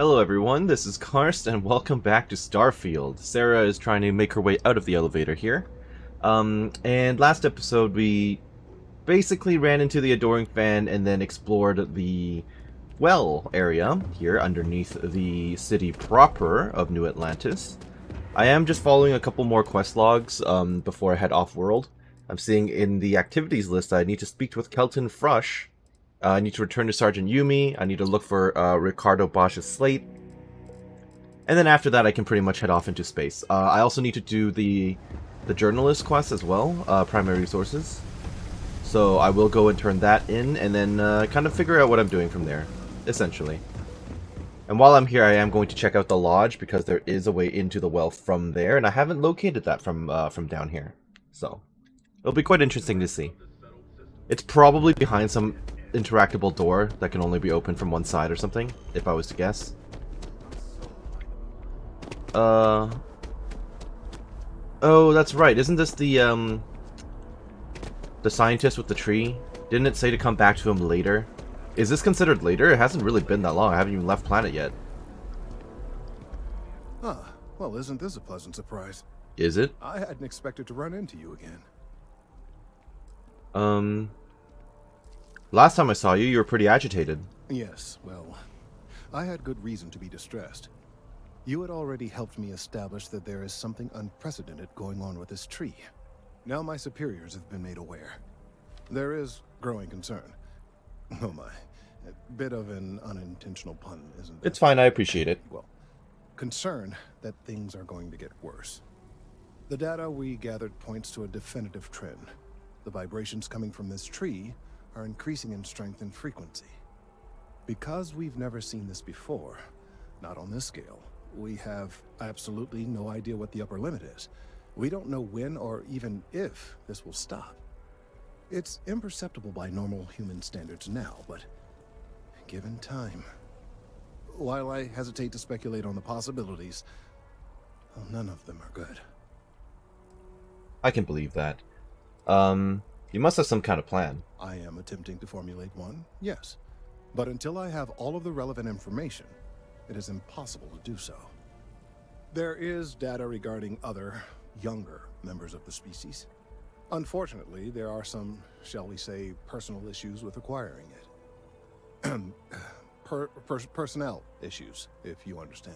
Hello everyone, this is Karst and welcome back to Starfield. Sarah is trying to make her way out of the elevator here. And last episode we basically ran into the Adoring Fan and then explored the well area here underneath the city proper of New Atlantis. I am just following a couple more quest logs before I head off-world. I'm seeing in the activities list I need to speak with Kelton Frush. I need to return to Sergeant Yumi. I need to look for Ricardo Bosch's slate. And then after that, I can pretty much head off into space. I also need to do the journalist quest as well, primary resources. So I will go and turn that in, and then kind of figure out what I'm doing from there, essentially. And while I'm here, I am going to check out the lodge, because there is a way into the well from there, and I haven't located that from down here. So it'll be quite interesting to see. It's probably behind some interactable door that can only be opened from one side or something, if I was to guess. Oh, that's right. Isn't this the scientist with the tree? Didn't it say to come back to him later? Is this considered later? It hasn't really been that long. I haven't even left planet yet. Huh. Well, isn't this a pleasant surprise? Is it? I hadn't expected to run into you again. Last time I saw you, you were pretty agitated. Yes, well, I had good reason to be distressed. You had already helped me establish that there is something unprecedented going on with this tree. Now my superiors have been made aware. There is growing concern. Oh my, a bit of an unintentional pun, isn't it? It's fine, I appreciate it. Well, concern that things are going to get worse. The data we gathered points to a definitive trend. The vibrations coming from this tree are increasing in strength and frequency. Because we've never seen this before, not on this scale, we have absolutely no idea what the upper limit is. We don't know when or even if this will stop. It's imperceptible by normal human standards now, but given time... While I hesitate to speculate on the possibilities, well, none of them are good. I can believe that. You must have some kind of plan. I am attempting to formulate one, yes. But until I have all of the relevant information, it is impossible to do so. There is data regarding other, younger members of the species. Unfortunately, there are some, shall we say, personal issues with acquiring it. Personnel issues, if you understand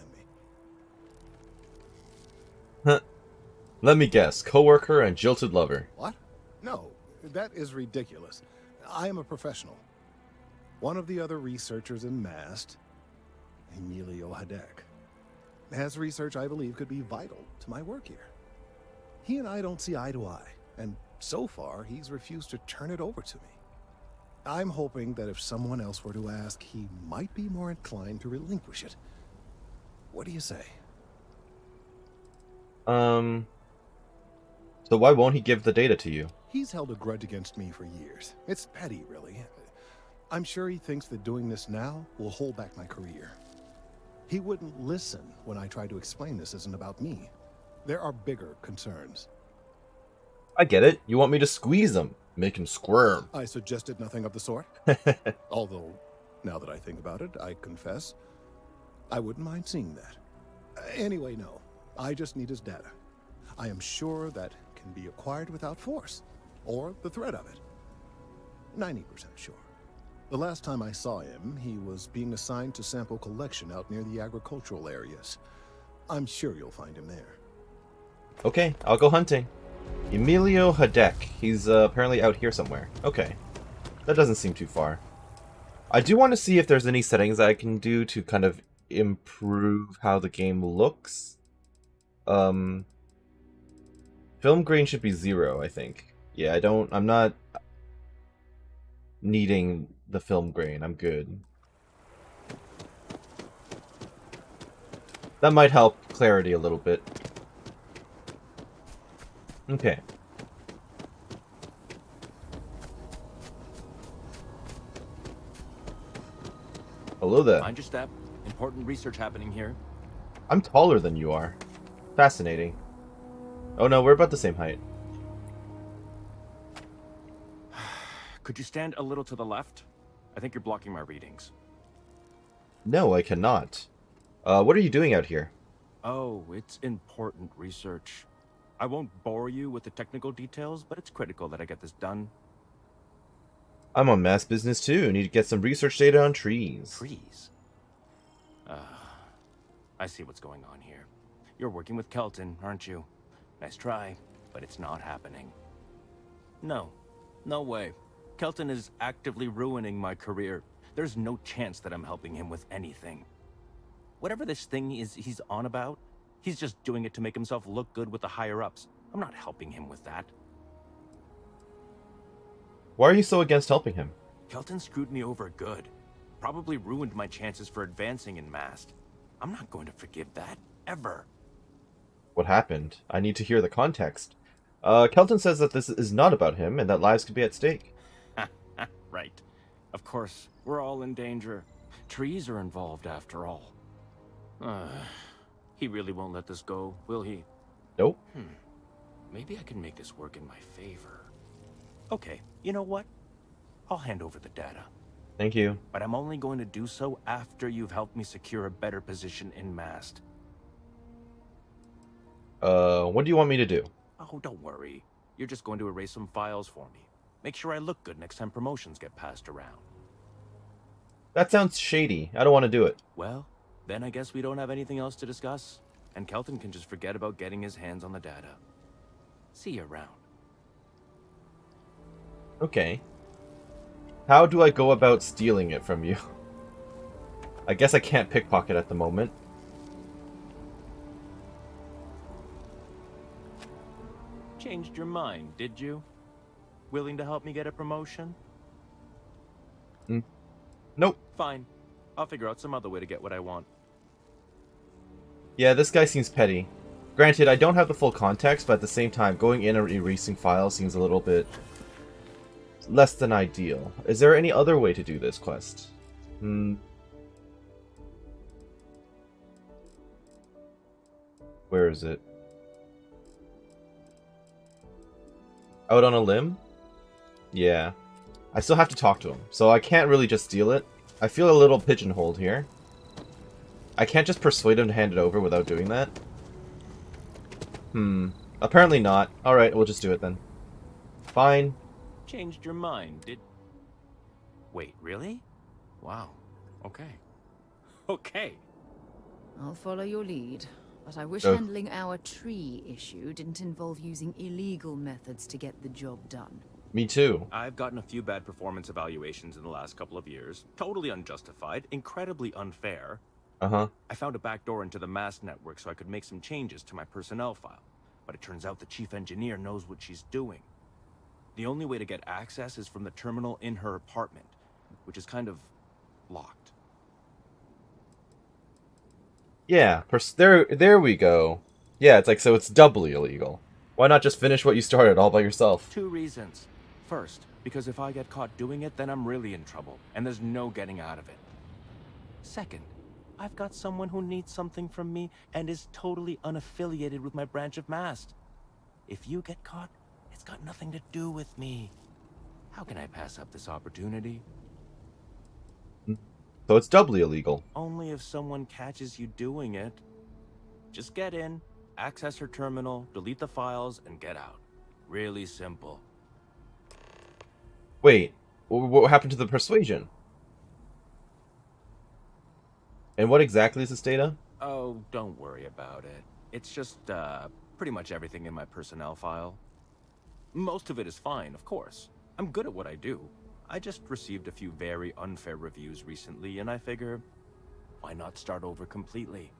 me. Let me guess. Coworker and jilted lover. What? No, that is ridiculous. I am a professional. One of the other researchers in MAST, Emilio Hadek, has research I believe could be vital to my work here. He and I don't see eye to eye, and so far he's refused to turn it over to me. I'm hoping that if someone else were to ask, he might be more inclined to relinquish it. What do you say? So why won't he give the data to you? He's held a grudge against me for years. It's petty, really. I'm sure he thinks that doing this now will hold back my career. He wouldn't listen when I tried to explain this isn't about me. There are bigger concerns. I get it. You want me to squeeze him, make him squirm. I suggested nothing of the sort. Although, now that I think about it, I confess, I wouldn't mind seeing that. Anyway, no. I just need his data. I am sure that can be acquired without force, or the threat of it. 90% sure. The last time I saw him, he was being assigned to sample collection out near the agricultural areas. I'm sure you'll find him there. Okay, I'll go hunting. Emilio Hadek. He's apparently out here somewhere. Okay. That doesn't seem too far. I do want to see if there's any settings I can do to kind of improve how the game looks. Film grain should be 0, I think. Yeah, I'm not needing the film grain. I'm good. That might help clarity a little bit. Okay. Hello there. Mind your step. Important research happening here. I'm taller than you are. Fascinating. Oh no, we're about the same height. Could you stand a little to the left? I think you're blocking my readings. No, I cannot. What are you doing out here? Oh, it's important research. I won't bore you with the technical details, but it's critical that I get this done. I'm on mass business too. Need to get some research data on trees. Trees? Uh, I see what's going on here. You're working with Kelton, aren't you? Nice try, but it's not happening. No. No way. Kelton is actively ruining my career. There's no chance that I'm helping him with anything. Whatever this thing is he's on about, he's just doing it to make himself look good with the higher-ups. I'm not helping him with that. Why are you so against helping him? Kelton screwed me over good. Probably ruined my chances for advancing in Mast. I'm not going to forgive that, ever. What happened? I need to hear the context. Kelton says that this is not about him and that lives could be at stake. Right. Of course, we're all in danger. Trees are involved after all. He really won't let this go, will he? Nope. Maybe I can make this work in my favor. Okay, you know what? I'll hand over the data. Thank you. But I'm only going to do so after you've helped me secure a better position in Mast. What do you want me to do? Oh, don't worry. You're just going to erase some files for me. Make sure I look good next time promotions get passed around. That sounds shady. I don't want to do it. Well, then I guess we don't have anything else to discuss, and Kelton can just forget about getting his hands on the data. See you around. Okay. How do I go about stealing it from you? I guess I can't pickpocket at the moment. Changed your mind, did you? Willing to help me get a promotion? Nope. Fine. I'll figure out some other way to get what I want. Yeah, this guy seems petty. Granted, I don't have the full context, but at the same time, going in and erasing files seems a little bit less than ideal. Is there any other way to do this quest? Where is it? Out on a limb? Yeah. I still have to talk to him, so I can't really just steal it. I feel a little pigeonholed here. I can't just persuade him to hand it over without doing that. Apparently not. Alright, we'll just do it then. Fine. Changed your mind, did... Wait, really? Wow. Okay. Okay. I'll follow your lead, but I wish Oh. handling our tree issue didn't involve using illegal methods to get the job done. Me too. I've gotten a few bad performance evaluations in the last couple of years. Totally unjustified, incredibly unfair. Uh-huh. I found a backdoor into the Mast network so I could make some changes to my personnel file. But it turns out the chief engineer knows what she's doing. The only way to get access is from the terminal in her apartment, which is kind of locked. Yeah, there we go. Yeah, it's like, so it's doubly illegal. Why not just finish what you started all by yourself? 2 reasons. First, because if I get caught doing it, then I'm really in trouble, and there's no getting out of it. Second, I've got someone who needs something from me and is totally unaffiliated with my branch of Mast. If you get caught, it's got nothing to do with me. How can I pass up this opportunity? So it's doubly illegal. Only if someone catches you doing it. Just get in, access her terminal, delete the files, and get out. Really simple. Wait, what happened to the persuasion? And what exactly is this data? Oh, don't worry about it. It's just, pretty much everything in my personnel file. Most of it is fine, of course. I'm good at what I do. I just received a few very unfair reviews recently, and I figure, why not start over completely?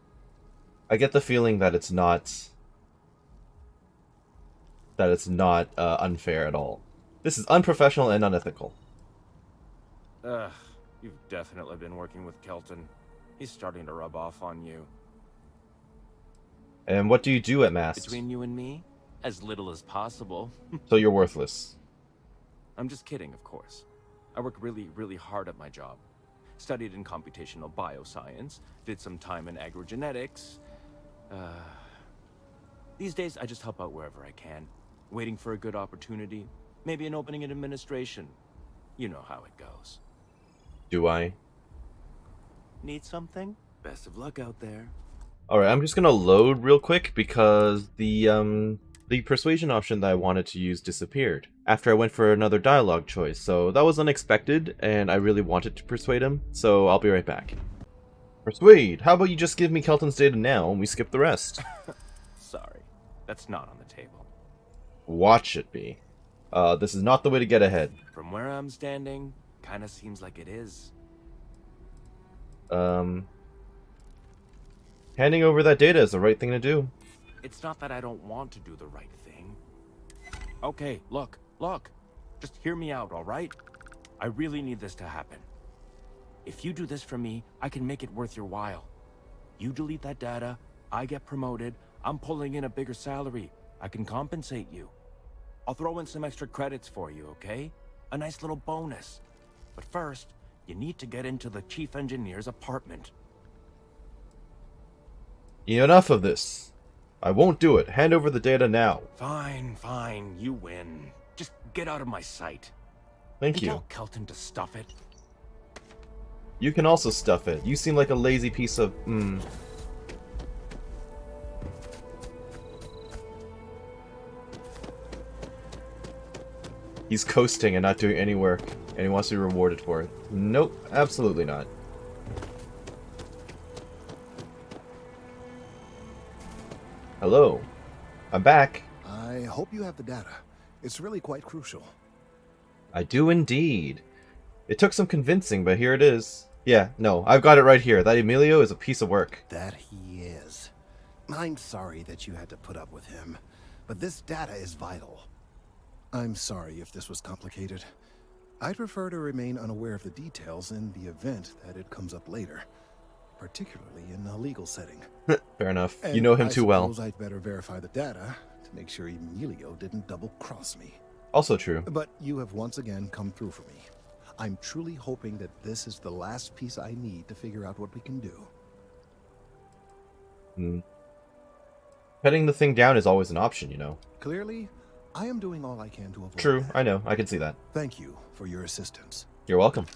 I get the feeling that it's not... unfair at all. This is unprofessional and unethical. Ugh, you've definitely been working with Kelton. He's starting to rub off on you. And what do you do at Mast? Between you and me, as little as possible. So you're worthless. I'm just kidding, of course. I work really, really hard at my job. Studied in computational bioscience, did some time in agrogenetics. These days, I just help out wherever I can. Waiting for a good opportunity. Maybe an opening in administration. You know how it goes. Do I? Need something? Best of luck out there. Alright, I'm just gonna load real quick because the persuasion option that I wanted to use disappeared after I went for another dialogue choice, so that was unexpected, and I really wanted to persuade him, so I'll be right back. Persuade! How about you just give me Kelton's data now and we skip the rest? Sorry, that's not on the table. Watch it be. This is not the way to get ahead. From where I'm standing, kinda seems like it is. Handing over that data is the right thing to do. It's not that I don't want to do the right thing. Okay, look. Just hear me out, alright? I really need this to happen. If you do this for me, I can make it worth your while. You delete that data, I get promoted, I'm pulling in a bigger salary. I can compensate you. I'll throw in some extra credits for you, okay? A nice little bonus. But first, you need to get into the chief engineer's apartment. Enough of this. I won't do it. Hand over the data now. Fine, you win. Just get out of my sight. Thank you. Tell Kelton to stuff it. You can also stuff it. You seem like a lazy piece of... He's coasting and not doing any work, and he wants to be rewarded for it. Nope, absolutely not. Hello. I'm back. I hope you have the data. It's really quite crucial. I do indeed. It took some convincing, but here it is. Yeah, no, I've got it right here. That Emilio is a piece of work. That he is. I'm sorry that you had to put up with him, but this data is vital. I'm sorry if this was complicated. I'd prefer to remain unaware of the details in the event that it comes up later, particularly in a legal setting. Fair enough. You And know him I too well. suppose I'd better verify the data to make sure Emilio didn't double-cross me. Also true. But you have once again come through for me. I'm truly hoping that this is the last piece I need to figure out what we can do. Petting the thing down is always an option, you know. Clearly, I am doing all I can to avoid True, that. I know. I can see that. Thank you for your assistance. You're welcome.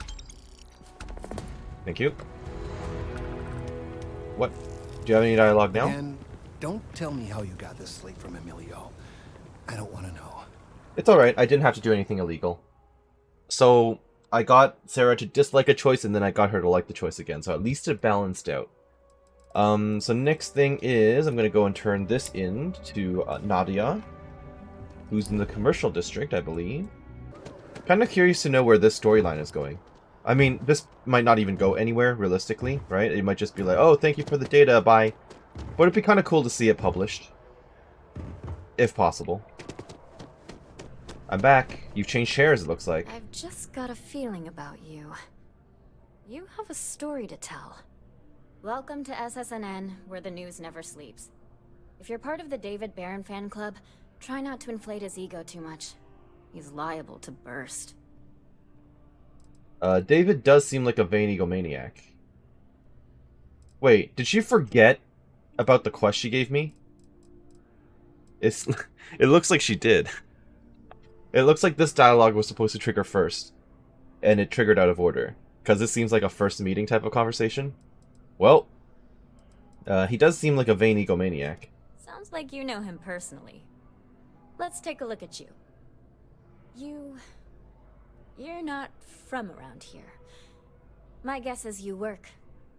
Thank you. What? Do you have any dialogue now? And don't tell me how you got this slate from Emilio. I don't want to know. It's alright. I didn't have to do anything illegal. So, I got Sarah to dislike a choice, and then I got her to like the choice again. So at least it balanced out. So next thing is, I'm going to go and turn this in to Nadia, who's in the commercial district, I believe. Kind of curious to know where this storyline is going. I mean, this might not even go anywhere, realistically, right? It might just be like, oh, thank you for the data, bye. But it'd be kind of cool to see it published. If possible. I'm back. You've changed chairs, it looks like. I've just got a feeling about you. You have a story to tell. Welcome to SSNN, where the news never sleeps. If you're part of the David Barron fan club, try not to inflate his ego too much. He's liable to burst. David does seem like a vain egomaniac. Wait, did she forget about the quest she gave me? It looks like she did. It looks like this dialogue was supposed to trigger first, and it triggered out of order, because this seems like a first meeting type of conversation. Well, he does seem like a vain egomaniac. Sounds like you know him personally. Let's take a look at you. You're not from around here. My guess is you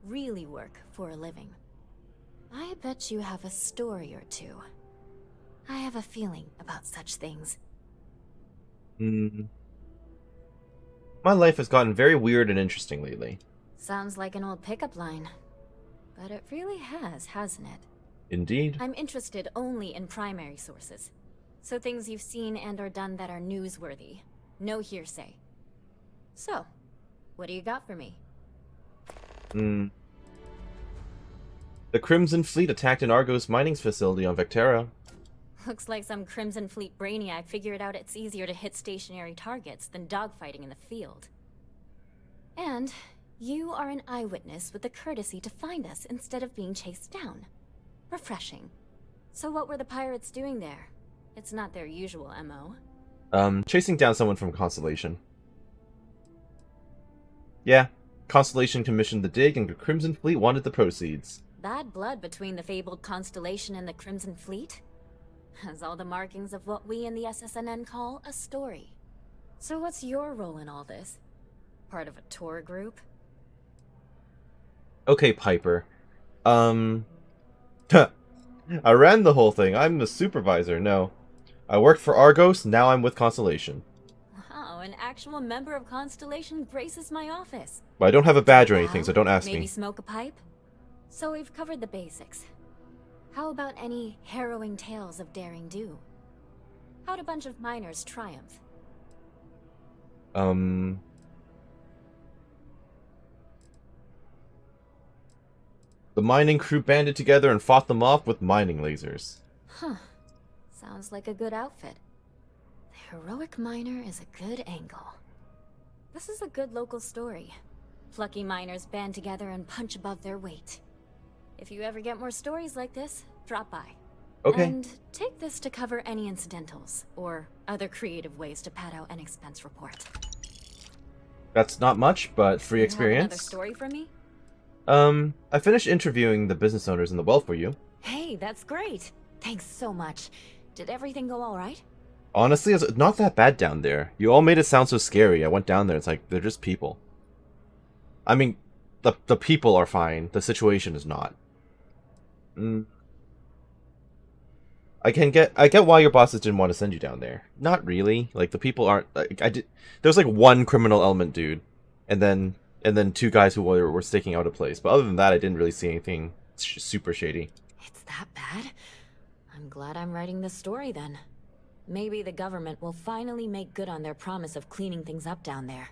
really work for a living. I bet you have a story or two. I have a feeling about such things. My life has gotten very weird and interesting lately. Sounds like an old pickup line. But it really has, hasn't it? Indeed. I'm interested only in primary sources. So things you've seen and or done that are newsworthy. No hearsay. So, what do you got for me? The Crimson Fleet attacked an Argos mining facility on Vectera. Looks like some Crimson Fleet brainiac figured out it's easier to hit stationary targets than dogfighting in the field. And you are an eyewitness with the courtesy to find us instead of being chased down. Refreshing. So what were the pirates doing there? It's not their usual MO. Chasing down someone from Constellation. Yeah, Constellation commissioned the dig, and the Crimson Fleet wanted the proceeds. Bad blood between the fabled Constellation and the Crimson Fleet? Has all the markings of what we in the SSNN call a story. So what's your role in all this? Part of a tour group? Okay, Piper. I ran the whole thing. I'm the supervisor. No. I worked for Argos, now I'm with Constellation. Wow, an actual member of Constellation graces my office. But I don't have a badge or anything, so don't ask Maybe me. smoke a pipe? So we've covered the basics. How about any harrowing tales of daring do? How'd a bunch of miners triumph? The mining crew banded together and fought them off with mining lasers. Huh. Sounds like a good outfit. The heroic miner is a good angle. This is a good local story. Plucky miners band together and punch above their weight. If you ever get more stories like this, drop by. Okay. And take this to cover any incidentals, or other creative ways to pad out an expense report. That's not much, but free You have another experience. story for me? I finished interviewing the business owners in the well for you. Hey, that's great. Thanks so much. Did everything go all right? Honestly, it's not that bad down there. You all made it sound so scary. I went down there, it's like, they're just people. I mean, the people are fine. The situation is not. I get why your bosses didn't want to send you down there. Not really. Like, the people aren't, like, there was like one criminal element dude, and then two guys who were staking out a place. But other than that, I didn't really see anything super shady. It's that bad? I'm glad I'm writing this story then. Maybe the government will finally make good on their promise of cleaning things up down there.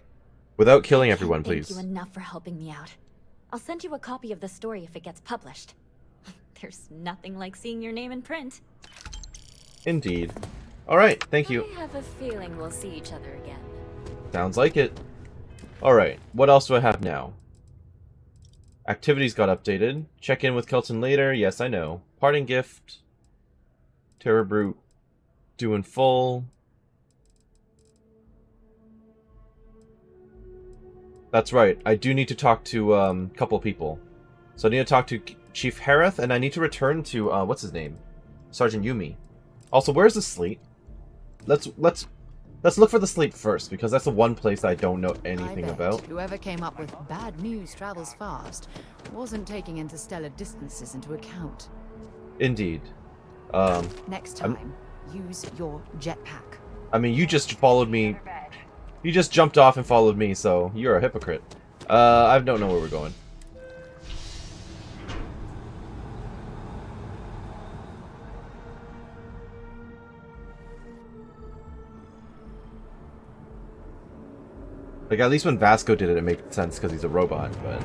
Without killing everyone, Thank please. you enough for helping me out. I'll send you a copy of the story if it gets published. There's nothing like seeing your name in print. Indeed. Alright, thank you. I have a feeling we'll see each other again. Sounds like it. Alright, what else do I have now? Activities got updated. Check in with Kelton later. Yes, I know. Parting gift. Terror Brute. Due in full. That's right. I do need to talk to a couple people. So I need to talk to Chief Hareth, and I need to return to what's his name? Sergeant Yumi. Also, where's the sleep? Let's look for the sleep first, because that's the one place I don't know anything I bet about. whoever came up with bad news travels fast wasn't taking interstellar distances into account. Indeed. Next time, use your jetpack. I mean, you just followed me. You just jumped off and followed me, so you're a hypocrite. I don't know where we're going. Like, at least when Vasco did it, it made sense because he's a robot, but...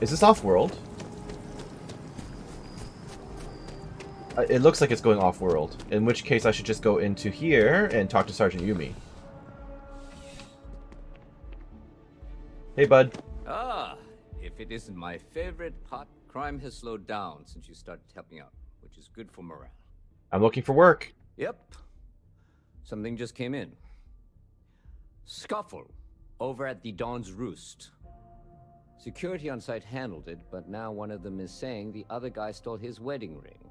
Is this off-world? It looks like it's going off-world, in which case I should just go into here and talk to Sergeant Yumi. Hey, bud. Ah, if it isn't my favorite pot, crime has slowed down since you started helping out, which is good for morale. I'm looking for work. Yep. Something just came in. Scuffle over at the Dawn's Roost. Security on site handled it, but now one of them is saying the other guy stole his wedding ring.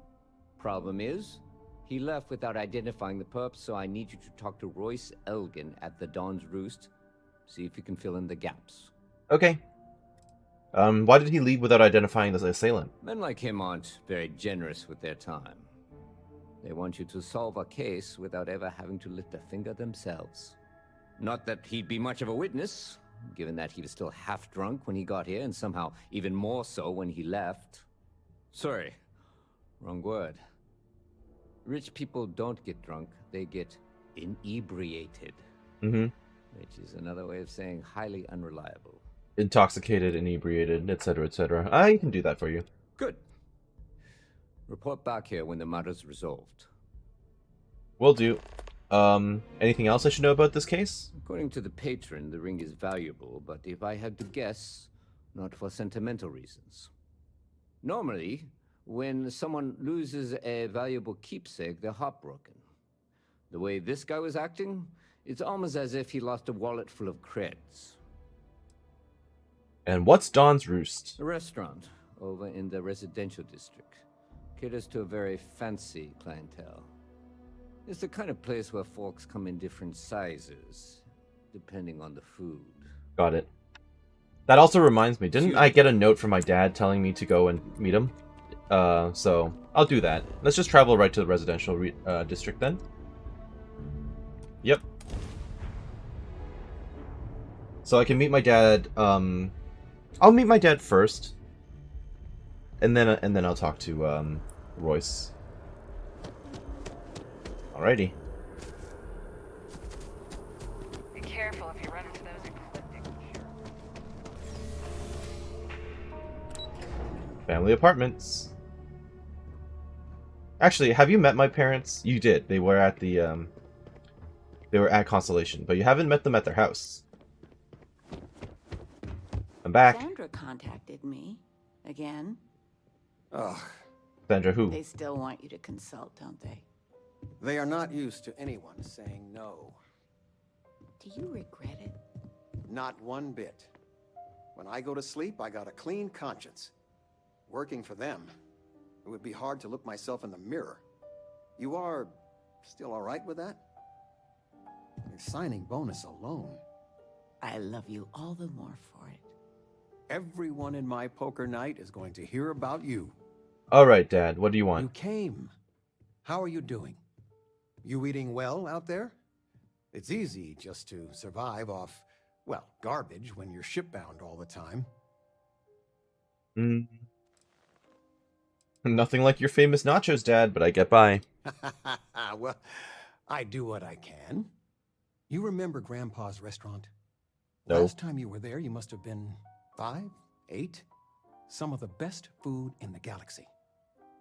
Problem is, he left without identifying the perp, so I need you to talk to Royce Elgin at the Dawn's Roost. See if you can fill in the gaps. Okay. Why did he leave without identifying the assailant? Men like him aren't very generous with their time. They want you to solve a case without ever having to lift a finger themselves. Not that he'd be much of a witness, given that he was still half drunk when he got here, and somehow even more so when he left. Sorry, wrong word. Rich people don't get drunk, they get inebriated. Mm-hmm. Which is another way of saying highly unreliable. Intoxicated, inebriated, etc., etc. I can do that for you. Good. Report back here when the matter's resolved. Will do. Anything else I should know about this case? According to the patron, the ring is valuable, but if I had to guess, not for sentimental reasons. Normally, when someone loses a valuable keepsake, they're heartbroken. The way this guy was acting, It's almost as if he lost a wallet full of creds. And what's Don's Roost? A restaurant over in the residential district. Caters to a very fancy clientele. It's the kind of place where forks come in different sizes, depending on the food. Got it. That also reminds me, didn't I get a note from my dad telling me to go and meet him? So I'll do that. Let's just travel right to the residential district then. Yep. So I can meet my dad. I'll meet my dad first, and then I'll talk to Royce. Alrighty. Be careful if you run into those ecliptic. Family apartments. Actually, have you met my parents? You did. They were at the they were at Constellation, but you haven't met them at their house. I'm back. Sandra contacted me again. Ugh, Sandra who? They still want you to consult, don't they? They are not used to anyone saying no. Do you regret it? Not one bit. When I go to sleep, I got a clean conscience. Working for them, it would be hard to look myself in the mirror. You are still all right with that? Your signing bonus alone. I love you all the more for it. Everyone in my poker night is going to hear about you. Alright, Dad. What do you You want? came. How are you doing? You eating well out there? It's easy just to survive off, well, garbage when you're shipbound all the time. Nothing like your famous nachos, Dad, but I get by. Well, I do what I can. You remember Grandpa's restaurant? No. Last time you were there, you must have been 5, 8. Some of the best food in the galaxy.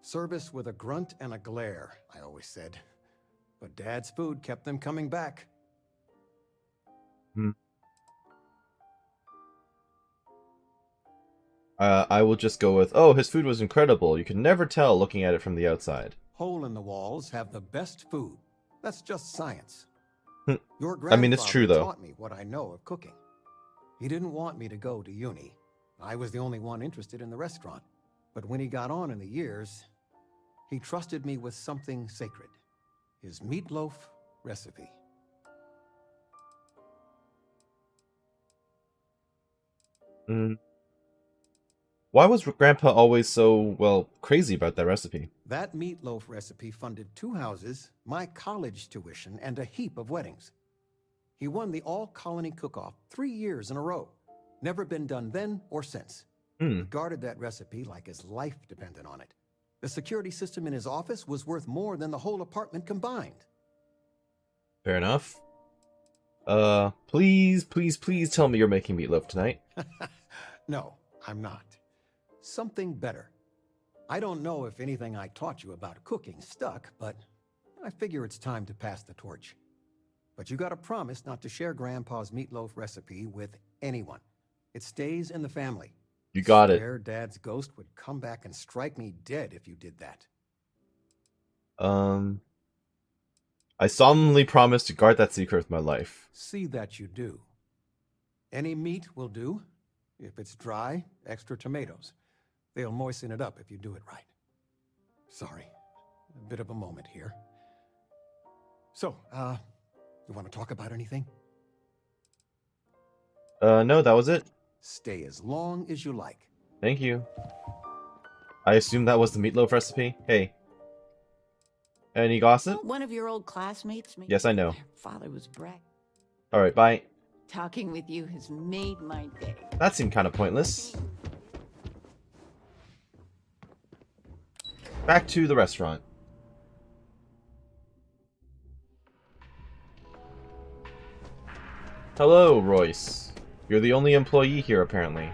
Service with a grunt and a glare, I always said. But Dad's food kept them coming back. I will just go with, oh, his food was incredible. You can never tell looking at it from the outside. Hole in the walls have the best food. That's just science. Hmm. Your I mean, it's true, grandfather though. taught me what I know of cooking. He didn't want me to go to uni. I was the only one interested in the restaurant. But when he got on in the years, he trusted me with something sacred. His meatloaf recipe. Why was Grandpa always so, well, crazy about that recipe? That meatloaf recipe funded 2 houses, my college tuition, and a heap of weddings. He won the all-colony cook-off 3 years in a row. Never been done then or since. He guarded that recipe like his life depended on it. The security system in his office was worth more than the whole apartment combined. Fair enough. Please tell me you're making meatloaf tonight. No, I'm not. Something better. I don't know if anything I taught you about cooking stuck, but I figure it's time to pass the torch. But you gotta promise not to share Grandpa's meatloaf recipe with anyone. It stays in the family. You got it. Swear Dad's ghost would come back and strike me dead if you did that. I solemnly promise to guard that secret with my life. See that you do. Any meat will do. If it's dry, extra tomatoes. They'll moisten it up if you do it right. Sorry, a bit of a moment here. So, you want to talk about anything? No, that was it. Stay as long as you like. Thank you. I assume that was the meatloaf recipe. Hey. Any gossip? One of your old classmates. Yes, I know. Their father was Breck. Alright, bye. Talking with you has made my day. That seemed kind of pointless. Back to the restaurant. Hello, Royce. You're the only employee here, apparently.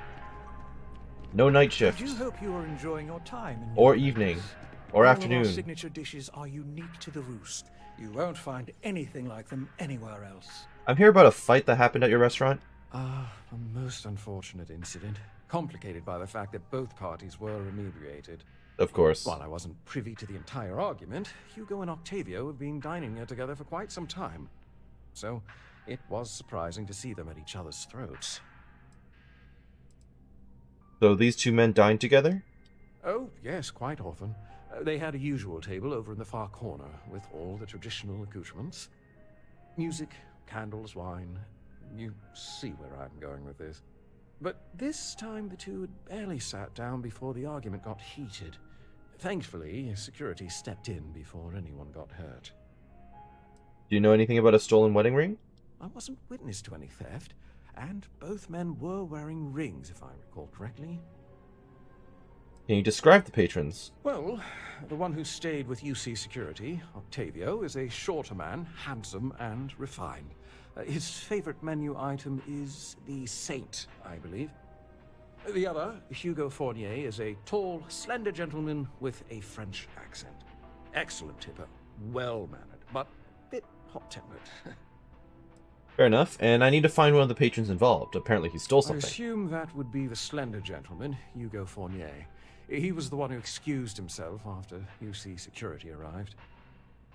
No night I shift. do hope you are enjoying your time in Or New evening. Orleans. Or All afternoon. of our signature dishes are unique to the Roost. You won't find anything like them anywhere else. I'm here about a fight that happened at your restaurant. A most unfortunate incident, complicated by the fact that both parties were inebriated. Of course. While I wasn't privy to the entire argument, Hugo and Octavio have been dining here together for quite some time. so it was surprising to see them at each other's throats. So these two men dined together? Oh, yes, quite often. They had a usual table over in the far corner, with all the traditional accoutrements. Music, candles, wine. You see where I'm going with this. But this time the two had barely sat down before the argument got heated. Thankfully, security stepped in before anyone got hurt. Do you know anything about a stolen wedding ring? I wasn't witness to any theft, and both men were wearing rings, if I recall correctly. Can you describe the patrons? Well, the one who stayed with UC Security, Octavio, is a shorter man, handsome and refined. His favorite menu item is the Saint, I believe. The other, Hugo Fournier, is a tall, slender gentleman with a French accent. Excellent tipper, well-mannered, but a bit hot-tempered. Fair enough, and I need to find one of the patrons involved. Apparently he stole I something. assume that would be the slender gentleman, Hugo Fournier. He was the one who excused himself after UC Security arrived.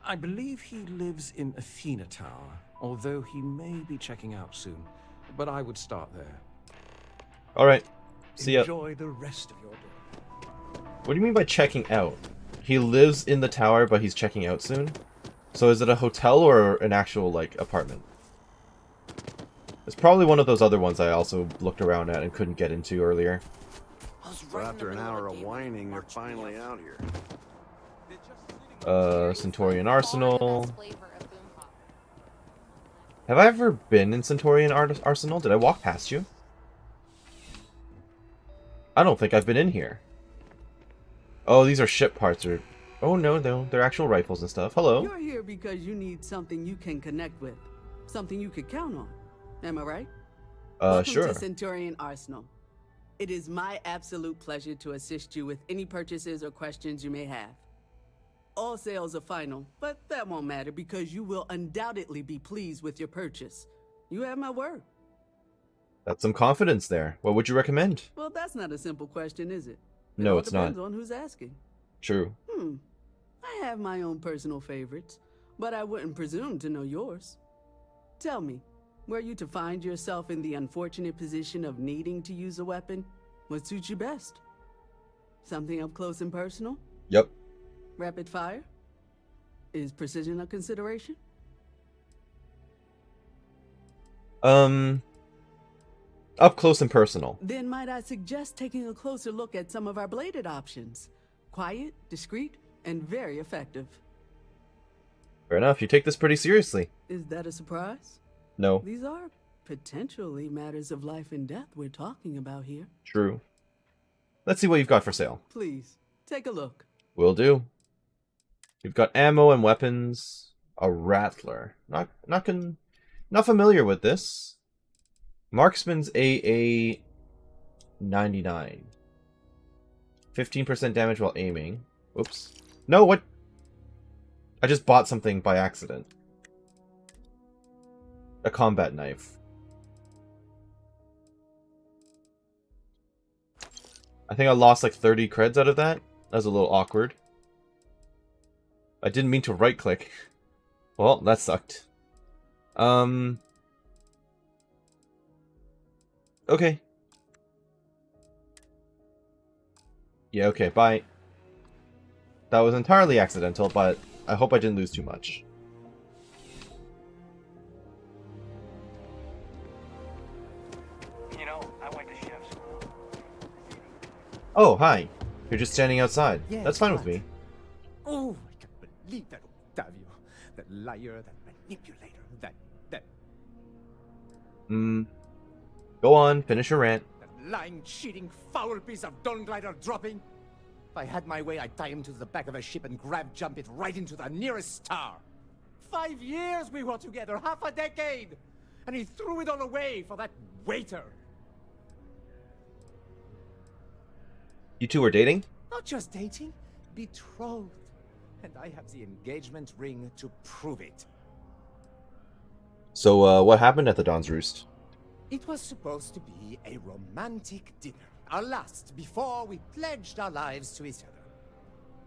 I believe he lives in Athena Tower, although he may be checking out soon. But I would start there. Alright. See ya. Enjoy the rest of your day. What do you mean by checking out? He lives in the tower, but he's checking out soon? So is it a hotel or an actual, like, apartment? It's probably one of those other ones I also looked around at and couldn't get into earlier. Well, after an hour of whining, they're finally out here. Centaurian Arsenal. Have I ever been in Centaurian Arsenal? Did I walk past you? I don't think I've been in here. Oh, these are ship parts or... Oh no, they're actual rifles and stuff. Hello. You're here because you need something you can connect with. Something you could count on. Am I right? Welcome Sure. to Centaurian Arsenal. It is my absolute pleasure to assist you with any purchases or questions you may have. All sales are final, but that won't matter because you will undoubtedly be pleased with your purchase. You have my word. That's some confidence there. What would you recommend? Well, that's not a simple question, is it? No, all it's not. depends on who's asking. True. I have my own personal favorites, but I wouldn't presume to know yours. Tell me, were you to find yourself in the unfortunate position of needing to use a weapon, what suits you best? Something up close and personal? Yep. Rapid fire? Is precision a consideration? Up close and personal. Then might I suggest taking a closer look at some of our bladed options? Quiet, discreet, and very effective. Fair enough, you take this pretty seriously. Is that a surprise? No. These are potentially matters of life and death we're talking about here. True. Let's see what you've got for sale. Please, take a look. Will do. You've got ammo and weapons. A Rattler. Not familiar with this. Marksman's AA 99. 15% damage while aiming. Oops. No, what? I just bought something by accident. A combat knife. I think I lost like 30 creds out of that. That was a little awkward. I didn't mean to right click. Well, that sucked. Okay. Yeah, okay, bye. That was entirely accidental, but I hope I didn't lose too much. You know, I went to chef school. Oh, hi. You're just standing outside. Yeah, That's fine right. with me. Oh, I can't believe that Octavio. That liar, that manipulator, that Go on, finish your rant. lying, cheating, foul piece of Dawn Glider dropping. If I had my way, I'd tie him to the back of a ship and jump it right into the nearest star. 5 years we were together, half a decade. And he threw it all away for that waiter. You two are dating? Not just dating, betrothed. And I have the engagement ring to prove it. So, what happened at the Dawn's Roost? It was supposed to be a romantic dinner. Our last, before we pledged our lives to each other.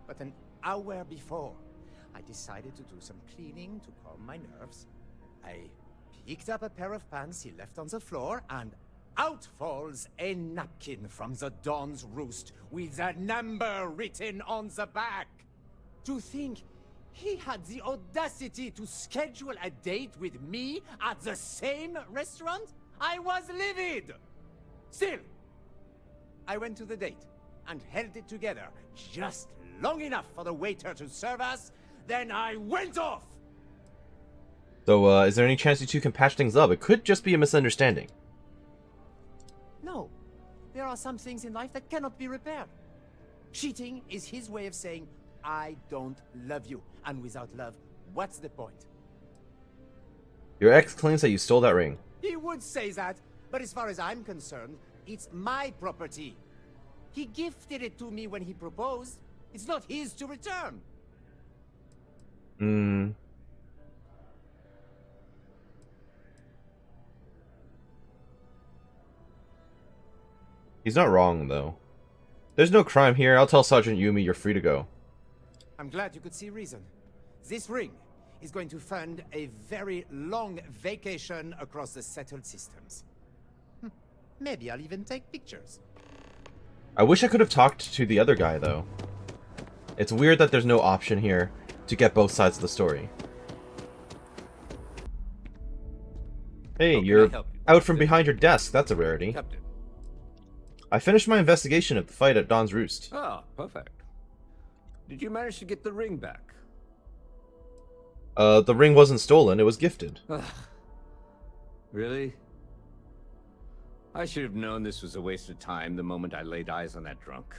But an hour before, I decided to do some cleaning to calm my nerves. I picked up a pair of pants he left on the floor, and out falls a napkin from the Dawn's Roost with a number written on the back. To think he had the audacity to schedule a date with me at the same restaurant? I was livid! Still, I went to the date and held it together just long enough for the waiter to serve us, then I went off! So, is there any chance you two can patch things up? It could just be a misunderstanding. No. There are some things in life that cannot be repaired. Cheating is his way of saying, I don't love you. And without love, what's the point? Your ex claims that you stole that ring. He would say that, but as far as I'm concerned, it's my property. He gifted it to me when he proposed. It's not his to return. He's not wrong, though. There's no crime here. I'll tell Sergeant Yumi you're free to go. I'm glad you could see reason. This ring is going to fund a very long vacation across the settled systems. Maybe I'll even take pictures. I wish I could have talked to the other guy, though. It's weird that there's no option here to get both sides of the story. Hey, you're out from behind your desk. That's a rarity. Captain. I finished my investigation of the fight at Dawn's Roost. Ah, perfect. Did you manage to get the ring back? The ring wasn't stolen, it was gifted. Really? I should have known this was a waste of time the moment I laid eyes on that drunk.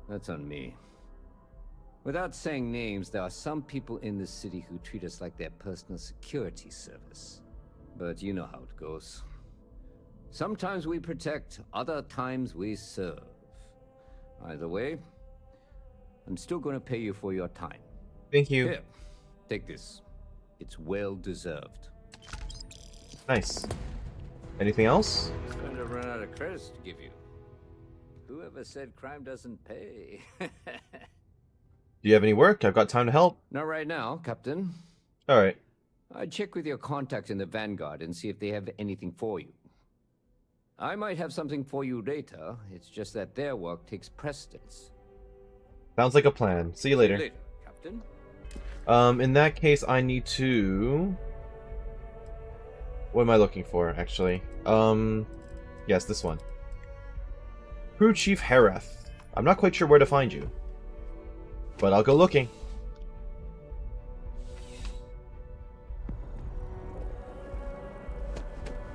That's on me. Without saying names, there are some people in this city who treat us like their personal security service. But you know how it goes. Sometimes we protect, other times we serve. Either way, I'm still going to pay you for your time. Thank you. Here, take this. It's well deserved. Nice. Anything else? I'm going to run out of credits to give you. Whoever said crime doesn't pay? Do you have any work? I've got time to help. Not right now, Captain. Alright. I'd check with your contacts in the Vanguard and see if they have anything for you. I might have something for you later. It's just that their work takes precedence. Sounds like a plan. See you later. See you later, Captain. In that case, I need to... What am I looking for, actually? Yes, this one. Crew Chief Hareth. I'm not quite sure where to find you, but I'll go looking.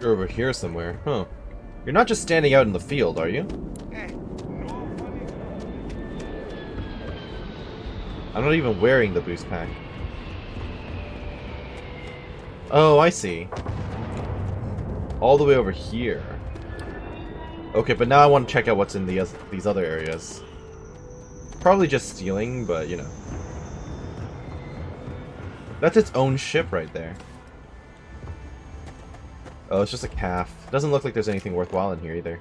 You're over here somewhere, huh? You're not just standing out in the field, are you? I'm not even wearing the boost pack. Oh, I see. All the way over here. Okay, but now I want to check out what's in these other areas. Probably just stealing, but you know. That's its own ship right there. Oh, it's just a calf. Doesn't look like there's anything worthwhile in here either.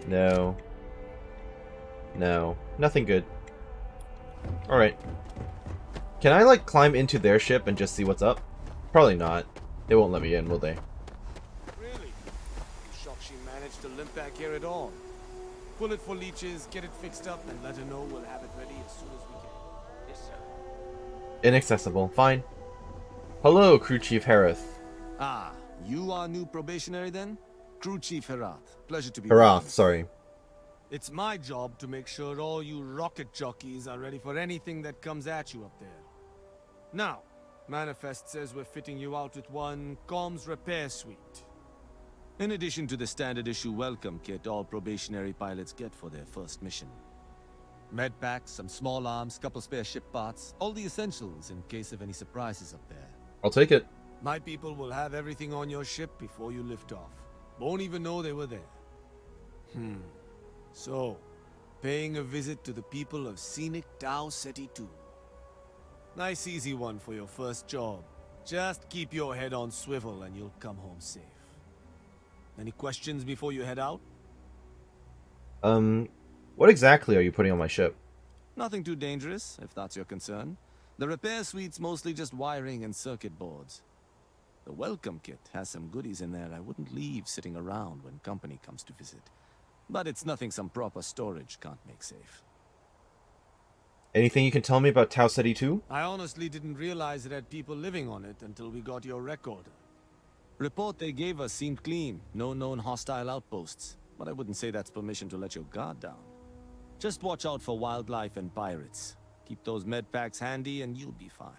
No. No. Nothing good. Alright. Can I, like, climb into their ship and just see what's up? Probably not. They won't let me in, will they? Really? I'm shocked she managed to limp back here at all. Pull it for leeches, get it fixed up, and let her know we'll have it ready as soon as we can. Yes, sir. Inaccessible. Fine. Hello, Crew Chief Hareth. Ah, you are new probationary then? Crew Chief Herath. Pleasure to be Herath, sorry. It's my job to make sure all you rocket jockeys are ready for anything that comes at you up there. Now, Manifest says we're fitting you out with one comms repair suite. In addition to the standard issue welcome kit all probationary pilots get for their first mission. Med packs, some small arms, couple spare ship parts, all the essentials in case of any surprises up there. I'll take it. My people will have everything on your ship before you lift off. Won't even know they were there. So, paying a visit to the people of scenic Tau Ceti 2. Nice easy one for your first job. Just keep your head on swivel and you'll come home safe. Any questions before you head out? What exactly are you putting on my ship? Nothing too dangerous, if that's your concern. The repair suite's mostly just wiring and circuit boards. The welcome kit has some goodies in there I wouldn't leave sitting around when company comes to visit. But it's nothing some proper storage can't make safe. Anything you can tell me about Tau Ceti 2? I honestly didn't realize it had people living on it until we got your record. Report they gave us seemed clean, no known hostile outposts. But I wouldn't say that's permission to let your guard down. Just watch out for wildlife and pirates. Keep those med packs handy and you'll be fine.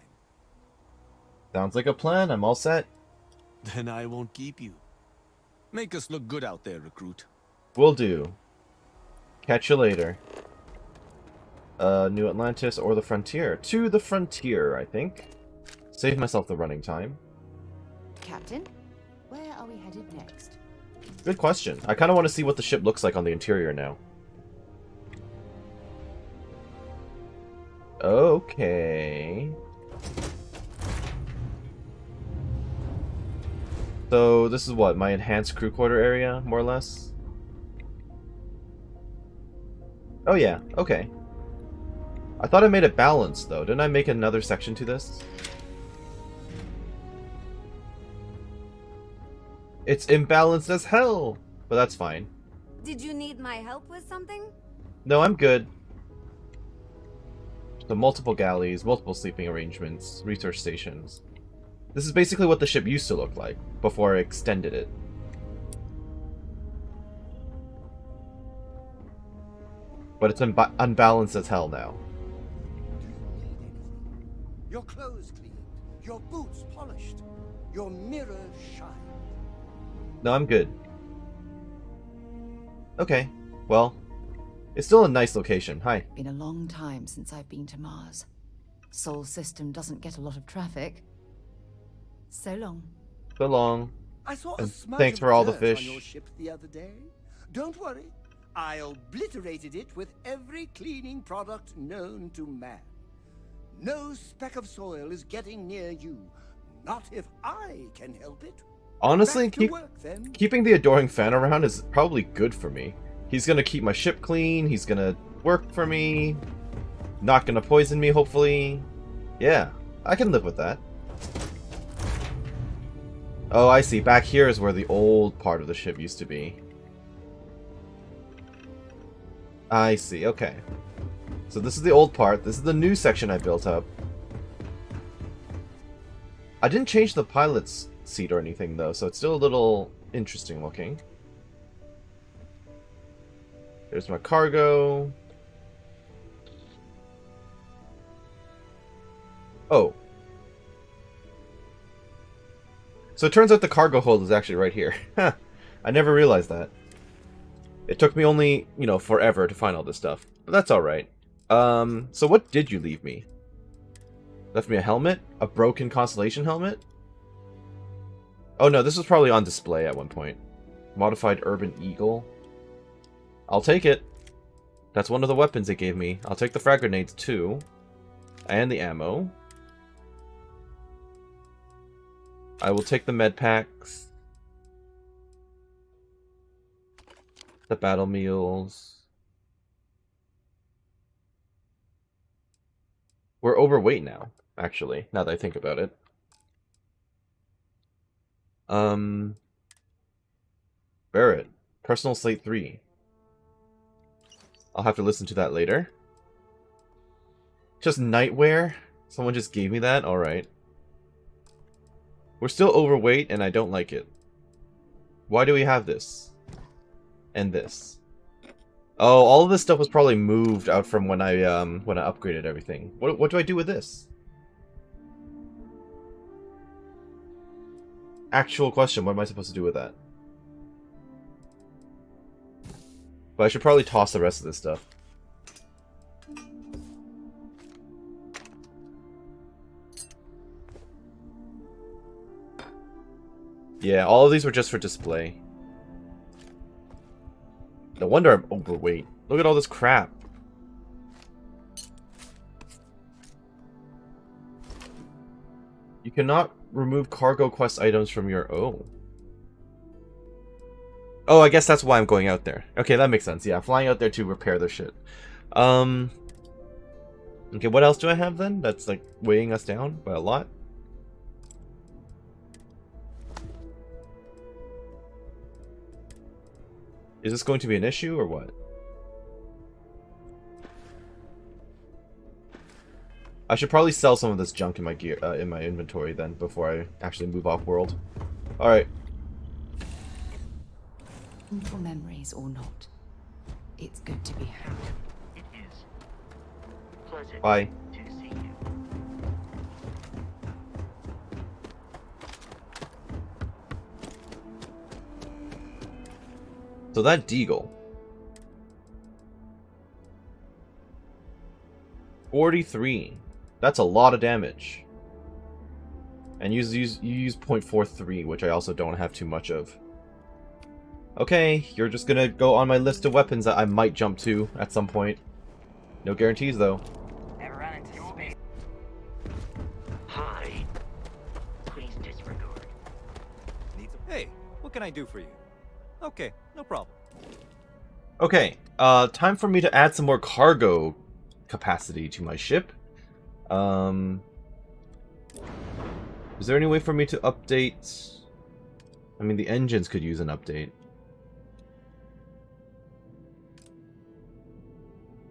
Sounds like a plan. I'm all set. Then I won't keep you. Make us look good out there, recruit. Will do. Catch you later. New Atlantis or the Frontier? To the Frontier, I think. Save myself the running time. Captain, where are we headed next? Good question. I kind of want to see what the ship looks like on the interior now. Okay. So this is what, my enhanced crew quarter area, more or less? Oh yeah, okay. I thought I made it balanced though. Didn't I make another section to this? It's imbalanced as hell! But that's fine. Did you need my help with something? No, I'm good. So multiple galleys, multiple sleeping arrangements, research stations. This is basically what the ship used to look like before I extended it. But it's unbalanced as hell now. Your clothes cleaned, your boots polished, your mirror shined. No, I'm good. Okay, well, it's still a nice location. Hi. Been a long time since I've been to Mars. Sol system doesn't get a lot of traffic. So long. So long. I saw a And smudge thanks of for all the dirt fish. on your ship the other day. Don't worry, I obliterated it with every cleaning product known to man. No speck of soil is getting near you. Not if I can help it. Honestly, Back to work, then. keeping the adoring fan around is probably good for me. He's gonna keep my ship clean, he's gonna work for me, not gonna poison me, hopefully. Yeah, I can live with that. Oh, I see. Back here is where the old part of the ship used to be. I see, okay. So this is the old part, this is the new section I built up. I didn't change the pilot's seat or anything though, so it's still a little interesting looking. There's my cargo. Oh. So it turns out the cargo hold is actually right here. I never realized that. It took me only, you know, forever to find all this stuff. But that's alright. So what did you leave me? Left me a helmet? A broken Constellation helmet? Oh no, this was probably on display at one point. Modified Urban Eagle. I'll take it. That's one of the weapons they gave me. I'll take the frag grenades too. And the ammo. I will take the med packs. The battle meals. We're overweight now, actually, now that I think about it. Barrett. Personal Slate 3. I'll have to listen to that later. Just nightwear? Someone just gave me that? Alright. We're still overweight and I don't like it. Why do we have this? And this. Oh, all of this stuff was probably moved out from when I upgraded everything. What do I do with this? Actual question, what am I supposed to do with that? But I should probably toss the rest of this stuff. Yeah, all of these were just for display. No wonder I'm overweight. Look at all this crap. You cannot remove cargo quest items from your... Oh. Oh, I guess that's why I'm going out there. Okay, that makes sense. Yeah, flying out there to repair their shit. Okay, what else do I have then? That's like weighing us down by a lot. Is this going to be an issue or what? I should probably sell some of this junk in my gear, in my inventory then, before I actually move off world. All right. For memories or not, it's good to be happy. It is. Pleasure Bye. to see you. So that deagle. 43. That's a lot of damage. And you use 0.43, which I also don't have too much of. Okay, you're just gonna go on my list of weapons that I might jump to at some point. No guarantees, though. Never run into space. Hi. Please disregard. Hey, what can I do for you? Okay, no problem. Okay, time for me to add some more cargo capacity to my ship. Is there any way for me to update? I mean, the engines could use an update.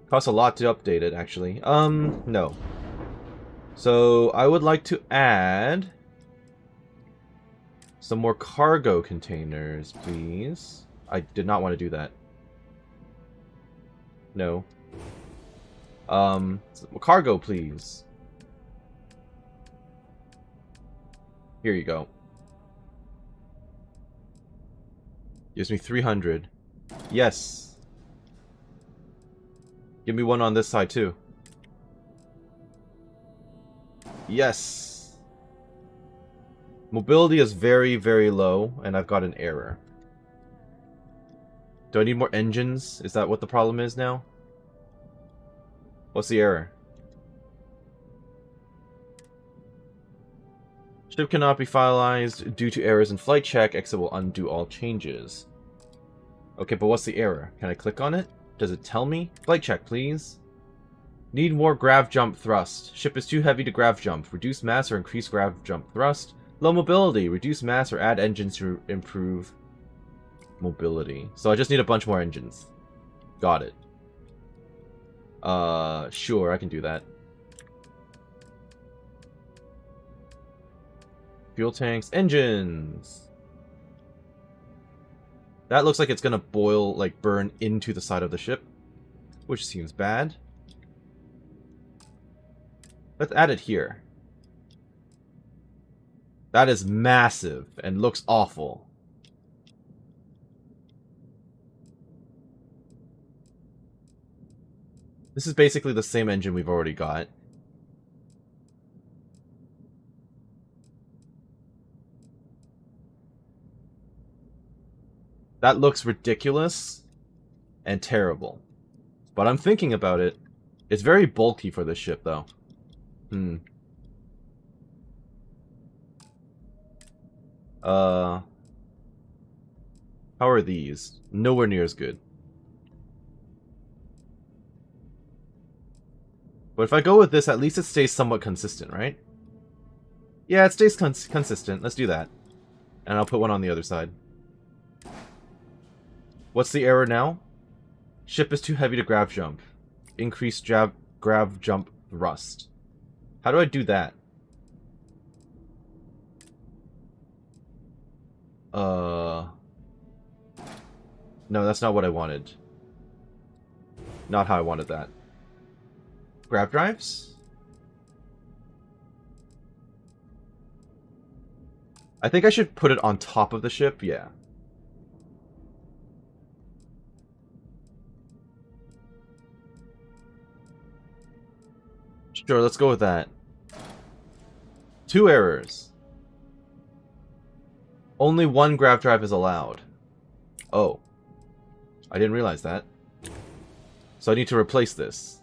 Costs a lot to update it, actually. No. So, I would like to add some more cargo containers, please. I did not want to do that. No. Cargo, please. Here you go. Gives me 300. Yes. Give me one on this side, too. Yes. Mobility is very, very low, and I've got an error. Do I need more engines? Is that what the problem is now? What's the error? Ship cannot be finalized due to errors in flight check. Exit will undo all changes. Okay, but what's the error? Can I click on it? Does it tell me? Flight check, please. Need more grav jump thrust. Ship is too heavy to grav jump. Reduce mass or increase grav jump thrust. Low mobility. Reduce mass or add engines to improve mobility. So I just need a bunch more engines. Got it. Sure, I can do that. Fuel tanks, engines. That looks like it's gonna boil, like burn into the side of the ship, which seems bad. Let's add it here. That is massive and looks awful. This is basically the same engine we've already got. That looks ridiculous and terrible. But I'm thinking about it. It's very bulky for this ship, though. How are these? Nowhere near as good. But if I go with this, at least it stays somewhat consistent, right? Yeah, it stays consistent. Let's do that. And I'll put one on the other side. What's the error now? Ship is too heavy to grav jump. Increase grav jump thrust. How do I do that? No, that's not what I wanted. Not how I wanted that. Grav drives? I think I should put it on top of the ship, yeah. Sure, let's go with that. 2 errors. Only 1 grav drive is allowed. Oh. I didn't realize that. So I need to replace this.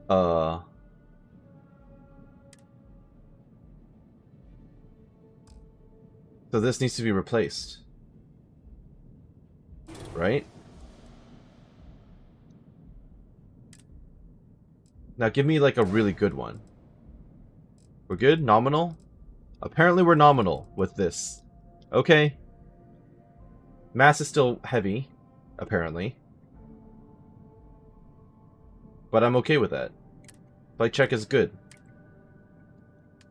So this needs to be replaced. Right? Now give me like a really good one. We're good? Nominal? Apparently we're nominal with this. Okay. Mass is still heavy, apparently. But I'm okay with that. Flight check is good.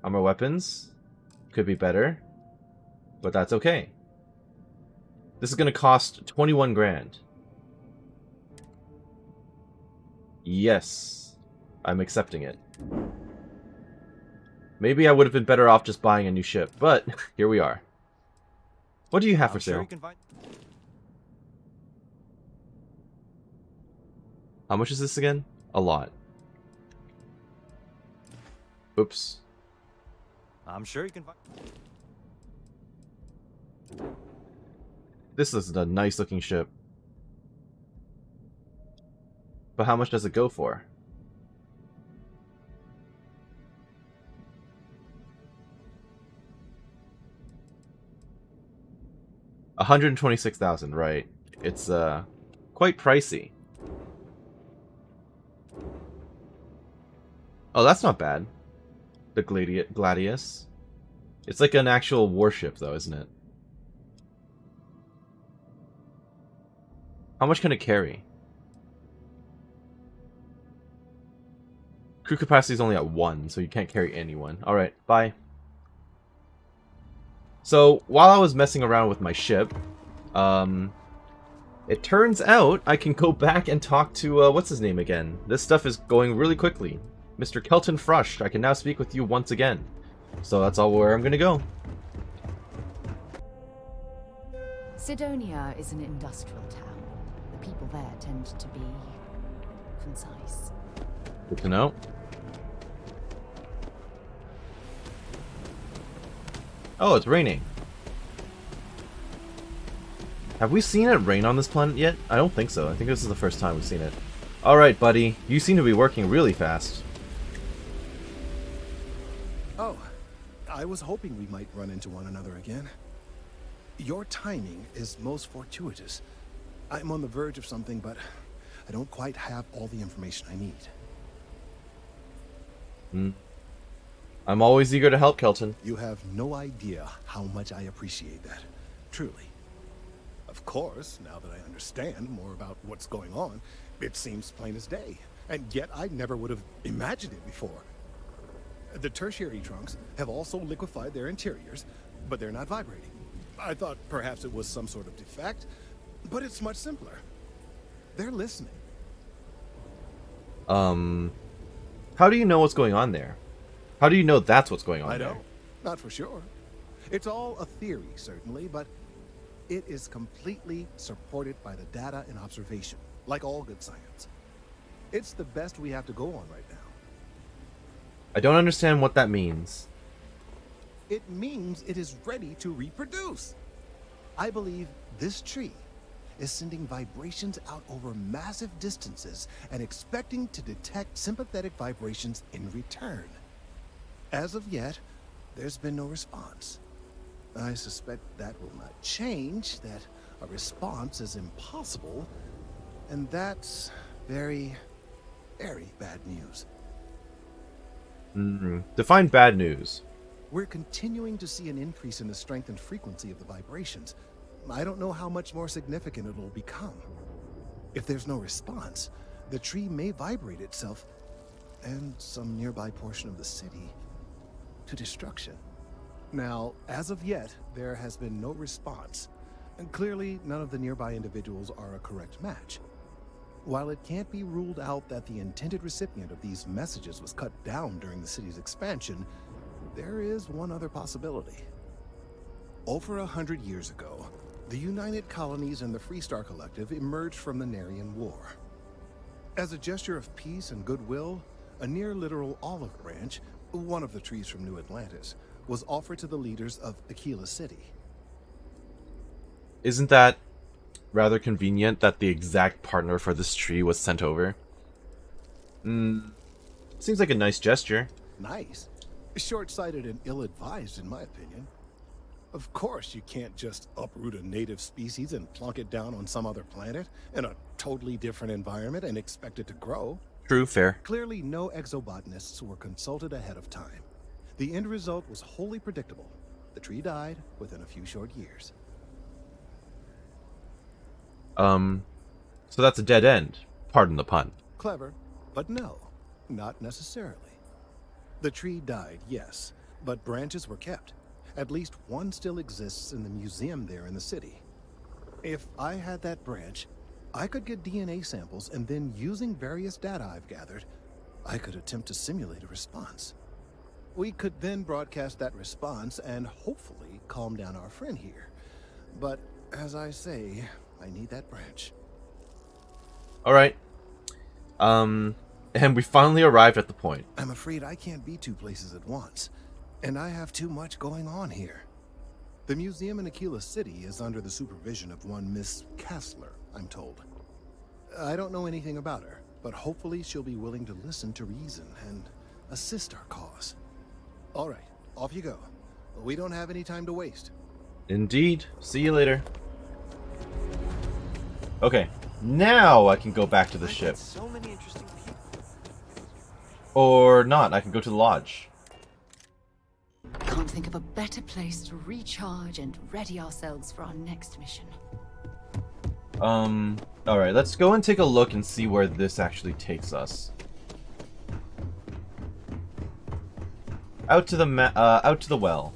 Armor weapons could be better, but that's okay. This is going to cost 21 grand. Yes, I'm accepting it. Maybe I would have been better off just buying a new ship, but here we are. What do you have for sale? How much is this again? A lot. Oops. I'm sure you can find. This is a nice looking ship. But how much does it go for? $126,000, right? It's quite pricey. Oh, that's not bad. The Gladius. It's like an actual warship, though, isn't it? How much can it carry? Crew capacity is only at 1, so you can't carry anyone. Alright, bye. So, while I was messing around with my ship, it turns out I can go back and talk to, what's his name again? This stuff is going really quickly. Mr. Kelton Frush, I can now speak with you once again. So that's all where I'm gonna go. Sidonia is an industrial town. The people there tend to be concise. Good to know. Oh, it's raining. Have we seen it rain on this planet yet? I don't think so. I think this is the first time we've seen it. Alright, buddy. You seem to be working really fast. Oh, I was hoping we might run into one another again. Your timing is most fortuitous. I'm on the verge of something, but I don't quite have all the information I need. I'm always eager to help, Kelton. You have no idea how much I appreciate that. Truly. Of course, now that I understand more about what's going on, it seems plain as day. And yet I never would have imagined it before. The tertiary trunks have also liquefied their interiors, but they're not vibrating. I thought perhaps it was some sort of defect, but it's much simpler. They're listening. How do you know what's going on there? How do you know that's what's going on I there? don't. Not for sure. It's all a theory, certainly, but it is completely supported by the data and observation, like all good science. It's the best we have to go on right now. I don't understand what that means. It means it is ready to reproduce. I believe this tree is sending vibrations out over massive distances and expecting to detect sympathetic vibrations in return. As of yet, there's been no response. I suspect that will not change, that a response is impossible, and that's very, very bad news. Define bad news. We're continuing to see an increase in the strength and frequency of the vibrations. I don't know how much more significant it'll become. If there's no response, the tree may vibrate itself, and some nearby portion of the city, to destruction. Now, as of yet, there has been no response, and clearly none of the nearby individuals are a correct match. While it can't be ruled out that the intended recipient of these messages was cut down during the city's expansion, there is one other possibility. Over 100 years ago, the United Colonies and the Freestar Collective emerged from the Narian War. As a gesture of peace and goodwill, a near-literal olive branch, one of the trees from New Atlantis, was offered to the leaders of Aquila City. Isn't that rather convenient that the exact partner for this tree was sent over? Seems like a nice gesture. Nice. Short-sighted and ill-advised, in my opinion. Of course, you can't just uproot a native species and plunk it down on some other planet in a totally different environment and expect it to grow. True, fair. Clearly, no exobotanists were consulted ahead of time. The end result was wholly predictable. The tree died within a few short years. So that's a dead end. Pardon the pun. Clever, but no, not necessarily. The tree died, yes, but branches were kept. At least one still exists in the museum there in the city. If I had that branch, I could get DNA samples, and then using various data I've gathered, I could attempt to simulate a response. We could then broadcast that response and hopefully calm down our friend here. But as I say, I need that branch. Alright. And we finally arrived at the point. I'm afraid I can't be two places at once, and I have too much going on here. The museum in Aquila City is under the supervision of one Miss Kessler, I'm told. I don't know anything about her, but hopefully she'll be willing to listen to reason and assist our cause. All right, off you go. We don't have any time to waste. Indeed. See you later. Okay, now I can go back to the ship. So many interesting people. Or not, I can go to the lodge. Can't think of a better place to recharge and ready ourselves for our next mission. Alright, let's go and take a look and see where this actually takes us. Out to the well.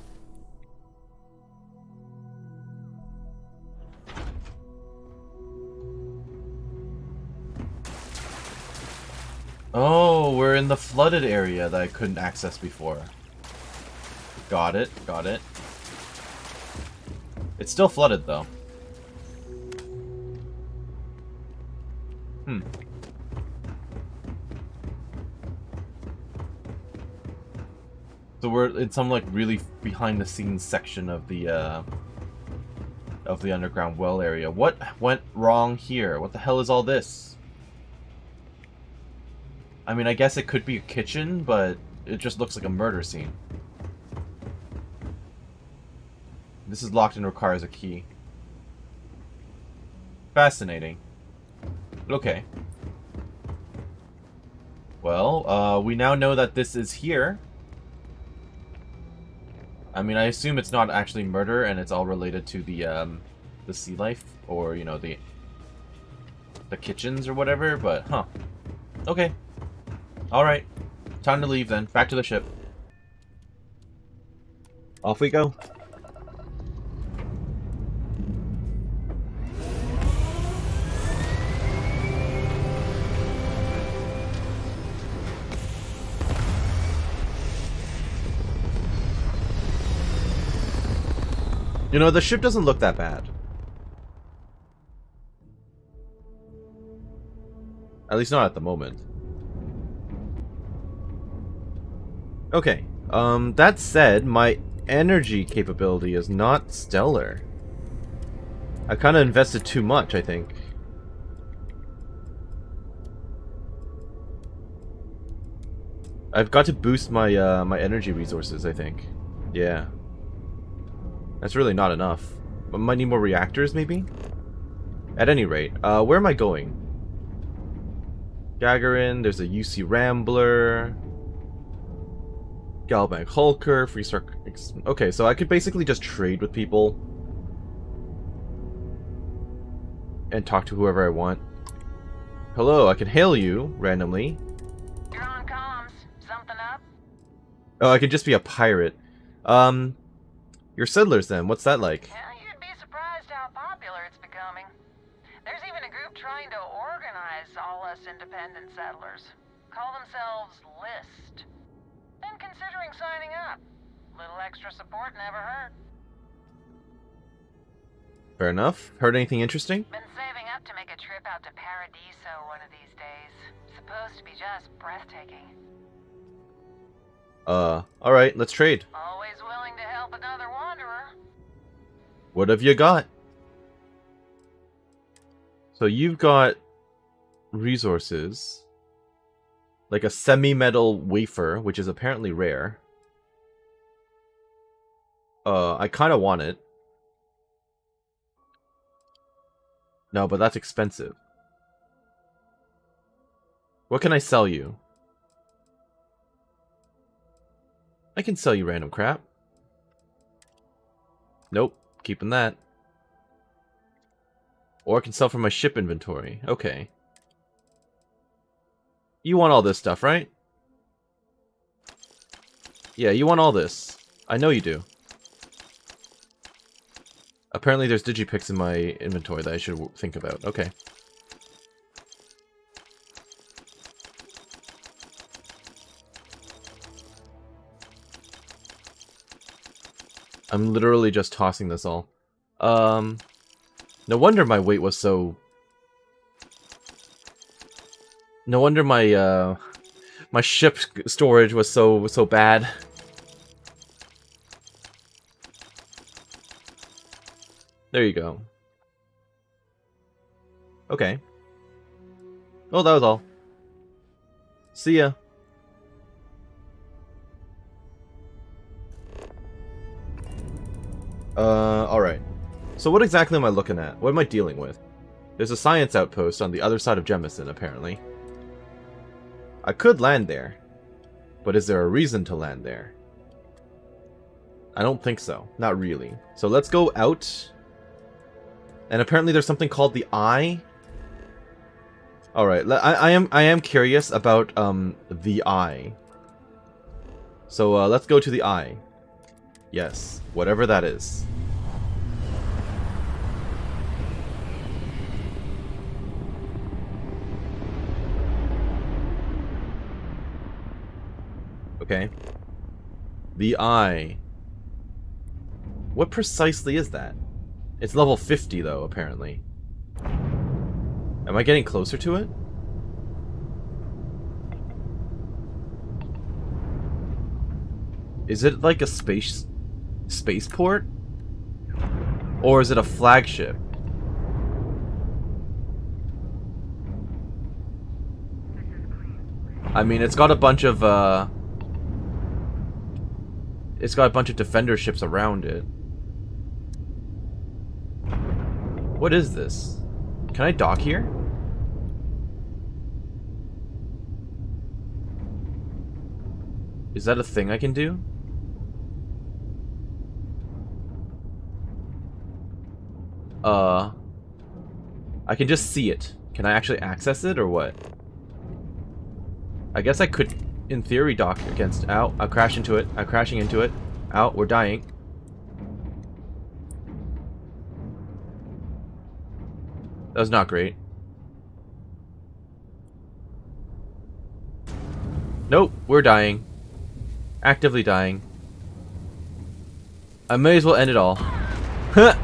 Oh, we're in the flooded area that I couldn't access before. Got it, got it. It's still flooded, though. So we're in some, like, really behind-the-scenes section of the underground well area. What went wrong here? What the hell is all this? I mean, I guess it could be a kitchen, but it just looks like a murder scene. This is locked and requires a key. Fascinating. Okay. Well, we now know that this is here. I mean, I assume it's not actually murder and it's all related to the sea life, or, you know, the kitchens or whatever, but, huh. Okay. Alright. Time to leave then. Back to the ship. Off we go. You know, the ship doesn't look that bad. At least not at the moment. Okay, that said, my energy capability is not stellar. I kind of invested too much, I think. I've got to boost my my energy resources, I think. Yeah. That's really not enough. I might need more reactors, maybe? At any rate, where am I going? Gagarin, there's a UC Rambler. Galbank Hulker, Freestar... Okay, so I could basically just trade with people. And talk to whoever I want. Hello, I can hail you, randomly. You're on comms. Something up? Oh, I could just be a pirate. You're settlers then, what's that like? Yeah, you'd be surprised how popular it's becoming. There's even a group trying to organize all us independent settlers. Call themselves List. Been considering signing up. Little extra support never hurt. Fair enough. Heard anything interesting? Been saving up to make a trip out to Paradiso one of these days. Supposed to be just breathtaking. Alright, let's trade. Always willing to help another wanderer. What have you got? So you've got resources. Like a semi-metal wafer, which is apparently rare. I kind of want it. No, but that's expensive. What can I sell you? I can sell you random crap. Nope, keeping that. Or I can sell from my ship inventory. Okay. You want all this stuff, right? Yeah, you want all this. I know you do. Apparently there's digipicks in my inventory that I should think about. Okay. I'm literally just tossing this all. No wonder my weight was so... No wonder my, my ship storage was so bad. There you go. Okay. Oh, that was all. See ya. Alright. So what exactly am I looking at? What am I dealing with? There's a science outpost on the other side of Jemison, apparently. I could land there. But is there a reason to land there? I don't think so. Not really. So let's go out. And apparently there's something called the Eye. Alright, I am curious about the Eye. So let's go to the Eye. Yes, whatever that is. Okay. The Eye. What precisely is that? It's level 50 though, apparently. Am I getting closer to it? Is it like a spaceport? Or is it a flagship? I mean, it's got a bunch of defender ships around it. What is this? Can I dock here? Is that a thing I can do? I can just see it. Can I actually access it or what? I guess I could, in theory, dock against... Ow, I'll crash into it. I'm crashing into it. Ow, we're dying. That was not great. Nope, we're dying. Actively dying. I may as well end it all. Huh!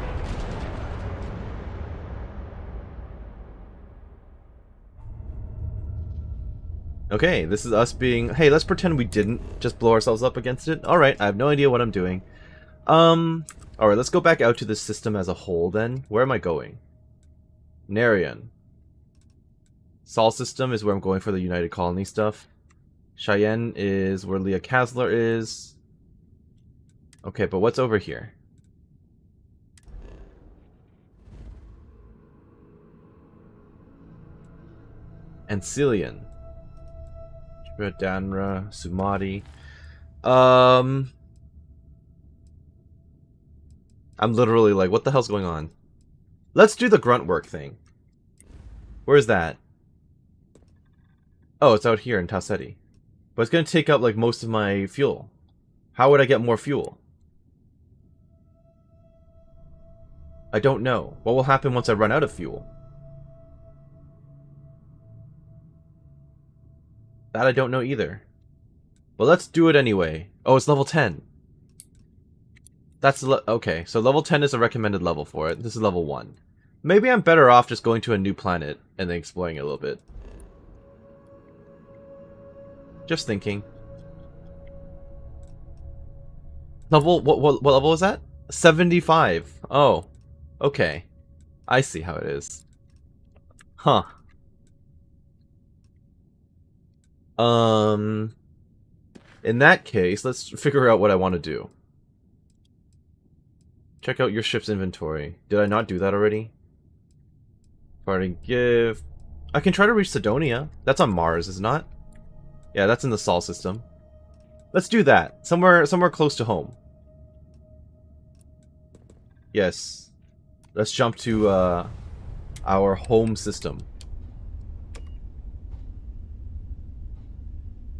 Okay, this is us being... Hey, let's pretend we didn't just blow ourselves up against it. Alright, I have no idea what I'm doing. Alright, let's go back out to the system as a whole then. Where am I going? Narian. Sol system is where I'm going for the United Colony stuff. Cheyenne is where Leah Kasler is. Okay, but what's over here? Ancilian. Danra, Sumati. I'm literally like, what the hell's going on? Let's do the grunt work thing. Where's that? Oh, it's out here in Tassetti. But it's gonna take up like most of my fuel. How would I get more fuel? I don't know. What will happen once I run out of fuel? That I don't know either. But let's do it anyway. Oh, it's level 10. That's okay, so level 10 is a recommended level for it. This is level 1. Maybe I'm better off just going to a new planet and then exploring it a little bit. Just thinking. Level, what level is that? 75. Oh, okay. I see how it is. Huh. In that case, let's figure out what I want to do. Check out your ship's inventory. Did I not do that already? Parting gift. I can try to reach Sidonia. That's on Mars, is it not? Yeah, that's in the Sol system. Let's do that. Somewhere close to home. Yes. Let's jump to our home system.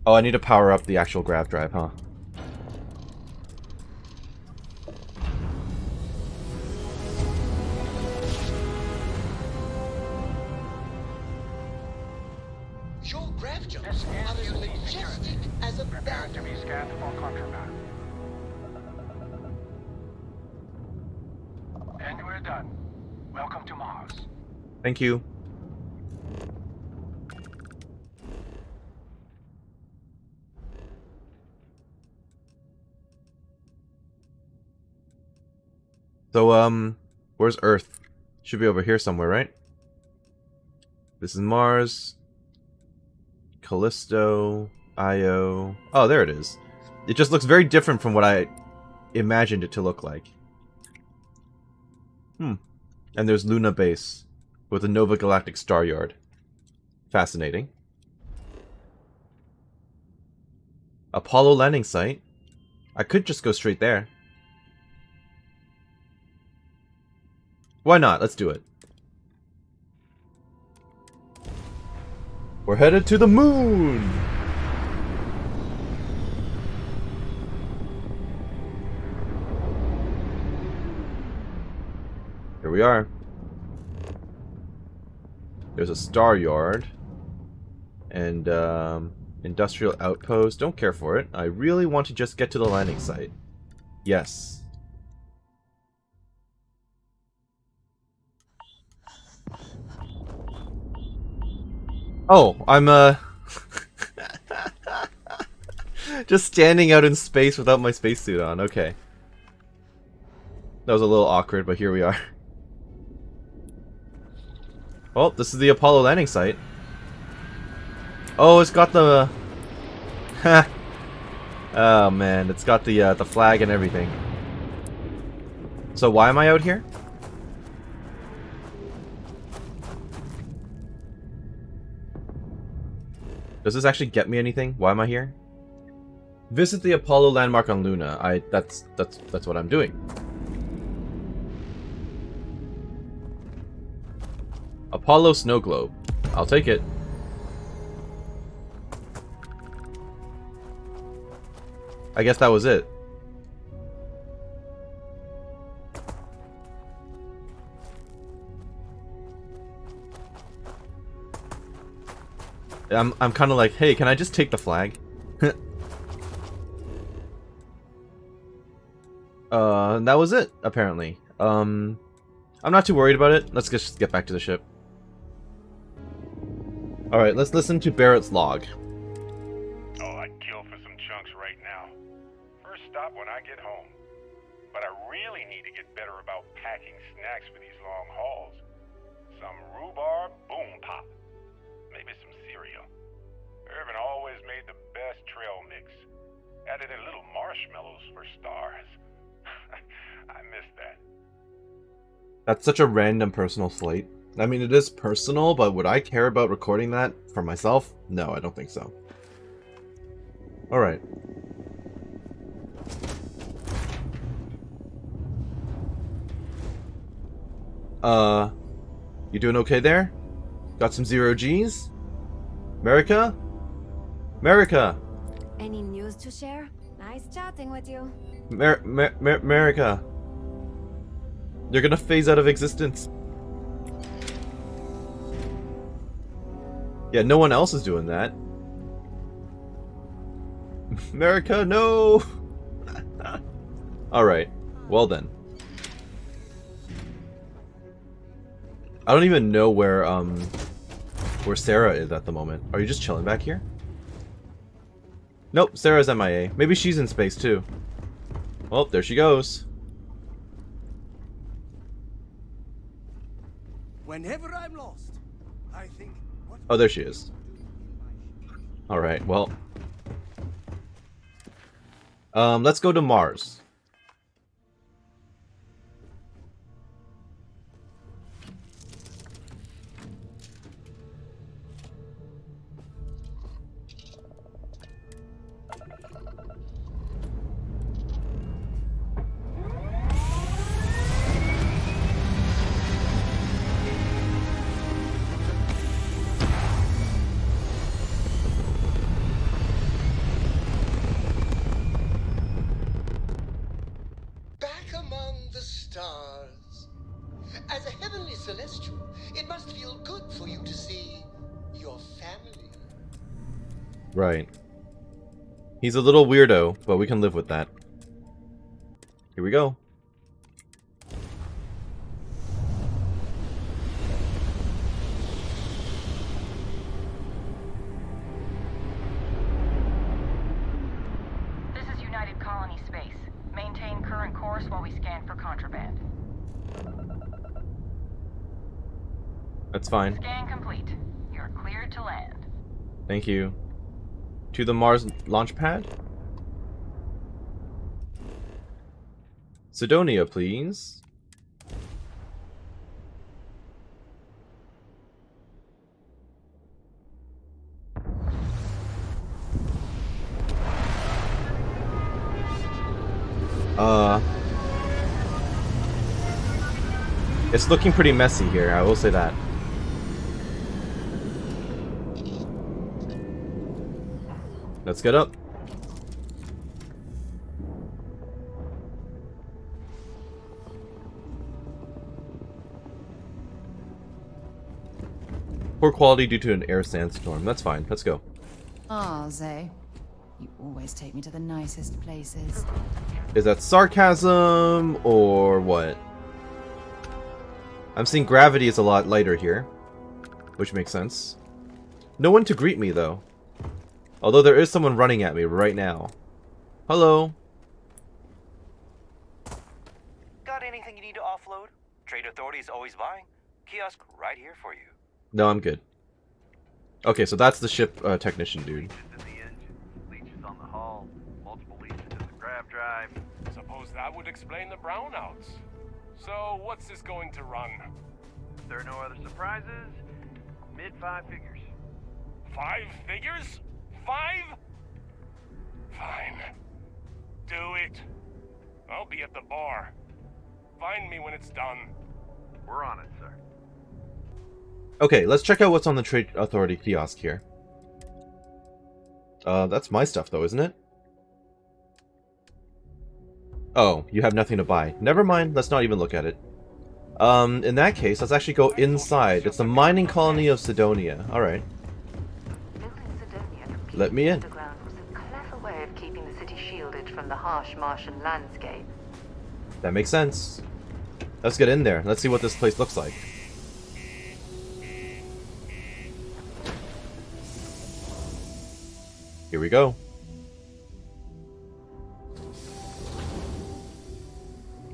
Oh, I need to power up the actual grav drive, huh? Your grav jumps are as majestic as a bat. To be scanned for contraband. And we're done. Welcome to Mars. Thank you. So, where's Earth? Should be over here somewhere, right? This is Mars. Callisto. Io. Oh, there it is. It just looks very different from what I imagined it to look like. And there's Luna Base with a Nova Galactic Star Yard. Fascinating. Apollo landing site. I could just go straight there. Why not? Let's do it. We're headed to the moon! Here we are. There's a star yard. And, industrial outpost. Don't care for it. I really want to just get to the landing site. Yes. Oh, I'm, just standing out in space without my spacesuit on. Okay. That was a little awkward, but here we are. Well, this is the Apollo landing site. Oh, it's got the... Oh, man. It's got the flag and everything. So why am I out here? Does this actually get me anything? Why am I here? Visit the Apollo landmark on Luna. That's what I'm doing. Apollo snow globe. I'll take it. I guess that was it. I'm kind of like, hey, can I just take the flag? That was it, apparently. I'm not too worried about it. Let's just get back to the ship. Alright, let's listen to Barrett's log. Oh, I'd kill for some chunks right now. First stop when I get home. But I really need to get better about packing snacks for these long hauls. Some rhubarb, boom pop. Maybe some cereal. Irvin always made the best trail mix. Added in little marshmallows for stars. I miss that. That's such a random personal slate. I mean, it is personal, but would I care about recording that for myself? No, I don't think so. Alright. You doing okay there? Got some 0 Gs? America? America! Any news to share? Nice chatting with you. America! You're gonna phase out of existence. Yeah, no one else is doing that. America, no! Alright, well then. I don't even know where Sarah is at the moment. Are you just chilling back here? Nope, Sarah's MIA. Maybe she's in space too. Well, there she goes. Whenever I'm lost, I think... Oh, there she is. Alright, well. Let's go to Mars. feel good for you to see your family. Right. He's a little weirdo, but we can live with that. Here we go. This is United Colony Space. Maintain current course while we scan for contraband. That's fine. Scan complete. You're cleared to land. Thank you. To the Mars launch pad? Sidonia, please. It's looking pretty messy here, I will say that. Let's get up. Poor quality due to an air sandstorm. That's fine. Let's go. Ah, Zay. You always take me to the nicest places. Is that sarcasm or what? I'm seeing gravity is a lot lighter here, which makes sense. No one to greet me though. Although there is someone running at me right now. Hello. Got anything you need to offload? Trade Authority's always buying. Kiosk right here for you. No, I'm good. Okay, so that's the ship technician dude. Leeches on the hull, multiple leeches in the grav drive. Suppose that would explain the brownouts. So, what's this going to run? If there are no other surprises, mid-5 figures. 5 figures? 5? Fine. Do it. I'll be at the bar. Find me when it's done. We're on it, sir. Okay, let's check out what's on the Trade Authority kiosk here. That's my stuff though, isn't it? Oh, you have nothing to buy. Never mind, let's not even look at it. In that case, let's actually go inside. It's the mining colony of Sidonia. Alright. Let me in. Underground was a clever way of keeping the city shielded from the harsh Martian landscape. That makes sense. Let's get in there. Let's see what this place looks like. Here we go.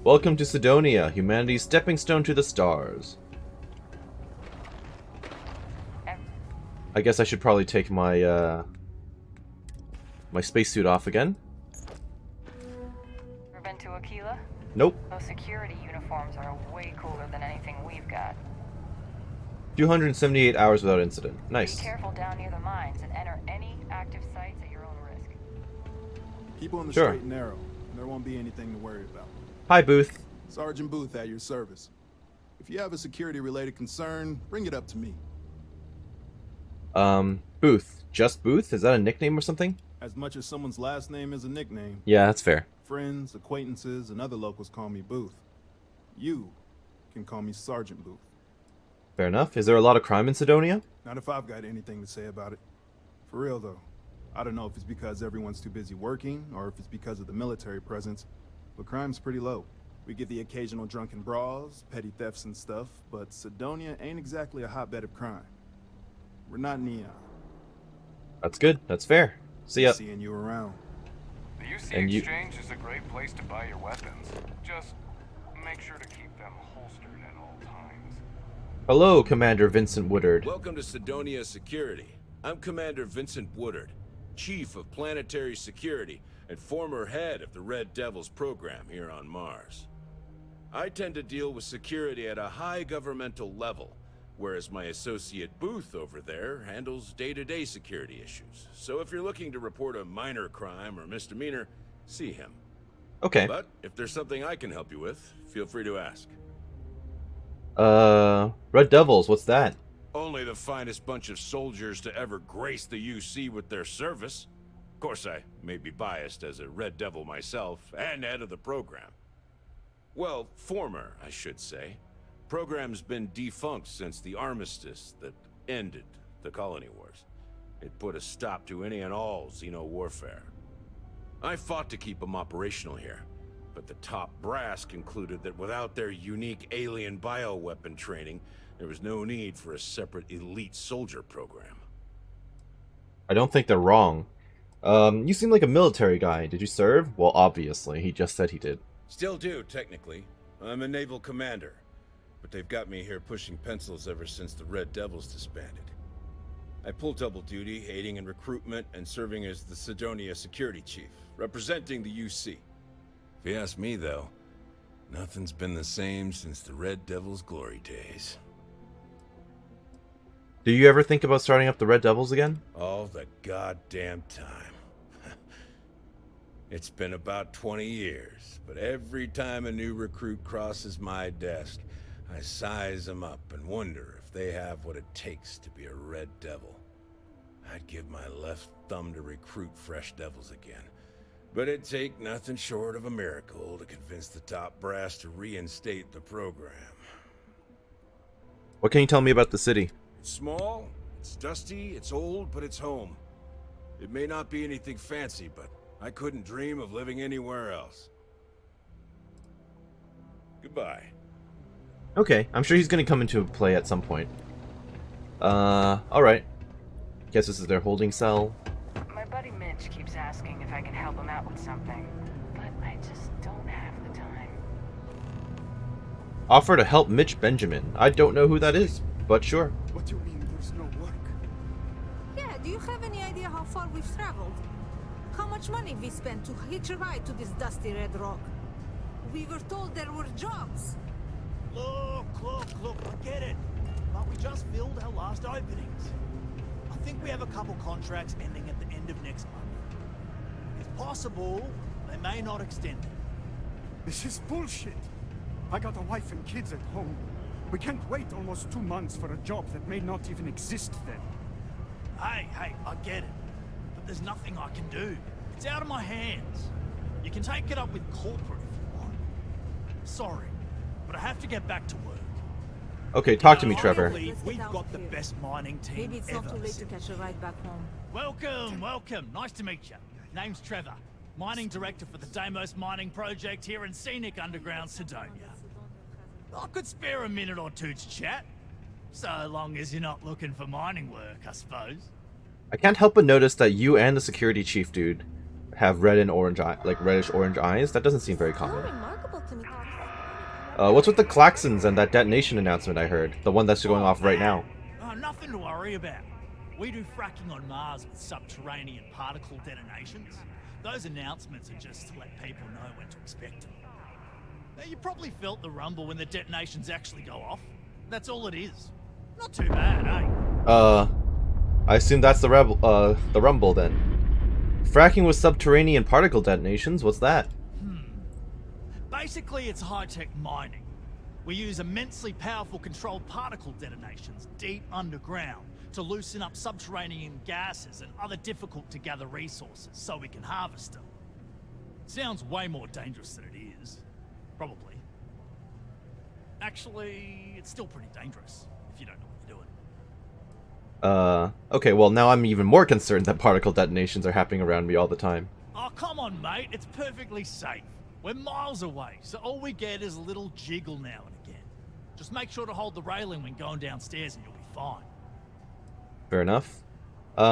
Welcome to Sidonia, humanity's stepping stone to the stars. I guess I should probably take my my spacesuit off again. Ever been to Aquila? Nope. Those security uniforms are way cooler than anything we've got. 278 hours without incident. Nice. Be careful down near the mines and enter any active sites at your own risk. Keep on the Sure. straight and narrow. There won't be anything to worry about. Hi, Booth. Sergeant Booth at your service. If you have a security-related concern, bring it up to me. Booth. Just Booth? Is that a nickname or something? As much as someone's last name is a nickname. Yeah, that's fair. Friends, acquaintances, and other locals call me Booth. You can call me Sergeant Booth. Fair enough. Is there a lot of crime in Sidonia? Not if I've got anything to say about it. For real, though. I don't know if it's because everyone's too busy working, or if it's because of the military presence, but crime's pretty low. We get the occasional drunken brawls, petty thefts and stuff, but Sidonia ain't exactly a hotbed of crime. We're not Neon. That's good. That's fair. See ya. Seeing you around. The UC And you- Exchange is a great place to buy your weapons. Just make sure to keep them holstered at all times. Hello, Commander Vincent Woodard. Welcome to Sidonia Security. I'm Commander Vincent Woodard, Chief of Planetary Security and former head of the Red Devils program here on Mars. I tend to deal with security at a high governmental level, whereas my associate Booth over there handles day-to-day security issues. So if you're looking to report a minor crime or misdemeanor, see him. Okay. But if there's something I can help you with, feel free to ask. Red Devils, what's that? Only the finest bunch of soldiers to ever grace the UC with their service. Of course, I may be biased as a Red Devil myself, and head of the program. Well, former, I should say. Program's been defunct since the armistice that ended the colony wars. It put a stop to any and all Xeno warfare. I fought to keep them operational here, but the top brass concluded that without their unique alien bioweapon training, there was no need for a separate elite soldier program. I don't think they're wrong. You seem like a military guy. Did you serve? Well, obviously. He just said he did. Still do, technically. I'm a naval commander, but they've got me here pushing pencils ever since the Red Devils disbanded. I pull double duty, aiding in recruitment and serving as the Sidonia security chief, representing the UC. If you ask me, though, nothing's been the same since the Red Devils' glory days. Do you ever think about starting up the Red Devils again? All the goddamn time. It's been about 20 years, but every time a new recruit crosses my desk, I size them up and wonder if they have what it takes to be a Red Devil. I'd give my left thumb to recruit fresh devils again, but it'd take nothing short of a miracle to convince the top brass to reinstate the program. What can you tell me about the city? It's small, it's dusty, it's old, but it's home. It may not be anything fancy, but I couldn't dream of living anywhere else. Goodbye. Okay, I'm sure he's gonna come into play at some point. Alright. Guess this is their holding cell. My buddy Mitch keeps asking if I can help him out with something, but I just don't have the time. Offer to help Mitch Benjamin. I don't know who that is, but sure. What do you mean there's no work? Yeah, do you have any idea how far we've traveled? How much money we spent to hitch a ride to this dusty red rock? We were told there were jobs. Look, I get it. But we just filled our last openings. I think we have a couple contracts ending at the end of next month. If possible, they may not extend them. This is bullshit. I got a wife and kids at home. We can't wait almost 2 months for a job that may not even exist then. Hey, I get it. But there's nothing I can do. It's out of my hands. You can take it up with corporate if you want. Sorry, but I have to get back to work. Okay, talk to me, Trevor. We've got the best mining team Maybe it's ever. not too late to catch a ride back home. Welcome. Nice to meet you. Name's Trevor, mining director for the Deimos mining project here in scenic underground Sidonia. I could spare a minute or two to chat, so long as you're not looking for mining work, I suppose. I can't help but notice that you and the security chief dude have red and orange like reddish orange eyes. That doesn't seem very common. What's with the klaxons and that detonation announcement I heard? The one that's going off right now. Oh, nothing to worry about. We do fracking on Mars with subterranean particle detonations. Those announcements are just to let people know when to expect them. Now, you probably felt the rumble when the detonations actually go off. That's all it is. Not too bad, eh? I assume that's the rumble then. Fracking with subterranean particle detonations, what's that? Basically, it's high-tech mining. We use immensely powerful controlled particle detonations deep underground to loosen up subterranean gases and other difficult-to-gather resources so we can harvest them. Sounds way more dangerous than it is. Probably. Actually, it's still pretty dangerous if you don't know what you're doing. Okay, well now I'm even more concerned that particle detonations are happening around me all the time. Oh, come on, mate. It's perfectly safe. We're miles away, so all we get is a little jiggle now and again. Just make sure to hold the railing when going downstairs and you'll be fine. Fair enough.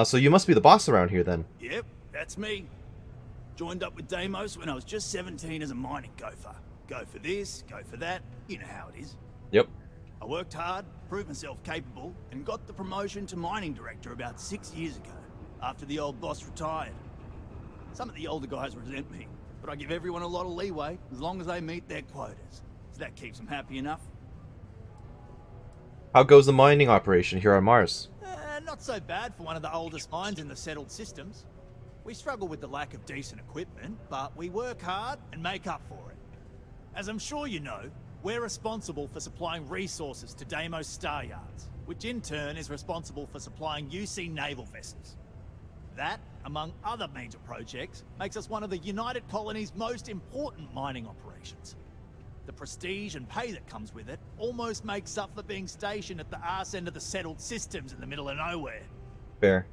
So you must be the boss around here then. Yep, that's me. Joined up with Deimos when I was just 17 as a mining gopher. Go for this, go for that, you know how it is. Yep. I worked hard, proved myself capable, and got the promotion to mining director about 6 years ago, after the old boss retired. Some of the older guys resent me, but I give everyone a lot of leeway as long as they meet their quotas. So that keeps them happy enough. How goes the mining operation here on Mars? Not so bad for one of the oldest mines in the settled systems. We struggle with the lack of decent equipment, but we work hard and make up for it. As I'm sure you know, we're responsible for supplying resources to Deimos Star Yards, which in turn is responsible for supplying UC naval vessels. That, among other major projects, makes us one of the United Colony's most important mining operations. The prestige and pay that comes with it almost makes up for being stationed at the arse end of the settled systems in the middle of nowhere. Fair.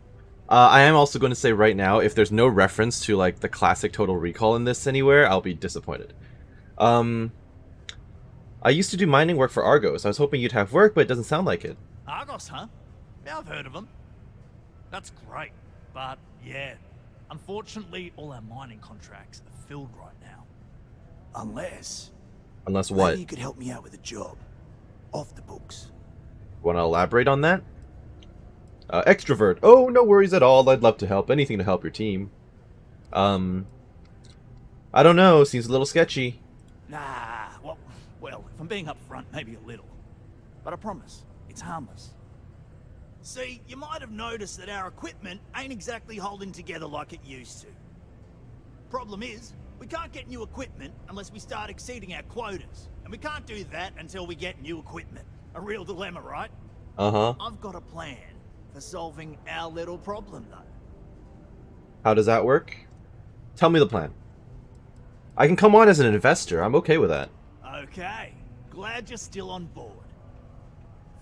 I am also going to say right now, if there's no reference to like the classic Total Recall in this anywhere, I'll be disappointed. I used to do mining work for Argos. I was hoping you'd have work, but it doesn't sound like it. Argos, huh? Yeah, I've heard of them. That's great, but yeah, unfortunately all our mining contracts are filled right now. Unless what? maybe you could help me out with a job. Off the books. Want to elaborate on that? Extrovert. Oh, no worries at all. I'd love to help. Anything to help your team. I don't know. Seems a little sketchy. Nah, well, if I'm being upfront, maybe a little. But I promise, it's harmless. See, you might have noticed that our equipment ain't exactly holding together like it used to. Problem is, we can't get new equipment unless we start exceeding our quotas. And we can't do that until we get new equipment. A real dilemma, right? Uh-huh. I've got a plan for solving our little problem, though. How does that work? Tell me the plan. I can come on as an investor. I'm okay with that. Okay, glad you're still on board.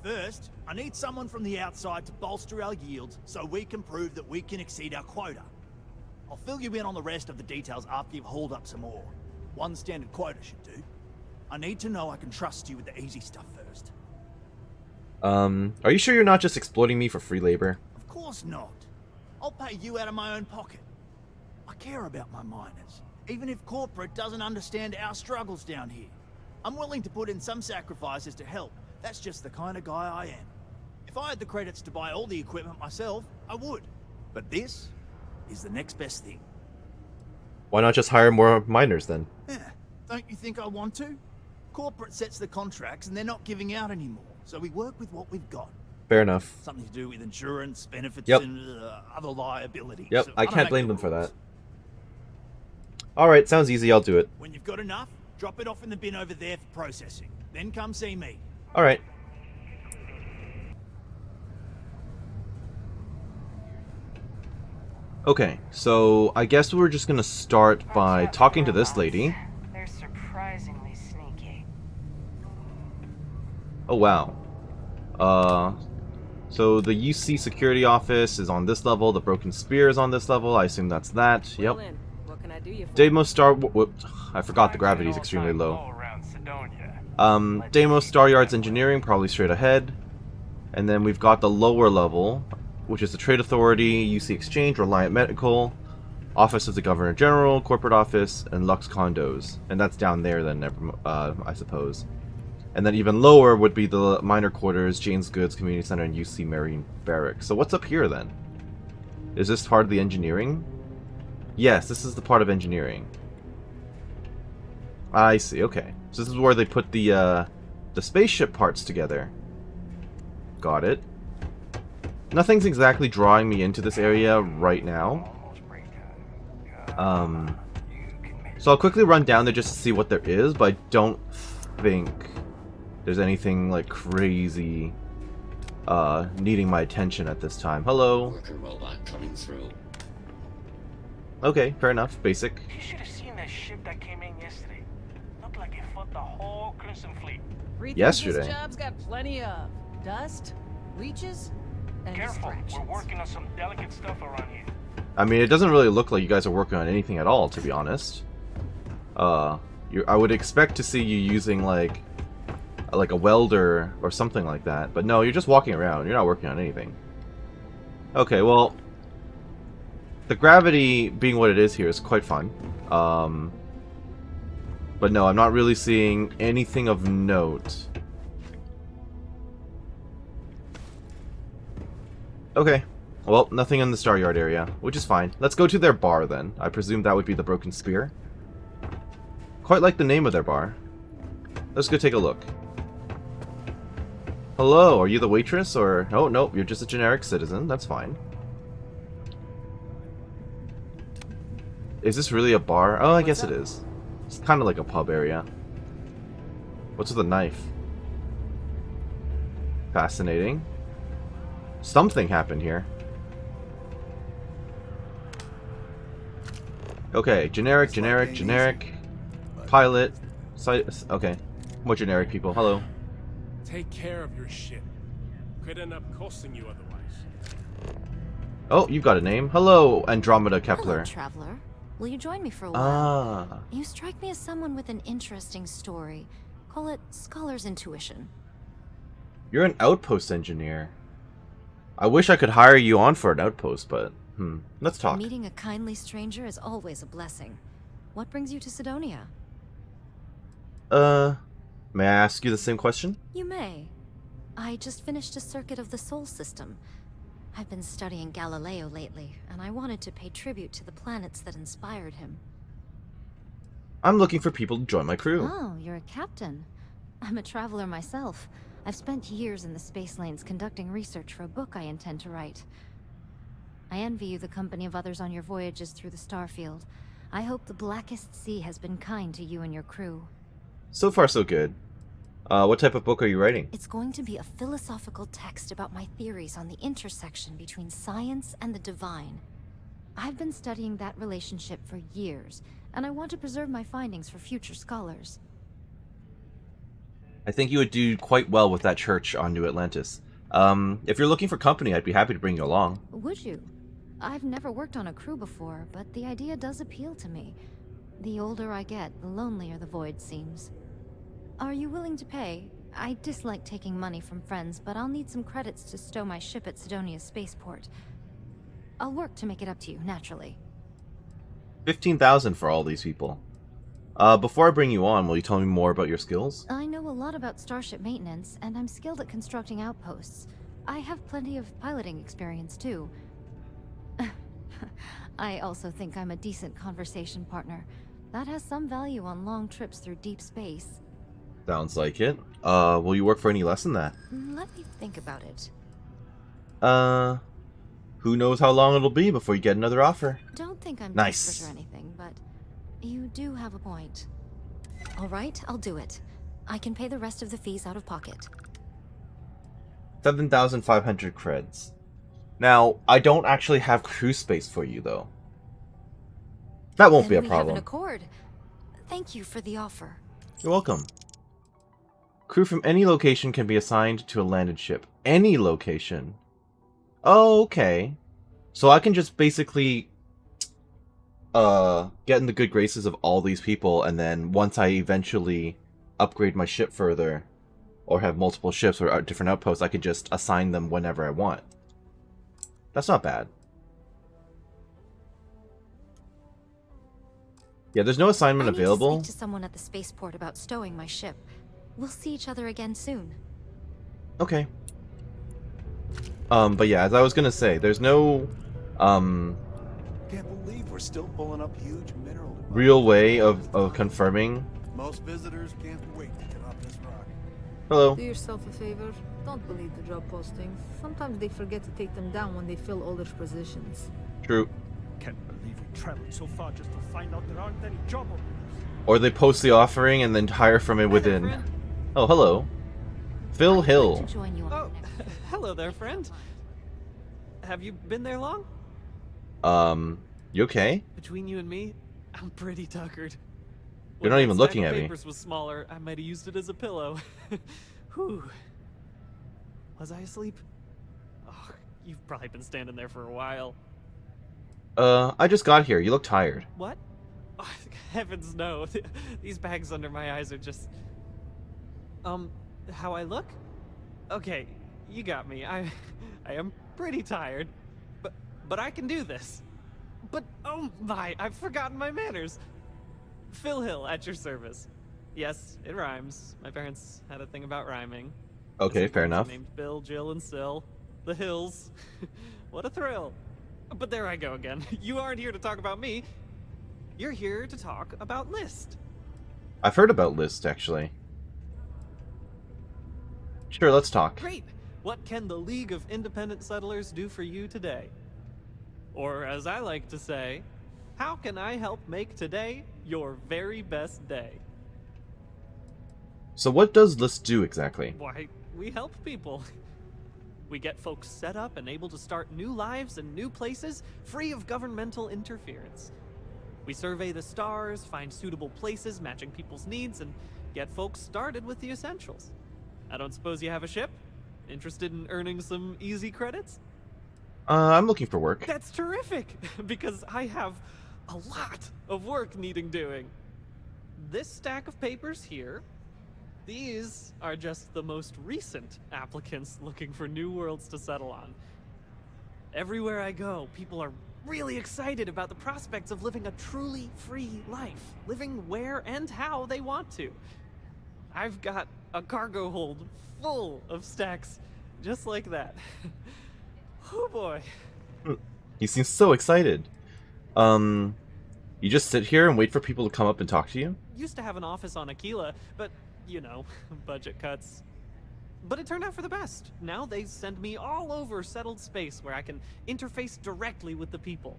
First, I need someone from the outside to bolster our yields so we can prove that we can exceed our quota. I'll fill you in on the rest of the details after you've hauled up some ore. One standard quota should do. I need to know I can trust you with the easy stuff first. Are you sure you're not just exploiting me for free labor? Of course not. I'll pay you out of my own pocket. I care about my miners, even if corporate doesn't understand our struggles down here. I'm willing to put in some sacrifices to help. That's just the kind of guy I am. If I had the credits to buy all the equipment myself, I would. But this is the next best thing. Why not just hire more miners then? Yeah, don't you think I want to? Corporate sets the contracts and they're not giving out anymore, so we work with what we've got. Fair enough. Something to do with insurance, benefits, Yep. and other liabilities. Yep, So I don't can't make blame the them for rules. that. Alright, sounds easy, I'll do it. When you've got enough, drop it off in the bin over there for processing. Then come see me. Alright. Okay, so I guess we're just gonna start by talking to this lady. They're surprisingly sneaky. Oh wow. So the UC security office is on this level, the Broken Spear is on this level, I assume that's that. Yep. What can I do you for? Deimos Star... Whoop, I forgot the gravity is extremely low. Deimos Star Yards Engineering, probably straight ahead. And then we've got the lower level, which is the Trade Authority, UC Exchange, Reliant Medical, Office of the Governor General, Corporate Office, and Lux Condos. And that's down there then, I suppose. And then even lower would be the minor quarters, Jane's Goods, Community Center, and UC Marine Barracks. So what's up here then? Is this part of the engineering? Yes, this is the part of engineering. I see, okay. So this is where they put the spaceship parts together. Got it. Nothing's exactly drawing me into this area right now. So I'll quickly run down there just to see what there is, but I don't think there's anything like crazy needing my attention at this time. Hello. Worker robot coming through. Okay, fair enough. Basic. You should have seen that ship that came in yesterday. Looked like it fought the whole Crimson Fleet. Yesterday. This job's got plenty of dust, leeches, and Careful, we're working on some delicate stuff around here. I mean, it doesn't really look like you guys are working on anything at all, to be honest. I would expect to see you using like a welder or something like that, but no, you're just walking around. You're not working on anything. Okay, well, the gravity being what it is here is quite fun. But no, I'm not really seeing anything of note. Okay. Well, nothing in the Star Yard area, which is fine. Let's go to their bar then. I presume that would be the Broken Spear. Quite like the name of their bar. Let's go take a look. Hello, are you the waitress or... Oh, nope, you're just a generic citizen. That's fine. Is this really a bar? Oh, I guess it is. It's kind of like a pub area. What's with the knife? Fascinating. Something happened here. Okay, generic. Pilot. Site. Okay. More generic people. Hello. Take care of your ship. Could end up costing you otherwise. Oh, you've got a name. Hello, Andromeda Kepler. Hello, traveler. Will you join me for a while? Ah. You strike me as someone with an interesting story. Call it scholar's intuition. You're an outpost engineer. I wish I could hire you on for an outpost, but let's talk. Meeting a kindly stranger is always a blessing. What brings you to Sidonia? May I ask you the same question? You may. I just finished a circuit of the Sol system. I've been studying Galileo lately, and I wanted to pay tribute to the planets that inspired him. I'm looking for people to join my crew. Oh, you're a captain. I'm a traveler myself. I've spent years in the space lanes conducting research for a book I intend to write. I envy you the company of others on your voyages through the Starfield. I hope the Blackest Sea has been kind to you and your crew. So far, so good. What type of book are you writing? It's going to be a philosophical text about my theories on the intersection between science and the divine. I've been studying that relationship for years, and I want to preserve my findings for future scholars. I think you would do quite well with that church on New Atlantis. If you're looking for company, I'd be happy to bring you along. Would you? I've never worked on a crew before, but the idea does appeal to me. The older I get, the lonelier the void seems. Are you willing to pay? I dislike taking money from friends, but I'll need some credits to stow my ship at Sidonia's spaceport. I'll work to make it up to you, naturally. 15,000 for all these people. Before I bring you on, will you tell me more about your skills? I know a lot about starship maintenance, and I'm skilled at constructing outposts. I have plenty of piloting experience, too. I also think I'm a decent conversation partner. That has some value on long trips through deep space. Sounds like it. Will you work for any less than that? Let me think about it. Who knows how long it'll be before you get another offer. Don't think I'm nice. desperate or anything, but you do have a point. All right, I'll do it. I can pay the rest of the fees out of pocket. 7,500 creds. Now, I don't actually have crew space for you, though. That won't be a problem. We have an accord. Thank you for the offer. You're welcome. Crew from any location can be assigned to a landed ship. Any location. Oh, okay. So I can just basically get in the good graces of all these people, and then once I eventually upgrade my ship further, or have multiple ships or different outposts, I could just assign them whenever I want. That's not bad. Yeah, there's no assignment available. I need to speak to someone at the spaceport about stowing my ship. We'll see each other again soon. Okay. But yeah, as I was gonna say, there's no, Can't believe we're still pulling up huge mineral real way of confirming. Most visitors can't wait to get off this rock. Hello. Do yourself a favor. Don't believe the job postings. Sometimes they forget to take them down when they fill older positions. True. Can't believe we traveled so far just to find out there aren't any job openings. Or they post the offering and then hire from it within. Oh, hello. Phil Hill. Oh, hello there, friend. Have you been there long? You okay? Between you and me, I'm pretty tuckered. You're not even looking at me. When papers was smaller, I might have used it as a pillow. Whew. Was I asleep? Oh, you've probably been standing there for a while. I just got here. You look tired. What? Oh, heavens no. These bags under my eyes are just... how I look? Okay, you got me. I am pretty tired. But I can do this. But, oh my, I've forgotten my manners. Phil Hill, at your service. Yes, it rhymes. My parents had a thing about rhyming. Okay, fair enough. Named Bill, Jill, and Sil. The Hills. What a thrill. But there I go again. You aren't here to talk about me. You're here to talk about List. I've heard about List, actually. Sure, let's talk. Great! What can the League of Independent Settlers do for you today? Or, as I like to say, how can I help make today your very best day? So what does List do exactly? Why, we help people. We get folks set up and able to start new lives in new places, free of governmental interference. We survey the stars, find suitable places matching people's needs, and get folks started with the essentials. I don't suppose you have a ship? Interested in earning some easy credits? I'm looking for work. That's terrific, because I have a lot of work needing doing. This stack of papers here, these are just the most recent applicants looking for new worlds to settle on. Everywhere I go, people are really excited about the prospects of living a truly free life, living where and how they want to. I've got a cargo hold full of stacks just like that. Oh boy. He seems so excited. You just sit here and wait for people to come up and talk to you? Used to have an office on Aquila, but, you know, budget cuts. But it turned out for the best. Now they send me all over settled space where I can interface directly with the people.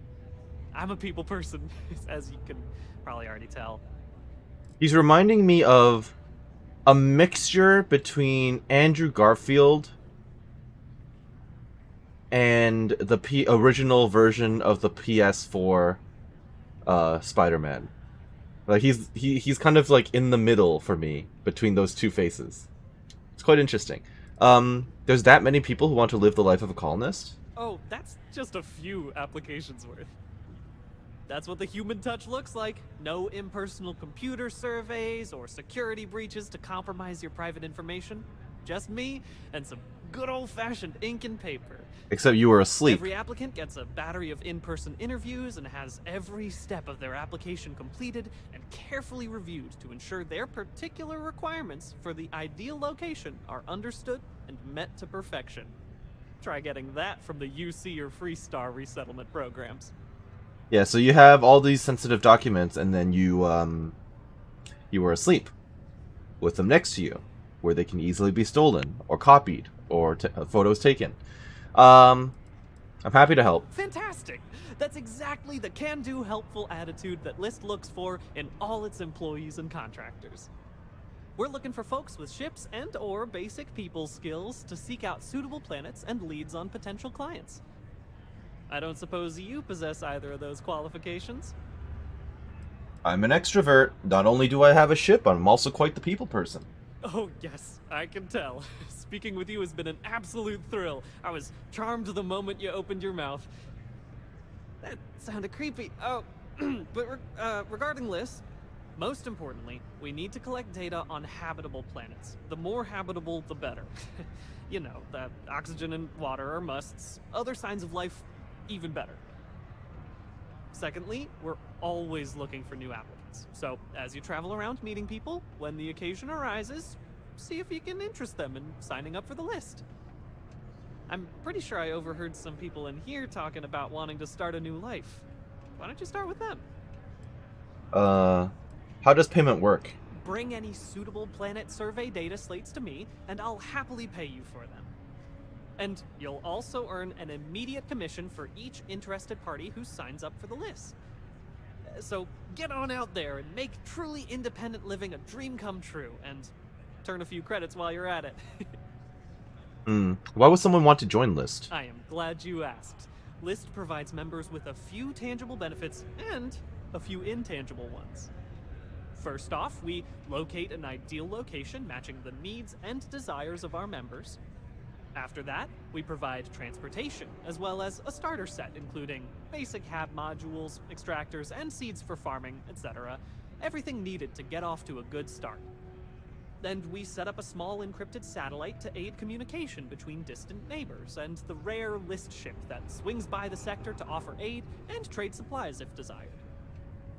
I'm a people person, as you can probably already tell. He's reminding me of a mixture between Andrew Garfield and the original version of the PS4 Spider-Man. Like he's kind of like in the middle for me between those two faces. It's quite interesting. There's that many people who want to live the life of a colonist? Oh, that's just a few applications worth. That's what the human touch looks like. No impersonal computer surveys or security breaches to compromise your private information. Just me and some good old-fashioned ink and paper. Except you were asleep. Every applicant gets a battery of in-person interviews and has every step of their application completed and carefully reviewed to ensure their particular requirements for the ideal location are understood and met to perfection. Try getting that from the UC or Freestar resettlement programs. Yeah, so you have all these sensitive documents, and then you were asleep with them next to you, where they can easily be stolen or copied or photos taken. I'm happy to help. Fantastic! That's exactly the can-do, helpful attitude that List looks for in all its employees and contractors. We're looking for folks with ships and or basic people skills to seek out suitable planets and leads on potential clients. I don't suppose you possess either of those qualifications? I'm an extrovert. Not only do I have a ship, I'm also quite the people person. Oh, yes, I can tell. Speaking with you has been an absolute thrill. I was charmed the moment you opened your mouth. That sounded creepy. Oh, but regarding lists, most importantly, we need to collect data on habitable planets. The more habitable, the better. You know, the oxygen and water are musts. Other signs of life, even better. Secondly, we're always looking for new applicants. So, as you travel around meeting people, when the occasion arises, see if you can interest them in signing up for the list. I'm pretty sure I overheard some people in here talking about wanting to start a new life. Why don't you start with them? How does payment work? Bring any suitable planet survey data slates to me, and I'll happily pay you for them. And you'll also earn an immediate commission for each interested party who signs up for the list. So get on out there and make truly independent living a dream come true, and turn a few credits while you're at it. Why would someone want to join List? I am glad you asked. List provides members with a few tangible benefits and a few intangible ones. First off, we locate an ideal location matching the needs and desires of our members. After that, we provide transportation, as well as a starter set including basic hab modules, extractors, and seeds for farming, etc. Everything needed to get off to a good start. Then we set up a small encrypted satellite to aid communication between distant neighbors, and the rare List ship that swings by the sector to offer aid and trade supplies if desired.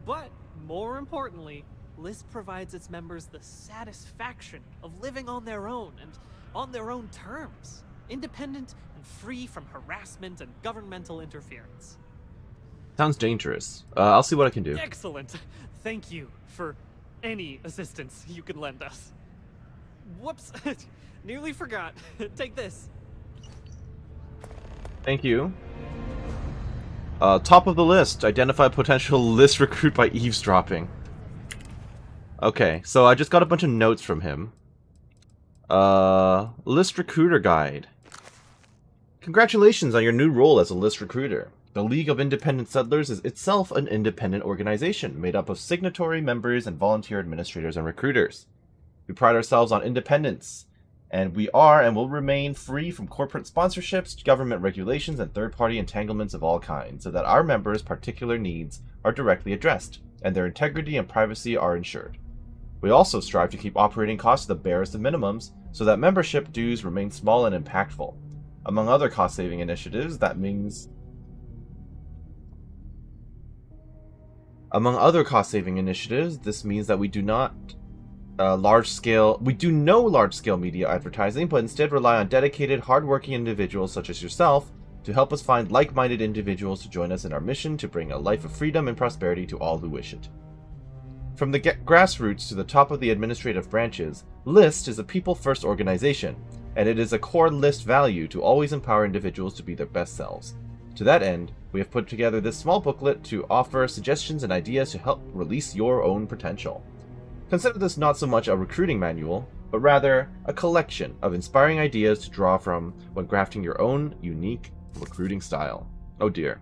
But, more importantly, List provides its members the satisfaction of living on their own and on their own terms, independent and free from harassment and governmental interference. Sounds dangerous. I'll see what I can do. Excellent. Thank you for any assistance you can lend us. Whoops. Nearly forgot. Take this. Thank you. Top of the list. Identify potential List recruit by eavesdropping. Okay, so I just got a bunch of notes from him. List recruiter guide. Congratulations on your new role as a List recruiter. The League of Independent Settlers is itself an independent organization made up of signatory members and volunteer administrators and recruiters. We pride ourselves on independence, and we are and will remain free from corporate sponsorships, government regulations, and third-party entanglements of all kinds, so that our members' particular needs are directly addressed, and their integrity and privacy are ensured. We also strive to keep operating costs the barest of minimums, so that membership dues remain small and impactful. Among other cost-saving initiatives, this means that we do no large-scale media advertising, but instead rely on dedicated, hard-working individuals such as yourself to help us find like-minded individuals to join us in our mission to bring a life of freedom and prosperity to all who wish it. From the grassroots to the top of the administrative branches, LIST is a people-first organization, and it is a core LIST value to always empower individuals to be their best selves. To that end, we have put together this small booklet to offer suggestions and ideas to help release your own potential. Consider this not so much a recruiting manual, but rather a collection of inspiring ideas to draw from when crafting your own unique recruiting style. Oh dear.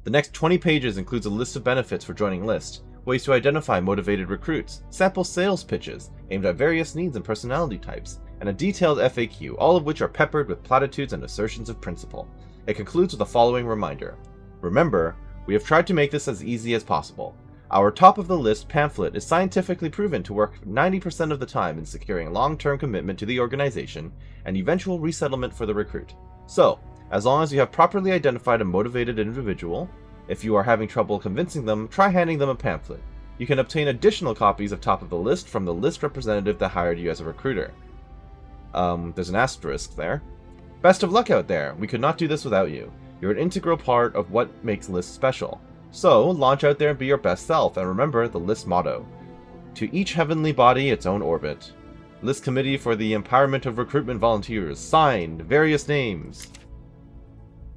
The next 20 pages includes a list of benefits for joining LIST, ways to identify motivated recruits, sample sales pitches aimed at various needs and personality types, and a detailed FAQ, all of which are peppered with platitudes and assertions of principle. It concludes with the following reminder. Remember, we have tried to make this as easy as possible. Our top-of-the-list pamphlet is scientifically proven to work 90% of the time in securing long-term commitment to the organization and eventual resettlement for the recruit. So, as long as you have properly identified a motivated individual, if you are having trouble convincing them, try handing them a pamphlet. You can obtain additional copies of Top of the List from the list representative that hired you as a recruiter. There's an asterisk there. Best of luck out there. We could not do this without you. You're an integral part of what makes LIST special. So, launch out there and be your best self, and remember the LIST motto. To each heavenly body its own orbit. LIST Committee for the Empowerment of Recruitment Volunteers. Signed, various names.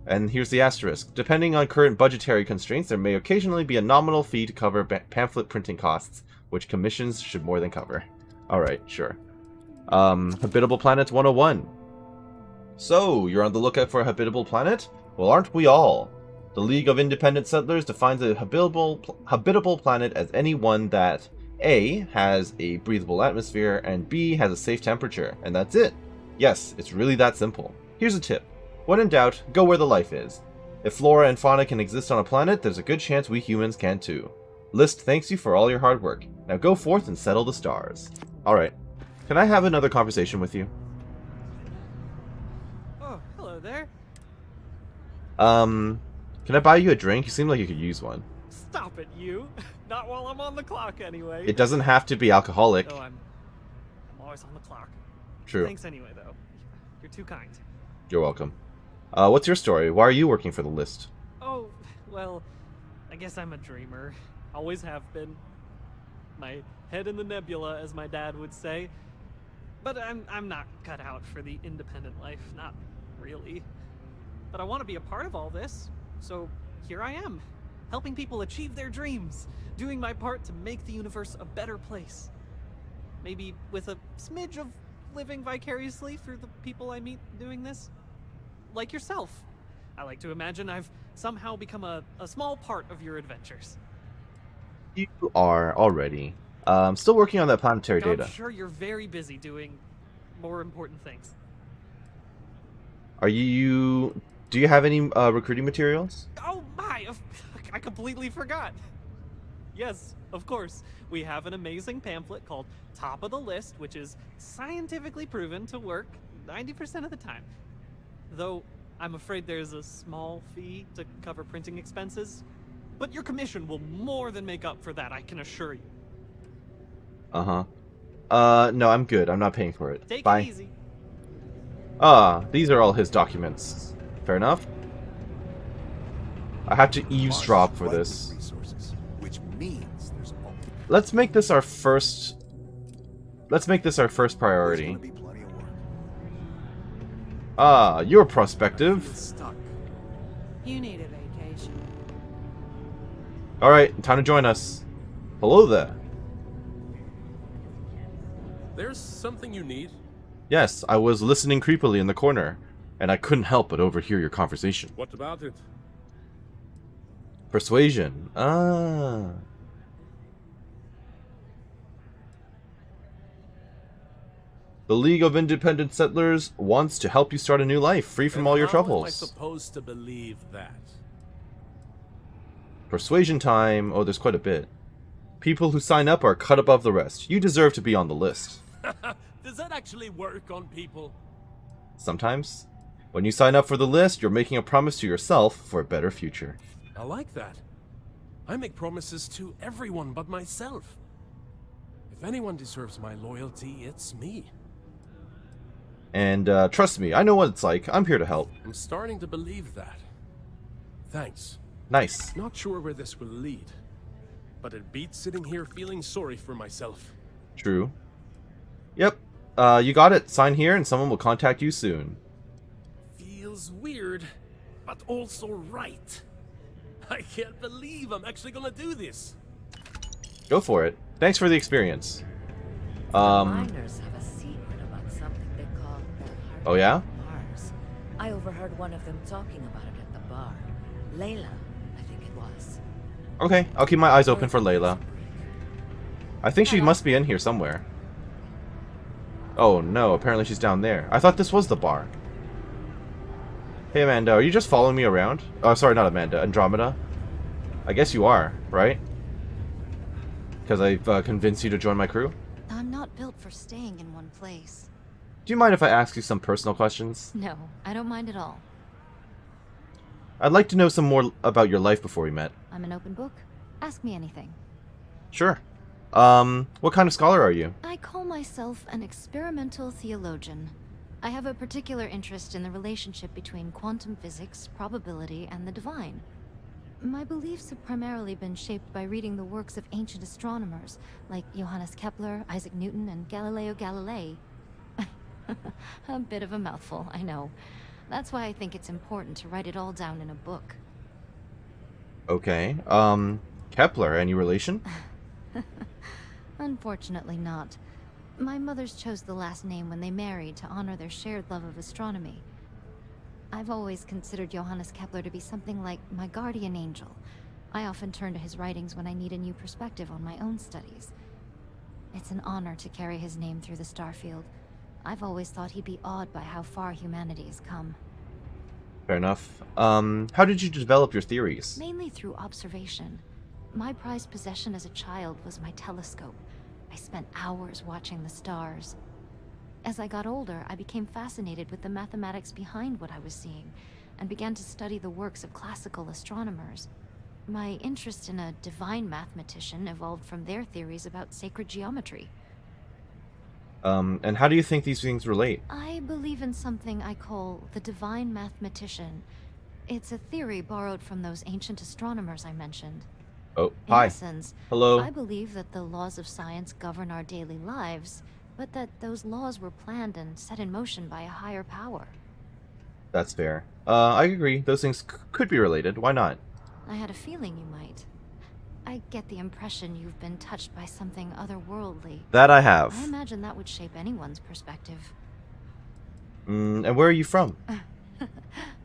And here's the asterisk. Depending on current budgetary constraints, there may occasionally be a nominal fee to cover pamphlet printing costs, which commissions should more than cover. Alright, sure. Habitable Planets 101. So, you're on the lookout for a habitable planet? Well, aren't we all? The League of Independent Settlers defines a habitable planet as any one that A. has a breathable atmosphere, and B. has a safe temperature, and that's it. Yes, it's really that simple. Here's a tip. When in doubt, go where the life is. If flora and fauna can exist on a planet, there's a good chance we humans can too. LIST thanks you for all your hard work. Now go forth and settle the stars. Alright. Can I have another conversation with you? Oh, hello there. Can I buy you a drink? You seem like you could use one. Stop it, you. Not while I'm on the clock, anyway. It doesn't have to be alcoholic. Oh, I'm always on the clock. True. Thanks anyway, though. You're too kind. You're welcome. What's your story? Why are you working for the LIST? Oh, well, I guess I'm a dreamer. Always have been. My head in the nebula, as my dad would say. But I'm not cut out for the independent life, not really. But I want to be a part of all this, so here I am, helping people achieve their dreams, doing my part to make the universe a better place. Maybe with a smidge of living vicariously through the people I meet doing this. Like yourself. I like to imagine I've somehow become a small part of your adventures. You are already. Still working on that planetary data. I'm sure you're very busy doing more important things. Are you... Do you have any recruiting materials? Oh my! I completely forgot. Yes, of course. We have an amazing pamphlet called Top of the List, which is scientifically proven to work 90% of the time. Though, I'm afraid there's a small fee to cover printing expenses. But your commission will more than make up for that, I can assure you. No, I'm good. I'm not paying for it. Take Bye. it easy. These are all his documents. Fair enough. I have to eavesdrop for this. Which means there's Let's make this our first priority. You're prospective. You need a vacation. Alright, time to join us. Hello there. There's something you need? Yes, I was listening creepily in the corner, and I couldn't help but overhear your conversation. What about it? Persuasion. The League of Independent Settlers wants to help you start a new life, free from And all your how am I troubles. supposed to believe that? Persuasion time. Oh, there's quite a bit. People who sign up are cut above the rest. You deserve to be on the list. Does that actually work on people? Sometimes. When you sign up for the list, you're making a promise to yourself for a better future. I like that. I make promises to everyone but myself. If anyone deserves my loyalty, it's me. And trust me, I know what it's like. I'm here to help. I'm starting to believe that. Thanks. Nice. Not sure where this will lead, but it beats sitting here feeling sorry for myself. True. Yep. You got it. Sign here and someone will contact you soon. Feels weird, but also right. I can't believe I'm actually gonna do this. Go for it. Thanks for the experience. Miners have a secret about something they call the Heart Oh yeah? of Mars. I overheard one of them talking about it at the bar. Layla, I think it was. Okay, I'll keep my eyes open for Layla. I think she must be in here somewhere. Oh no, apparently she's down there. I thought this was the bar. Hey Amanda, are you just following me around? Oh, sorry, not Amanda, Andromeda. I guess you are, right? Because I've convinced you to join my crew? I'm not built for staying in one place. Do you mind if I ask you some personal questions? No, I don't mind at all. I'd like to know some more about your life before we met. I'm an open book. Ask me anything. Sure. What kind of scholar are you? I call myself an experimental theologian. I have a particular interest in the relationship between quantum physics, probability, and the divine. My beliefs have primarily been shaped by reading the works of ancient astronomers, like Johannes Kepler, Isaac Newton, and Galileo Galilei. A bit of a mouthful, I know. That's why I think it's important to write it all down in a book. Okay, Kepler, any relation? Unfortunately not. My mothers chose the last name when they married to honor their shared love of astronomy. I've always considered Johannes Kepler to be something like my guardian angel. I often turn to his writings when I need a new perspective on my own studies. It's an honor to carry his name through the Starfield. I've always thought he'd be awed by how far humanity has come. Fair enough. How did you develop your theories? Mainly through observation. My prized possession as a child was my telescope. I spent hours watching the stars. As I got older, I became fascinated with the mathematics behind what I was seeing, and began to study the works of classical astronomers. My interest in a divine mathematician evolved from their theories about sacred geometry. And how do you think these things relate? I believe in something I call the divine mathematician. It's a theory borrowed from those ancient astronomers I mentioned. Oh, hi. In essence, hello. I believe that the laws of science govern our daily lives, but that those laws were planned and set in motion by a higher power. That's fair. I agree. Those things could be related. Why not? I had a feeling you might. I get the impression you've been touched by something otherworldly. That I have. I imagine that would shape anyone's perspective. And where are you from?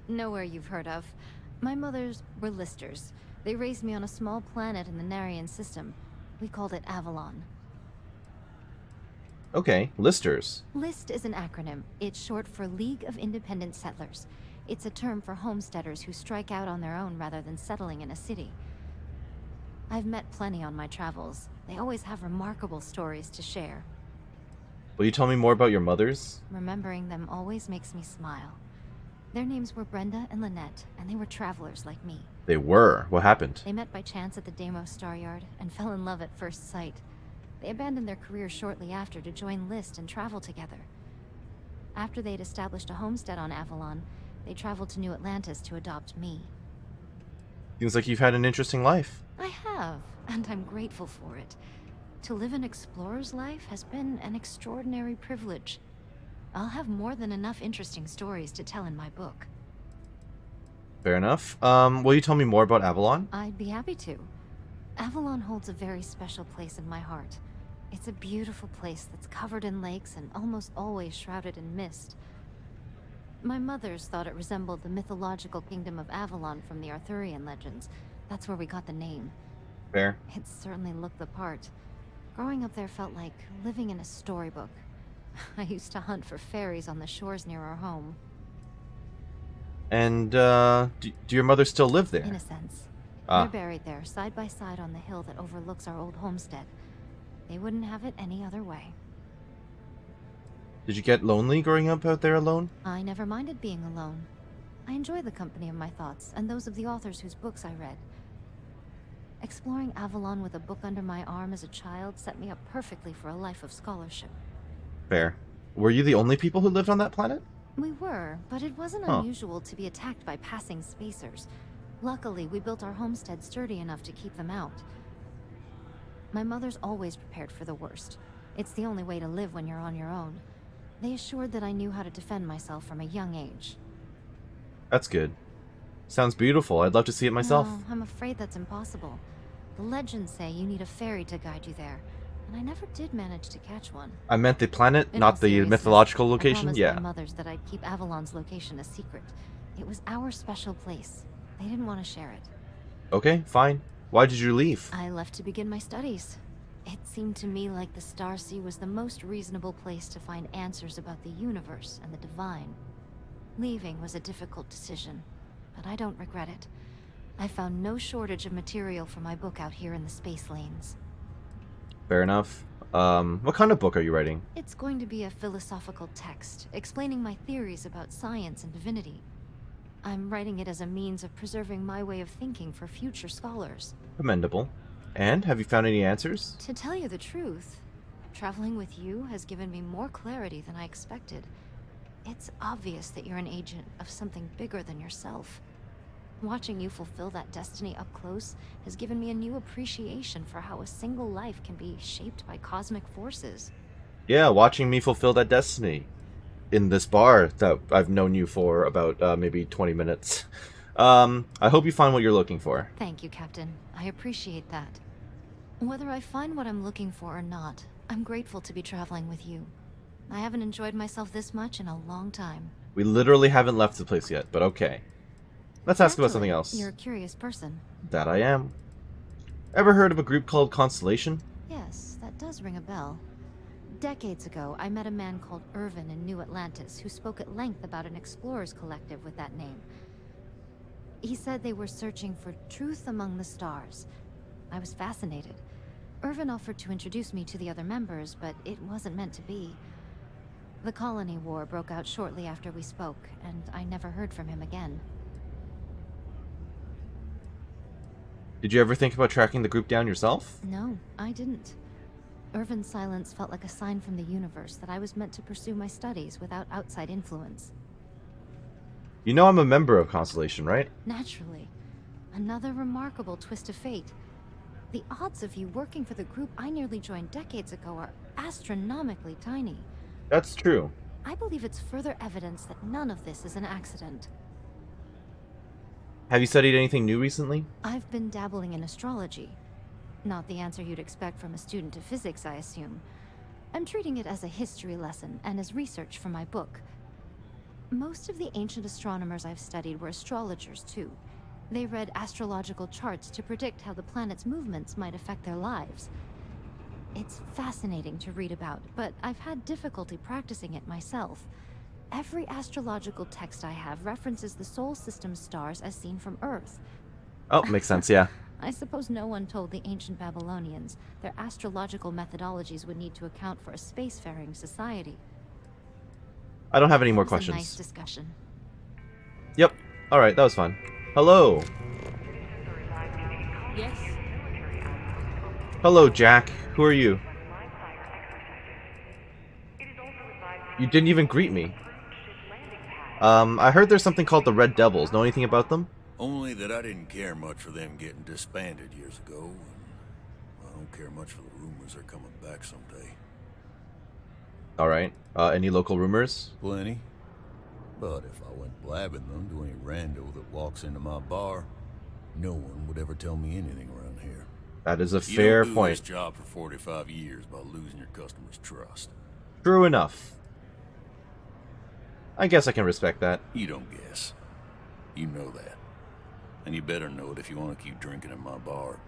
Nowhere you've heard of. My mothers were listers. They raised me on a small planet in the Narian system. We called it Avalon. Okay, listers. LIST is an acronym. It's short for League of Independent Settlers. It's a term for homesteaders who strike out on their own rather than settling in a city. I've met plenty on my travels. They always have remarkable stories to share. Will you tell me more about your mothers? Remembering them always makes me smile. Their names were Brenda and Lynette, and they were travelers like me. They were. What happened? They met by chance at the Deimos Star Yard and fell in love at first sight. They abandoned their careers shortly after to join LIST and travel together. After they'd established a homestead on Avalon, they traveled to New Atlantis to adopt me. Seems like you've had an interesting life. I have, and I'm grateful for it. To live an explorer's life has been an extraordinary privilege. I'll have more than enough interesting stories to tell in my book. Fair enough. Will you tell me more about Avalon? I'd be happy to. Avalon holds a very special place in my heart. It's a beautiful place that's covered in lakes and almost always shrouded in mist. My mothers thought it resembled the mythological kingdom of Avalon from the Arthurian legends. That's where we got the name. Fair. It certainly looked the part. Growing up there felt like living in a storybook. I used to hunt for fairies on the shores near our home. And, do your mother still live there? In a sense. Ah. They're buried there, side by side on the hill that overlooks our old homestead. They wouldn't have it any other way. Did you get lonely growing up out there alone? I never minded being alone. I enjoy the company of my thoughts, and those of the authors whose books I read. Exploring Avalon with a book under my arm as a child set me up perfectly for a life of scholarship. Fair. Were you the only people who lived on that planet? We were, but it wasn't unusual to be attacked by passing spacers. Luckily, we built our homestead sturdy enough to keep them out. My mother's always prepared for the worst. It's the only way to live when you're on your own. They assured that I knew how to defend myself from a young age. That's good. Sounds beautiful. I'd love to see it myself. No, I'm afraid that's impossible. The legends say you need a fairy to guide you there, and I never did manage to catch one. I meant the planet, In not all the seriousness, mythological I location? promised Yeah. my mothers that I'd keep Avalon's location a secret. It was our special place. They didn't want to share it. Okay, fine. Why did you leave? I left to begin my studies. It seemed to me like the Starsea was the most reasonable place to find answers about the universe and the divine. Leaving was a difficult decision, but I don't regret it. I found no shortage of material for my book out here in the space lanes. Fair enough. What kind of book are you writing? It's going to be a philosophical text, explaining my theories about science and divinity. I'm writing it as a means of preserving my way of thinking for future scholars. Commendable. And, have you found any answers? To tell you the truth, traveling with you has given me more clarity than I expected. It's obvious that you're an agent of something bigger than yourself. Watching you fulfill that destiny up close has given me a new appreciation for how a single life can be shaped by cosmic forces. Yeah, watching me fulfill that destiny. In this bar that I've known you for about maybe 20 minutes. I hope you find what you're looking for. Thank you, Captain. I appreciate that. Whether I find what I'm looking for or not, I'm grateful to be traveling with you. I haven't enjoyed myself this much in a long time. We literally haven't left the place yet, but okay. Let's ask about something else. You're a curious person. That I am. Ever heard of a group called Constellation? Yes, that does ring a bell. Decades ago, I met a man called Irvin in New Atlantis who spoke at length about an explorers collective with that name. He said they were searching for truth among the stars. I was fascinated. Irvin offered to introduce me to the other members, but it wasn't meant to be. The colony war broke out shortly after we spoke, and I never heard from him again. Did you ever think about tracking the group down yourself? No, I didn't. Irvin's silence felt like a sign from the universe that I was meant to pursue my studies without outside influence. You know I'm a member of Constellation, right? Naturally. Another remarkable twist of fate. The odds of you working for the group I nearly joined decades ago are astronomically tiny. That's true. I believe it's further evidence that none of this is an accident. Have you studied anything new recently? I've been dabbling in astrology. Not the answer you'd expect from a student of physics, I assume. I'm treating it as a history lesson and as research for my book. Most of the ancient astronomers I've studied were astrologers, too. They read astrological charts to predict how the planet's movements might affect their lives. It's fascinating to read about, but I've had difficulty practicing it myself. Every astrological text I have references the Sol System's stars as seen from Earth. Oh, makes sense, yeah. I suppose no one told the ancient Babylonians their astrological methodologies would need to account for a spacefaring society. I don't have any more It was questions. a nice discussion. Yep. Alright, that was fun. Hello. Yes. Hello, Jack. Who are you? You didn't even greet me. I heard there's something called the Red Devils. Know anything about them? Only that I didn't care much for them getting disbanded years ago, and I don't care much for the rumors they're coming back someday. Alright. Any local rumors? Plenty. But if I went blabbing them to any rando that walks into my bar, no one would ever tell me anything around here. That is a fair You don't do point. this job for 45 years by losing your customers' trust. True enough. I guess I can respect that. You don't guess. You know that. And you better know it if you want to keep drinking in my bar.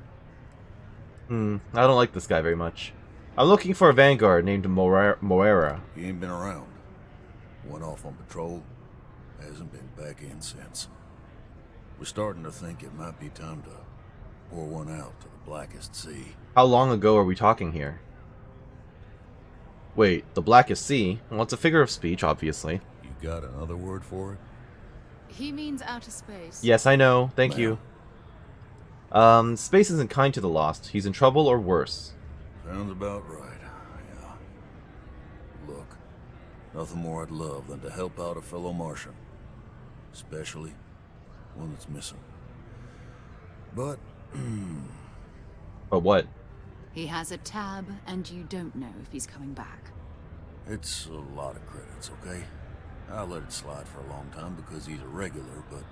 I don't like this guy very much. I'm looking for a vanguard named Moira. He ain't been around. Went off on patrol. Hasn't been back in since. We're starting to think it might be time to pour one out to the Blackest Sea. How long ago are we talking here? Wait, the Blackest Sea? Well, it's a figure of speech, obviously. You got another word for it? He means outer space. Yes, I know. Thank you. Space isn't kind to the Lost. He's in trouble or worse. Sounds about right, yeah. Look, nothing more I'd love than to help out a fellow Martian. Especially one that's missing. But... But what? He has a tab, and you don't know if he's coming back. It's a lot of credits, okay? I let it slide for a long time because he's a regular, but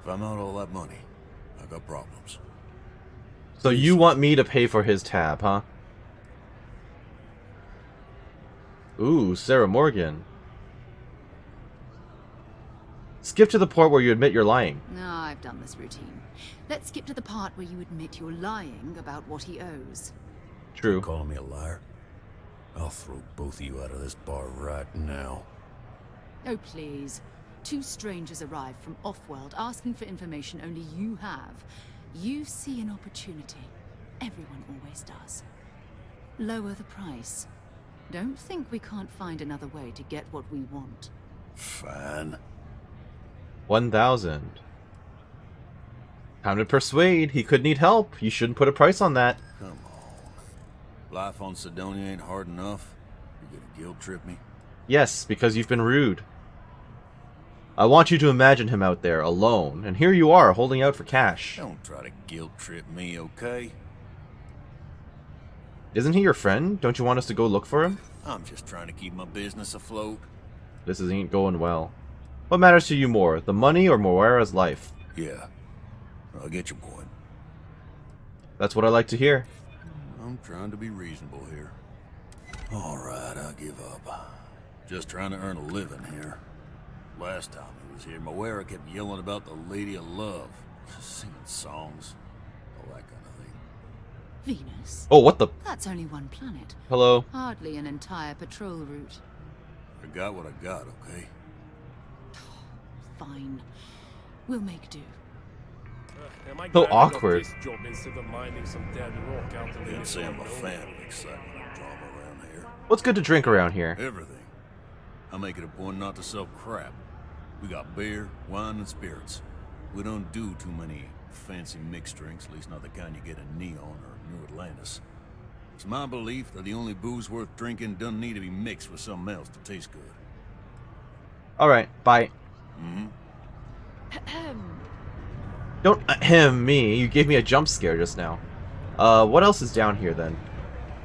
if I'm out all that money, I got problems. So you want me to pay for his tab, huh? Ooh, Sarah Morgan. Skip to the part where you admit you're lying. No, I've done this routine. Let's skip to the part where you admit you're lying about what he owes. True. You're calling me a liar? I'll throw both of you out of this bar right now. Oh, please. Two strangers arrive from off-world asking for information only you have. You see an opportunity. Everyone always does. Lower the price. Don't think we can't find another way to get what we want. Fine. 1,000. Time to persuade. He could need help. You shouldn't put a price on that. Come on. Life on Sidonia ain't hard enough. You're gonna guilt trip me? Yes, because you've been rude. I want you to imagine him out there, alone, and here you are, holding out for cash. Don't try to guilt trip me, okay? Isn't he your friend? Don't you want us to go look for him? I'm just trying to keep my business afloat. This isn't going well. What matters to you more, the money or Moira's life? Yeah, I'll get your point. That's what I like to hear. I'm trying to be reasonable here. Alright, I'll give up. Just trying to earn a living here. Last time he was here, Moira kept yelling about the Lady of Love. Singing songs. All that kind of thing. Venus? Oh, what the? That's only one planet. Hello? Hardly an entire patrol route. I got what I got, okay? Fine. We'll make do. So awkward. This job instead of mining some dead rock out in the Didn't say I'm a middle of fan nowhere. of excitement and drama around here. What's good to drink around here? Everything. I make it a point not to sell crap. We got beer, wine, and spirits. We don't do too many fancy mixed drinks, at least not the kind you get in Neon or New Atlantis. It's my belief that the only booze worth drinking doesn't need to be mixed with something else to taste good. Alright, bye. Mm-hmm. Don't me. You gave me a jump scare just now. What else is down here then?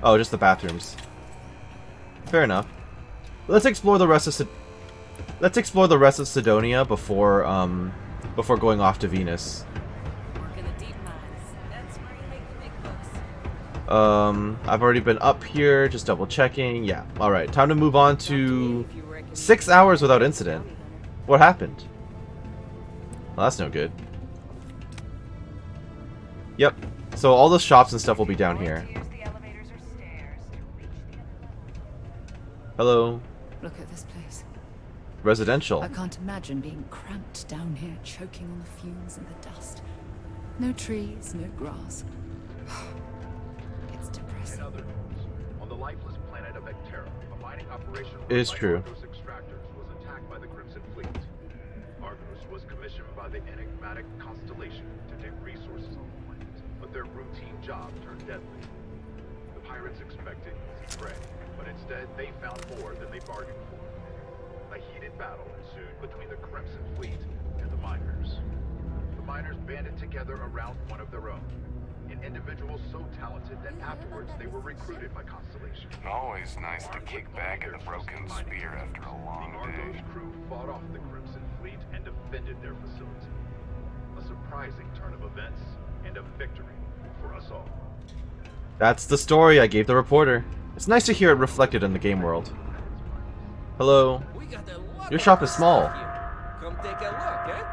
Oh, just the bathrooms. Fair enough. Let's explore the rest of Sidonia before before going off to Venus. I've already been up here, just double checking. Yeah, alright. Time to move on to 6 hours without incident. What happened? Well, that's no good. Yep. So all the shops and stuff will be down here. Hello. Look at this place. Residential. I can't imagine being cramped down here, choking on the fumes and the dust. No trees, no grass. It's depressing. On the lifeless planet of Vectera, a mining operation It is true. Argos extractors was attacked by the Crimson Fleet. Argos was commissioned by the enigmatic Constellation to dig resources on the planet, but their routine job turned deadly. The pirates expected easy prey, but instead they found more than they bargained for. A heated battle ensued between the Crimson Fleet and the miners. The miners banded together around one of their own, an individual so talented that afterwards they were recruited by Constellation. Always nice to kick back at the broken spear after a long The Argos day. crew fought off the Crimson Fleet and defended their facility. A surprising turn of events and a victory for us all. That's the story I gave the reporter. It's nice to hear it reflected in the game world. Hello. Your shop is small. Come take a look, eh?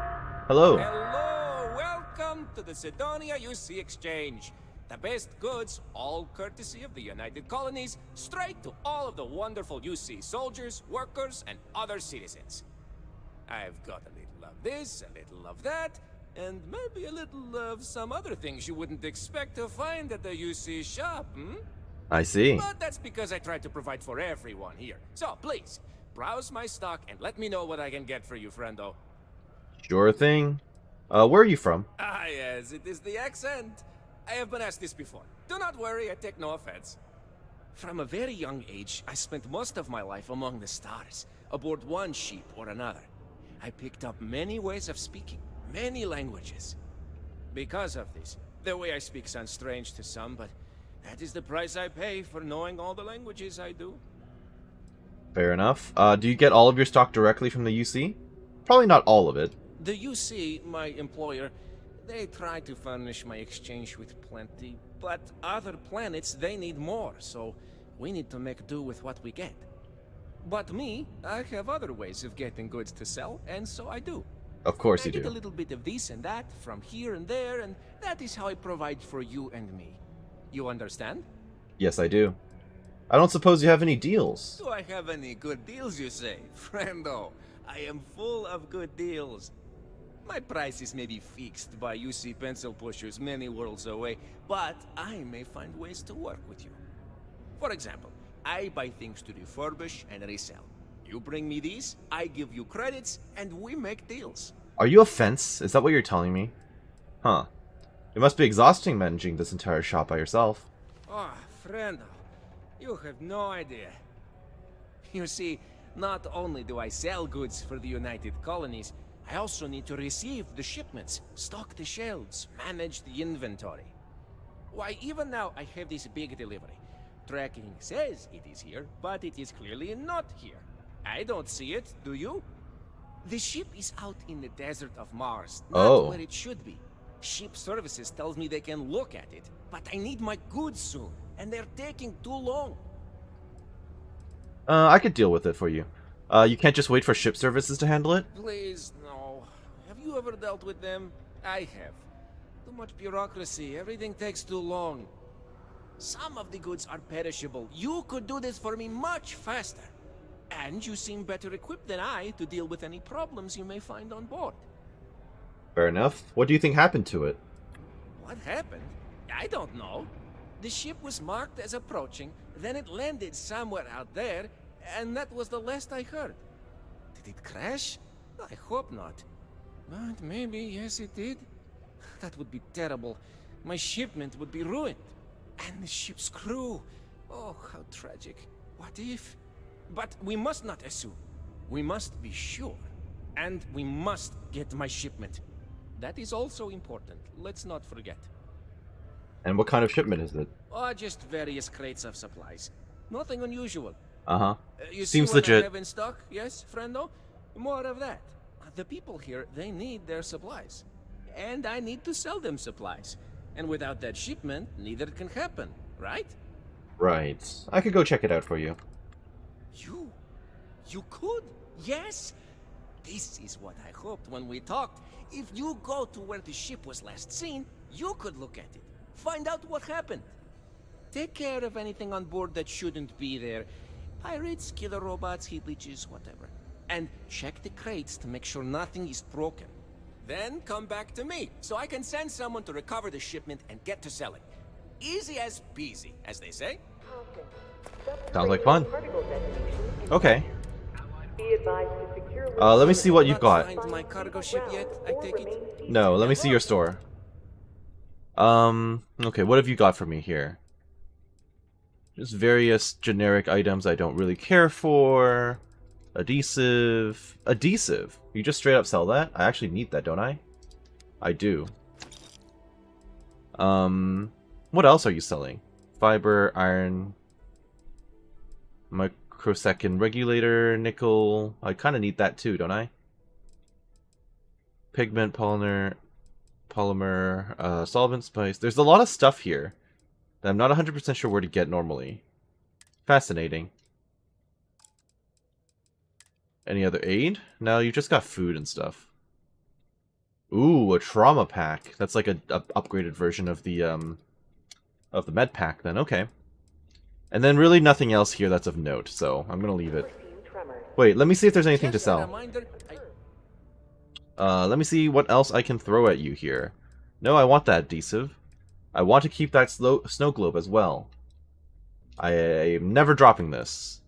Hello. Hello, welcome to the Sidonia UC Exchange. The best goods, all courtesy of the United Colonies, straight to all of the wonderful UC soldiers, workers, and other citizens. I've got a little of this, a little of that, and maybe a little of some other things you wouldn't expect to find at the UC shop, I see. But that's because I try to provide for everyone here. So, please, browse my stock and let me know what I can get for you, friendo. Sure thing. Where are you from? Ah, yes, it is the accent. I have been asked this before. Do not worry, I take no offense. From a very young age, I spent most of my life among the stars, aboard one ship or another. I picked up many ways of speaking, many languages. Because of this, the way I speak sounds strange to some, but that is the price I pay for knowing all the languages I do. Fair enough. Do you get all of your stock directly from the UC? Probably not all of it. The UC, my employer, they try to furnish my exchange with plenty, but other planets, they need more, so we need to make do with what we get. But me, I have other ways of getting goods to sell, and so I do. Of course you I get do. a little bit of this and that from here and there, and that is how I provide for you and me. You understand? Yes, I do. I don't suppose you have any deals. Do I have any good deals, you say? Friendo, I am full of good deals. My prices may be fixed by UC pencil pushers many worlds away, but I may find ways to work with you. For example, I buy things to refurbish and resell. You bring me these, I give you credits, and we make deals. Are you a fence? Is that what you're telling me? Huh. It must be exhausting managing this entire shop by yourself. Ah, friendo, you have no idea. You see, not only do I sell goods for the United Colonies, I also need to receive the shipments, stock the shelves, manage the inventory. Why, even now I have this big delivery. Tracking says it is here, but it is clearly not here. I don't see it, do you? The ship is out in the desert of Mars, not where it should be. Ship services tells me they can look at it, but I need my goods soon, and they're taking too long. I could deal with it for you. You can't just wait for ship services to handle it? Please, no. Have you ever dealt with them? I have. Too much bureaucracy, everything takes too long. Some of the goods are perishable. You could do this for me much faster. And you seem better equipped than I to deal with any problems you may find on board. Fair enough. What do you think happened to it? What happened? I don't know. The ship was marked as approaching, then it landed somewhere out there, and that was the last I heard. Did it crash? I hope not. But maybe, yes it did. That would be terrible. My shipment would be ruined. And the ship's crew. Oh, how tragic. What if? But we must not assume. We must be sure. And we must get my shipment. That is also important. Let's not forget. And what kind of shipment is it? Oh, just various crates of supplies. Nothing unusual. Uh-huh. You Seems see what legit. I have in stock? Yes, friendo? More of that. The people here, they need their supplies. And I need to sell them supplies. And without that shipment, neither can happen, right? Right. I could go check it out for you. You could? Yes? This is what I hoped when we talked. If you go to where the ship was last seen, you could look at it. Find out what happened. Take care of anything on board that shouldn't be there. Pirates, killer robots, heat leeches, whatever. And check the crates to make sure nothing is broken. Then come back to me, so I can send someone to recover the shipment and get to selling. Easy as peasy, as they say. Sounds like fun. Okay. Let me see what you've got. Find my cargo ship yet, I take it? No, let me see your store. Okay, what have you got for me here? Just various generic items I don't really care for. Adhesive. Adhesive? You just straight up sell that? I actually need that, don't I? I do. What else are you selling? Fiber, iron, microsecond regulator, nickel. I kind of need that too, don't I? Pigment, polymer, solvent, spice. There's a lot of stuff here that I'm not 100% sure where to get normally. Fascinating. Any other aid? No, you just got food and stuff. Ooh, a trauma pack. That's like a upgraded version of the Of the med pack, then. Okay. And then really nothing else here that's of note, so I'm gonna leave it. Wait, let me see if there's anything to sell. Let me see what else I can throw at you here. No, I want that adhesive. I want to keep that snow globe as well. I am never dropping this.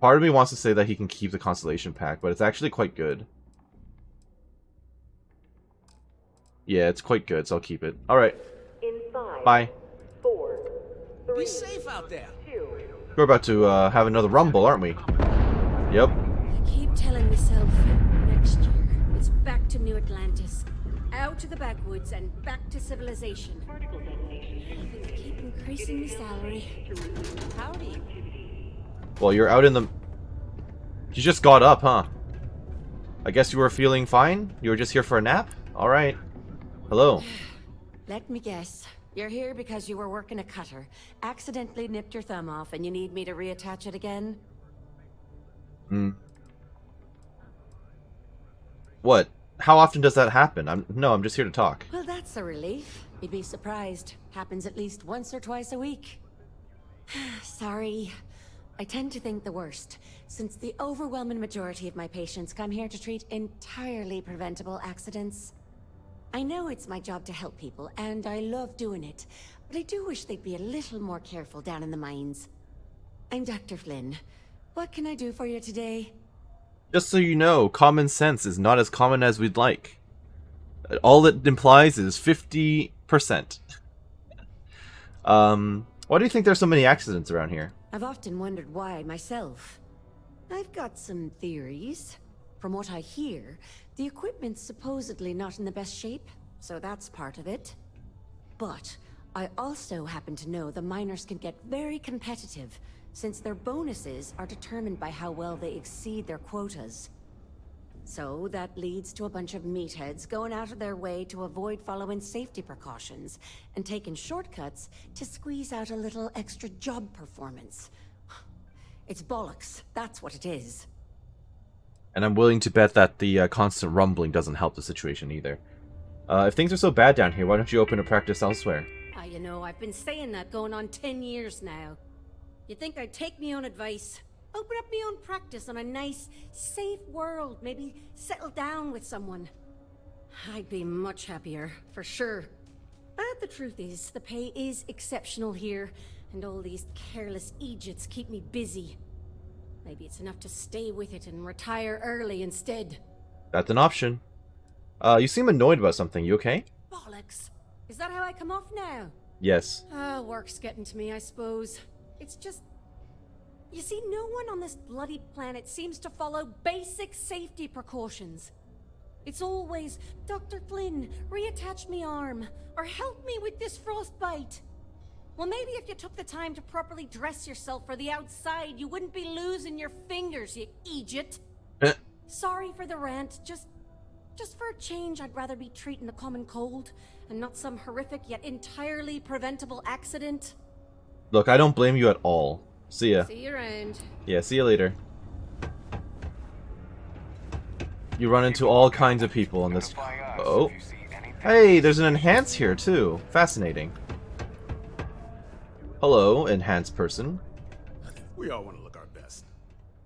Part of me wants to say that he can keep the Constellation Pack, but it's actually quite good. Yeah, it's quite good, so I'll keep it. Alright. Bye. 4, 3, Be safe out there. 2. We're about to have another rumble, aren't we? Yep. I keep telling myself, next year, it's back to New Atlantis. Out to the backwoods and back to civilization. They keep increasing the salary. Howdy. Well, you're out in the... You just got up, huh? I guess you were feeling fine? You were just here for a nap? Alright. Hello. Let me guess. You're here because you were working a cutter, accidentally nipped your thumb off, and you need me to reattach it again? What? How often does that happen? I'm just here to talk. Well, that's a relief. You'd be surprised. Happens at least once or twice a week. Sorry. I tend to think the worst, since the overwhelming majority of my patients come here to treat entirely preventable accidents. I know it's my job to help people, and I love doing it, but I do wish they'd be a little more careful down in the mines. I'm Dr. Flynn. What can I do for you today? Just so you know, common sense is not as common as we'd like. All it implies is 50%. Why do you think there's so many accidents around here? I've often wondered why myself. I've got some theories. From what I hear, the equipment's supposedly not in the best shape, so that's part of it. But I also happen to know the miners can get very competitive, since their bonuses are determined by how well they exceed their quotas. So that leads to a bunch of meatheads going out of their way to avoid following safety precautions and taking shortcuts to squeeze out a little extra job performance. It's bollocks, that's what it is. And I'm willing to bet that the constant rumbling doesn't help the situation either. If things are so bad down here, why don't you open a practice elsewhere? You know, I've been saying that going on 10 years now. You'd think I'd take me own advice. Open up my own practice on a nice, safe world. Maybe settle down with someone. I'd be much happier, for sure. But the truth is, the pay is exceptional here, and all these careless Egypts keep me busy. Maybe it's enough to stay with it and retire early instead. That's an option. You seem annoyed about something. You okay? Bollocks. Is that how I come off now? Yes. Work's getting to me, I suppose. It's just... You see, no one on this bloody planet seems to follow basic safety precautions. It's always, Dr. Flynn, reattach me arm, or help me with this frostbite. Well, maybe if you took the time to properly dress yourself for the outside, you wouldn't be losing your fingers, you Egypt. Sorry for the rant, just for a change, I'd rather be treating the common cold, and not some horrific yet entirely preventable accident. Look, I don't blame you at all. See ya. See you around. Yeah, see you later. You run into all kinds of people on this... Oh. Hey, there's an enhance here, too. Fascinating. Hello, enhanced person. We all want to look our best.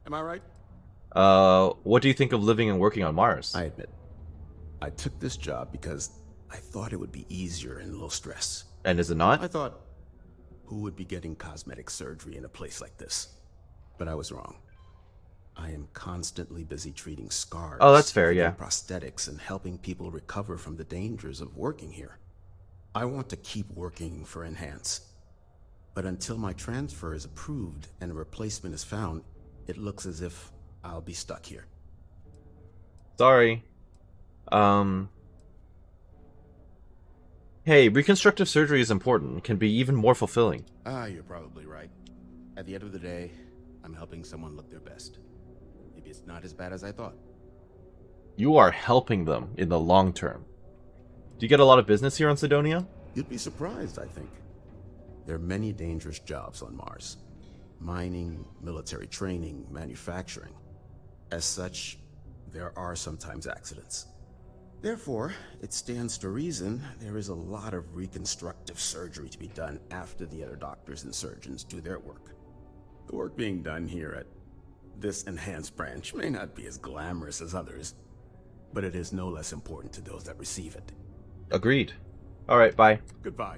Am I right? What do you think of living and working on Mars? I admit, I took this job because I thought it would be easier and low stress. And is it not? I thought, who would be getting cosmetic surgery in a place like this? But I was wrong. I am constantly busy treating scars. Oh, that's fair, yeah. Prosthetics and helping people recover from the dangers of working here. I want to keep working for Enhance. But until my transfer is approved and a replacement is found, it looks as if I'll be stuck here. Sorry. Hey, reconstructive surgery is important. It can be even more fulfilling. You're probably right. At the end of the day, I'm helping someone look their best. Maybe it's not as bad as I thought. You are helping them in the long term. Do you get a lot of business here on Sidonia? You'd be surprised, I think. There are many dangerous jobs on Mars. Mining, military training, manufacturing. As such, there are sometimes accidents. Therefore, it stands to reason there is a lot of reconstructive surgery to be done after the other doctors and surgeons do their work. The work being done here at this enhanced branch may not be as glamorous as others, but it is no less important to those that receive it. Agreed. Alright, bye. Goodbye.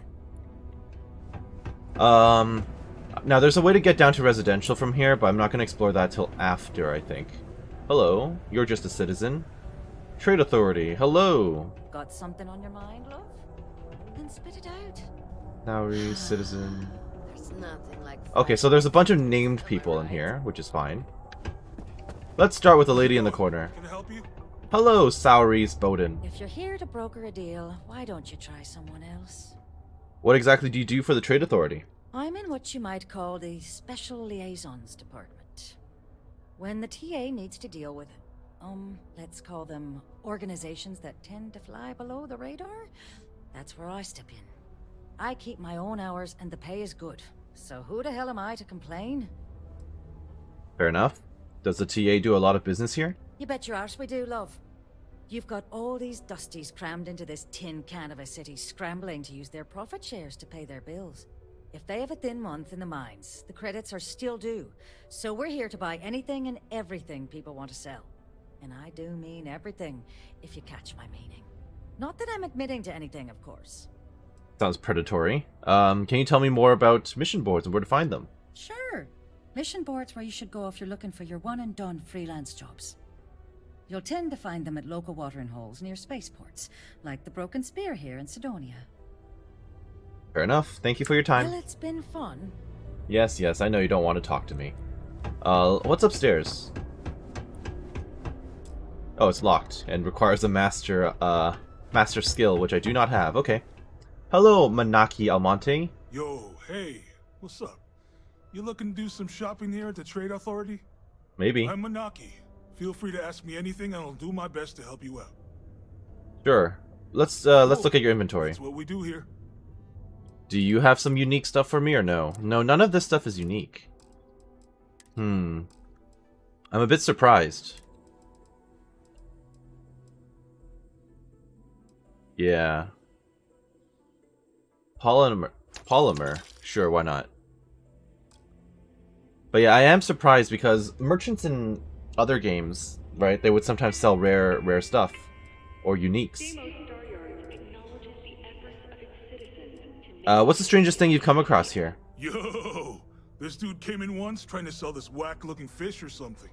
Now there's a way to get down to residential from here, but I'm not going to explore that till after, I think. Hello, you're just a citizen. Trade Authority, hello! Got something on your mind, love? Then spit it out. Dowry, citizen... There's nothing like... Okay, so there's a bunch of named people in here, which is fine. Let's start with the lady in the corner. Can I help you? Hello, Souries Bowden. If you're here to broker a deal, why don't you try someone else? What exactly do you do for the Trade Authority? I'm in what you might call the Special Liaisons Department. When the TA needs to deal with, let's call them organizations that tend to fly below the radar, that's where I step in. I keep my own hours and the pay is good, so who the hell am I to complain? Fair enough. Does the TA do a lot of business here? You bet your arse we do, love. You've got all these dusties crammed into this tin can of a city, scrambling to use their profit shares to pay their bills. If they have a thin month in the mines, the credits are still due. So we're here to buy anything and everything people want to sell. And I do mean everything, if you catch my meaning. Not that I'm admitting to anything, of course. Sounds predatory. Can you tell me more about mission boards and where to find them? Sure. Mission boards where you should go if you're looking for your one-and-done freelance jobs. You'll tend to find them at local watering holes near spaceports, like the Broken Spear here in Sidonia. Fair enough. Thank you for your time. Well, it's been fun. Yes, I know you don't want to talk to me. What's upstairs? Oh, it's locked and requires a master skill, which I do not have. Okay. Hello, Manaki Almonte. Yo, hey, what's up? You looking to do some shopping here at the Trade Authority? Maybe. I'm Manaki. Feel free to ask me anything and I'll do my best to help you out. Sure. Let's look at your inventory. That's what we do here. Do you have some unique stuff for me or no? No, none of this stuff is unique. I'm a bit surprised. Yeah. Polymer. Sure, why not? But yeah, I am surprised because merchants in other games, right, they would sometimes sell rare stuff or uniques. What's the strangest thing you've come across here? Yo, this dude came in once trying to sell this whack-looking fish or something.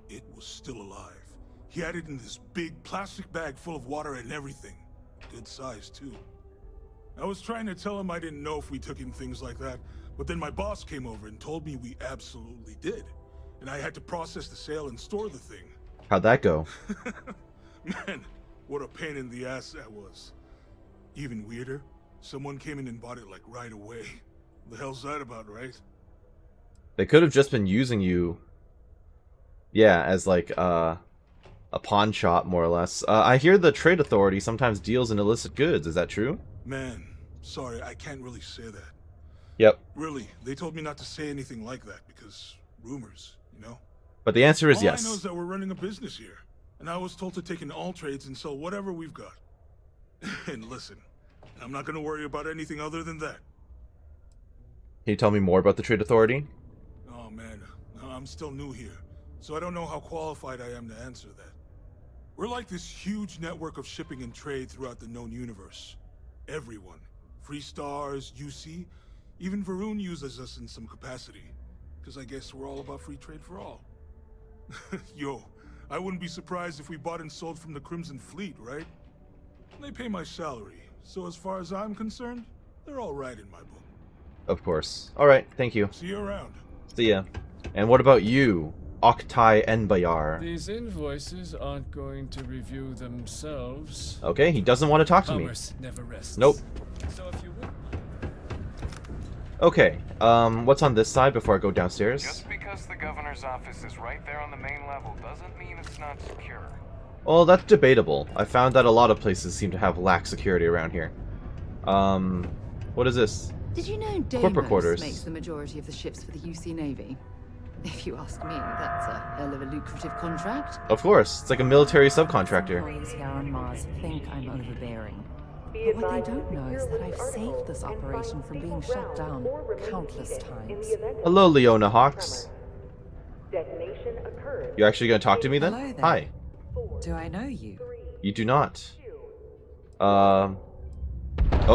It was still alive. He had it in this big plastic bag full of water and everything. Good size, too. I was trying to tell him I didn't know if we took in things like that, but then my boss came over and told me we absolutely did. And I had to process the sale and store the thing. How'd that go? Man, what a pain in the ass that was. Even weirder, someone came in and bought it like right away. The hell's that about, right? They could have just been using you, yeah, as like a pawn shop, more or less. I hear the Trade Authority sometimes deals in illicit goods. Is that true? Man, sorry, I can't really say that. Yep. Really, they told me not to say anything like that because rumors, you know? But the answer is yes. All I know is that we're running a business here, and I was told to take in all trades and sell whatever we've got. And listen, I'm not going to worry about anything other than that. Can you tell me more about the Trade Authority? Oh man, I'm still new here, so I don't know how qualified I am to answer that. We're like this huge network of shipping and trade throughout the known universe. Everyone. Free Stars, UC, even Varun uses us in some capacity. Because I guess we're all about free trade for all. Yo, I wouldn't be surprised if we bought and sold from the Crimson Fleet, right? They pay my salary, so as far as I'm concerned, they're all right in my book. Of course. Alright, thank you. See you around. See ya. And what about you, Oktai Enbayar? These invoices aren't going to review themselves. Okay, he doesn't want to talk to me. Commerce never rests. Nope. So if you would... Okay, what's on this side before I go downstairs? Just because the governor's office is right there on the main level doesn't mean it's not secure. Well, that's debatable. I found that a lot of places seem to have lax security around here. What is this? Did you know Corporate quarters. Deimos makes the majority of the ships for the UC Navy? If you ask me, that's a hell of a lucrative contract. Of course, it's like a military subcontractor. Employees here on Mars think I'm overbearing. But what they don't know is that I've saved this operation from being shut down countless times. Hello, Leona Hawks. Detonation occurred. You actually gonna talk to me then? Hello there. Hi. Do I know you? You do not. Oh,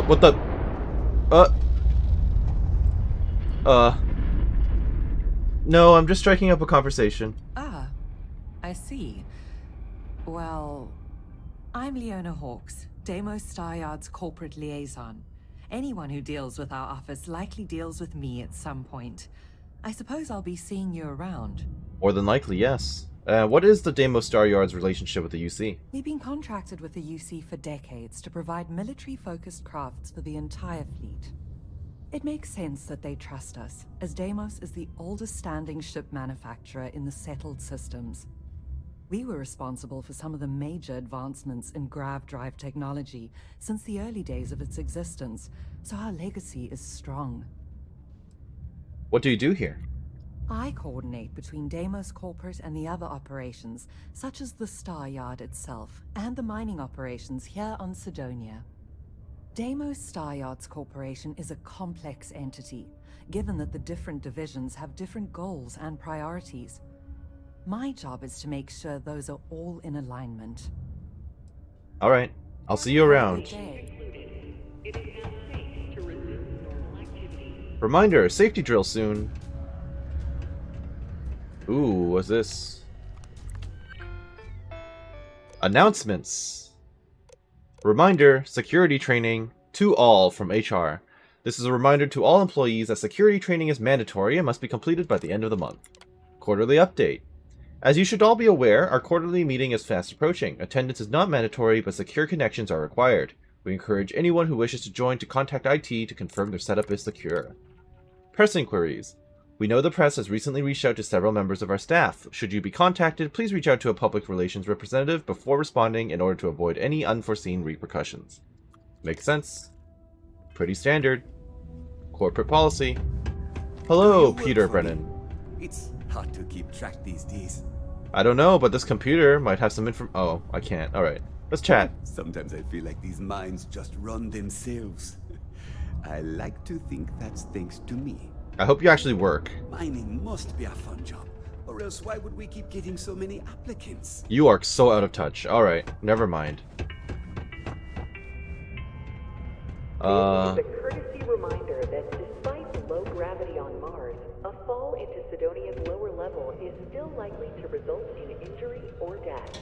what the? No, I'm just striking up a conversation. Ah, I see. Well, I'm Leona Hawks, Deimos Staryard's corporate liaison. Anyone who deals with our office likely deals with me at some point. I suppose I'll be seeing you around. More than likely, yes. What is the Deimos Staryard's relationship with the UC? We've been contracted with the UC for decades to provide military-focused crafts for the entire fleet. It makes sense that they trust us, as Deimos is the oldest standing ship manufacturer in the settled systems. We were responsible for some of the major advancements in grav drive technology since the early days of its existence, so our legacy is strong. What do you do here? I coordinate between Deimos Corporate and the other operations, such as the Star Yard itself, and the mining operations here on Sidonia. Deimos Star Yards Corporation is a complex entity, given that the different divisions have different goals and priorities. My job is to make sure those are all in alignment. Alright, I'll see you around. Reminder, safety drill soon. Ooh, what's this? Announcements. Reminder, security training to all from HR. This is a reminder to all employees that security training is mandatory and must be completed by the end of the month. Quarterly update. As you should all be aware, our quarterly meeting is fast approaching. Attendance is not mandatory, but secure connections are required. We encourage anyone who wishes to join to contact IT to confirm their setup is secure. Press inquiries. We know the press has recently reached out to several members of our staff. Should you be contacted, please reach out to a public relations representative before responding in order to avoid any unforeseen repercussions. Makes sense. Pretty standard. Corporate policy. Hello, Peter Brennan. It's hard to keep track these days. I don't know, but this computer might have some Oh, I can't. Alright, let's chat. Sometimes I feel like these mines just run themselves. I like to think that's thanks to me. I hope you actually work. Mining must be a fun job, or else why would we keep getting so many applicants? You are so out of touch. Alright, never mind. This is a courtesy reminder that despite low gravity on Mars, a fall into Sidonia's lower level is still likely to result in injury or death.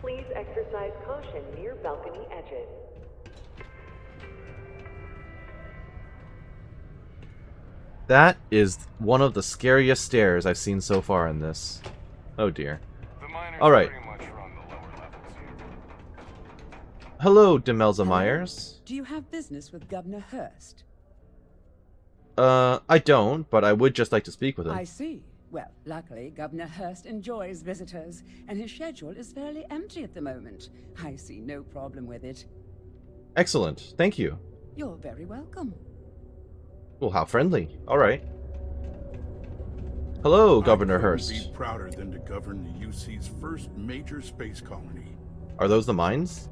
Please exercise caution near balcony edges. That is one of the scariest stairs I've seen so far in this. Oh dear. Alright. Hello, Demelza Myers. Do you have business with Governor Hurst? I don't, but I would just like to speak with him. I see. Well, luckily, Governor Hurst enjoys visitors, and his schedule is fairly empty at the moment. I see no problem with it. Excellent, thank you. You're very welcome. Well, how friendly. Alright. Hello, Governor Hurst. I couldn't be prouder than to govern the UC's first major space colony. Are those the mines?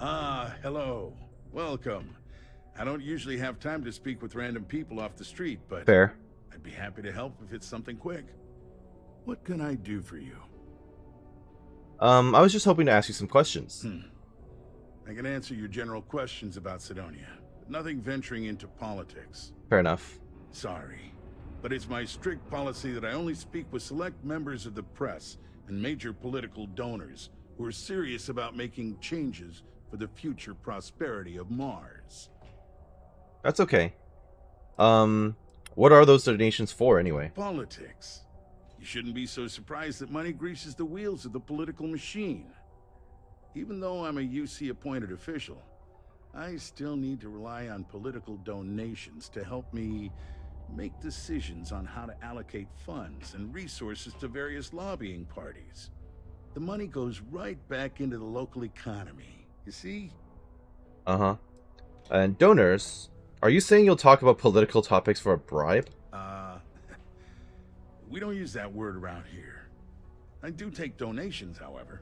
Ah, hello. Welcome. I don't usually have time to speak with random people off the street, but fair. I'd be happy to help if it's something quick. What can I do for you? I was just hoping to ask you some questions. I can answer your general questions about Sidonia, but nothing venturing into politics. Fair enough. Sorry, but it's my strict policy that I only speak with select members of the press and major political donors who are serious about making changes for the future prosperity of Mars. That's okay. What are those donations for, anyway? Politics. You shouldn't be so surprised that money greases the wheels of the political machine. Even though I'm a UC-appointed official, I still need to rely on political donations to help me make decisions on how to allocate funds and resources to various lobbying parties. The money goes right back into the local economy, you see? Uh-huh. And donors, are you saying you'll talk about political topics for a bribe? We don't use that word around here. I do take donations, however.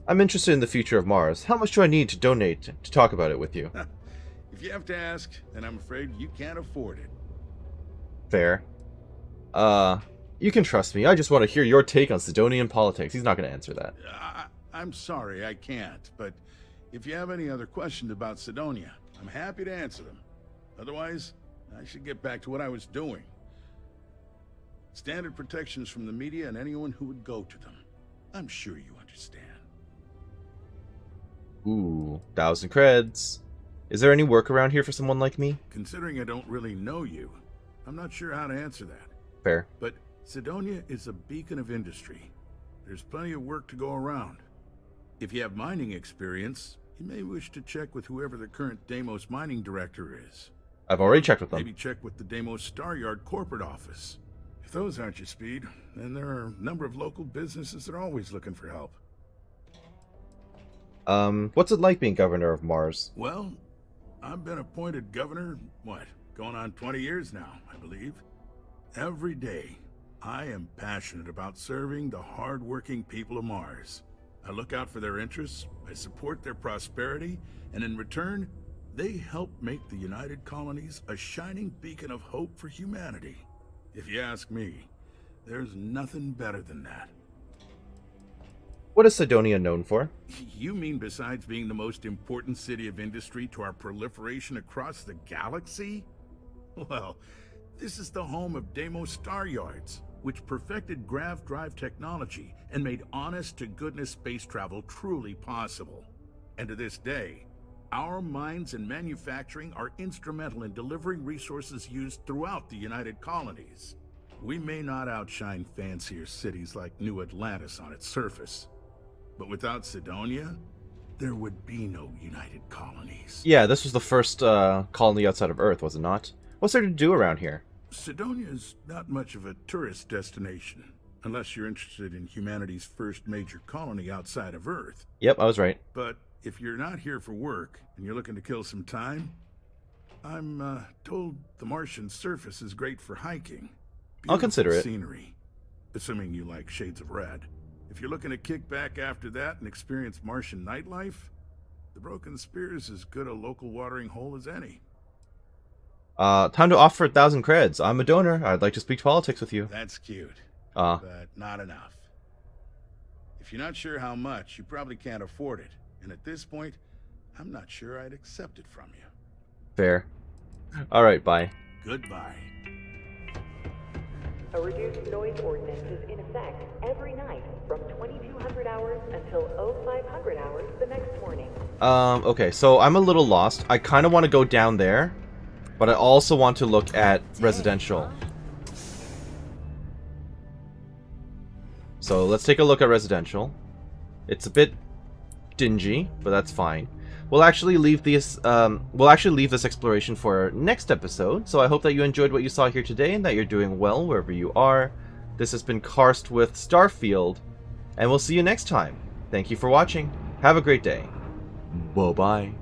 I'm interested in the future of Mars. How much do I need to donate to talk about it with you? If you have to ask, then I'm afraid you can't afford it. Fair. You can trust me. I just want to hear your take on Sidonian politics. He's not going to answer that. I'm sorry, I can't, but if you have any other questions about Sidonia, I'm happy to answer them. Otherwise, I should get back to what I was doing. Standard protections from the media and anyone who would go to them. I'm sure you understand. Ooh, 1,000 creds. Is there any work around here for someone like me? Considering I don't really know you, I'm not sure how to answer that. Fair. But Sidonia is a beacon of industry. There's plenty of work to go around. If you have mining experience, you may wish to check with whoever the current Deimos mining director is. I've already checked with them. Maybe check with the Deimos Star Yard corporate office. If those aren't your speed, then there are a number of local businesses that are always looking for help. What's it like being governor of Mars? Well, I've been appointed governor, going on 20 years now, I believe. Every day, I am passionate about serving the hard-working people of Mars. I look out for their interests, I support their prosperity, and in return, they help make the United Colonies a shining beacon of hope for humanity. If you ask me, there's nothing better than that. What is Sidonia known for? You mean besides being the most important city of industry to our proliferation across the galaxy? Well, this is the home of Deimos Star Yards, which perfected grav drive technology and made honest-to-goodness space travel truly possible. And to this day, our mines and manufacturing are instrumental in delivering resources used throughout the United Colonies. We may not outshine fancier cities like New Atlantis on its surface, but without Sidonia, there would be no United Colonies. Yeah, this was the first colony outside of Earth, was it not? What's there to do around here? Sidonia is not much of a tourist destination, unless you're interested in humanity's first major colony outside of Earth. Yep, I was right. But if you're not here for work, and you're looking to kill some time, I'm told the Martian surface is great for hiking. I'll consider it. Scenery, assuming you like shades of red. If you're looking to kick back after that and experience Martian nightlife, the Broken Spear is as good a local watering hole as any. Time to offer 1,000 creds. I'm a donor. I'd like to speak politics with you. That's cute, but not enough. If you're not sure how much, you probably can't afford it. And at this point, I'm not sure I'd accept it from you. Fair. Alright, bye. Goodbye. A reduced noise ordinance is in effect every night from 2200 hours until 0500 hours the next morning. Okay, so I'm a little lost. I kind of want to go down there, but I also want to look at residential. So let's take a look at residential. It's a bit dingy, but that's fine. We'll actually leave this exploration for next episode. So I hope that you enjoyed what you saw here today and that you're doing well wherever you are. This has been Karst with Starfield, and we'll see you next time. Thank you for watching. Have a great day. Bye-bye.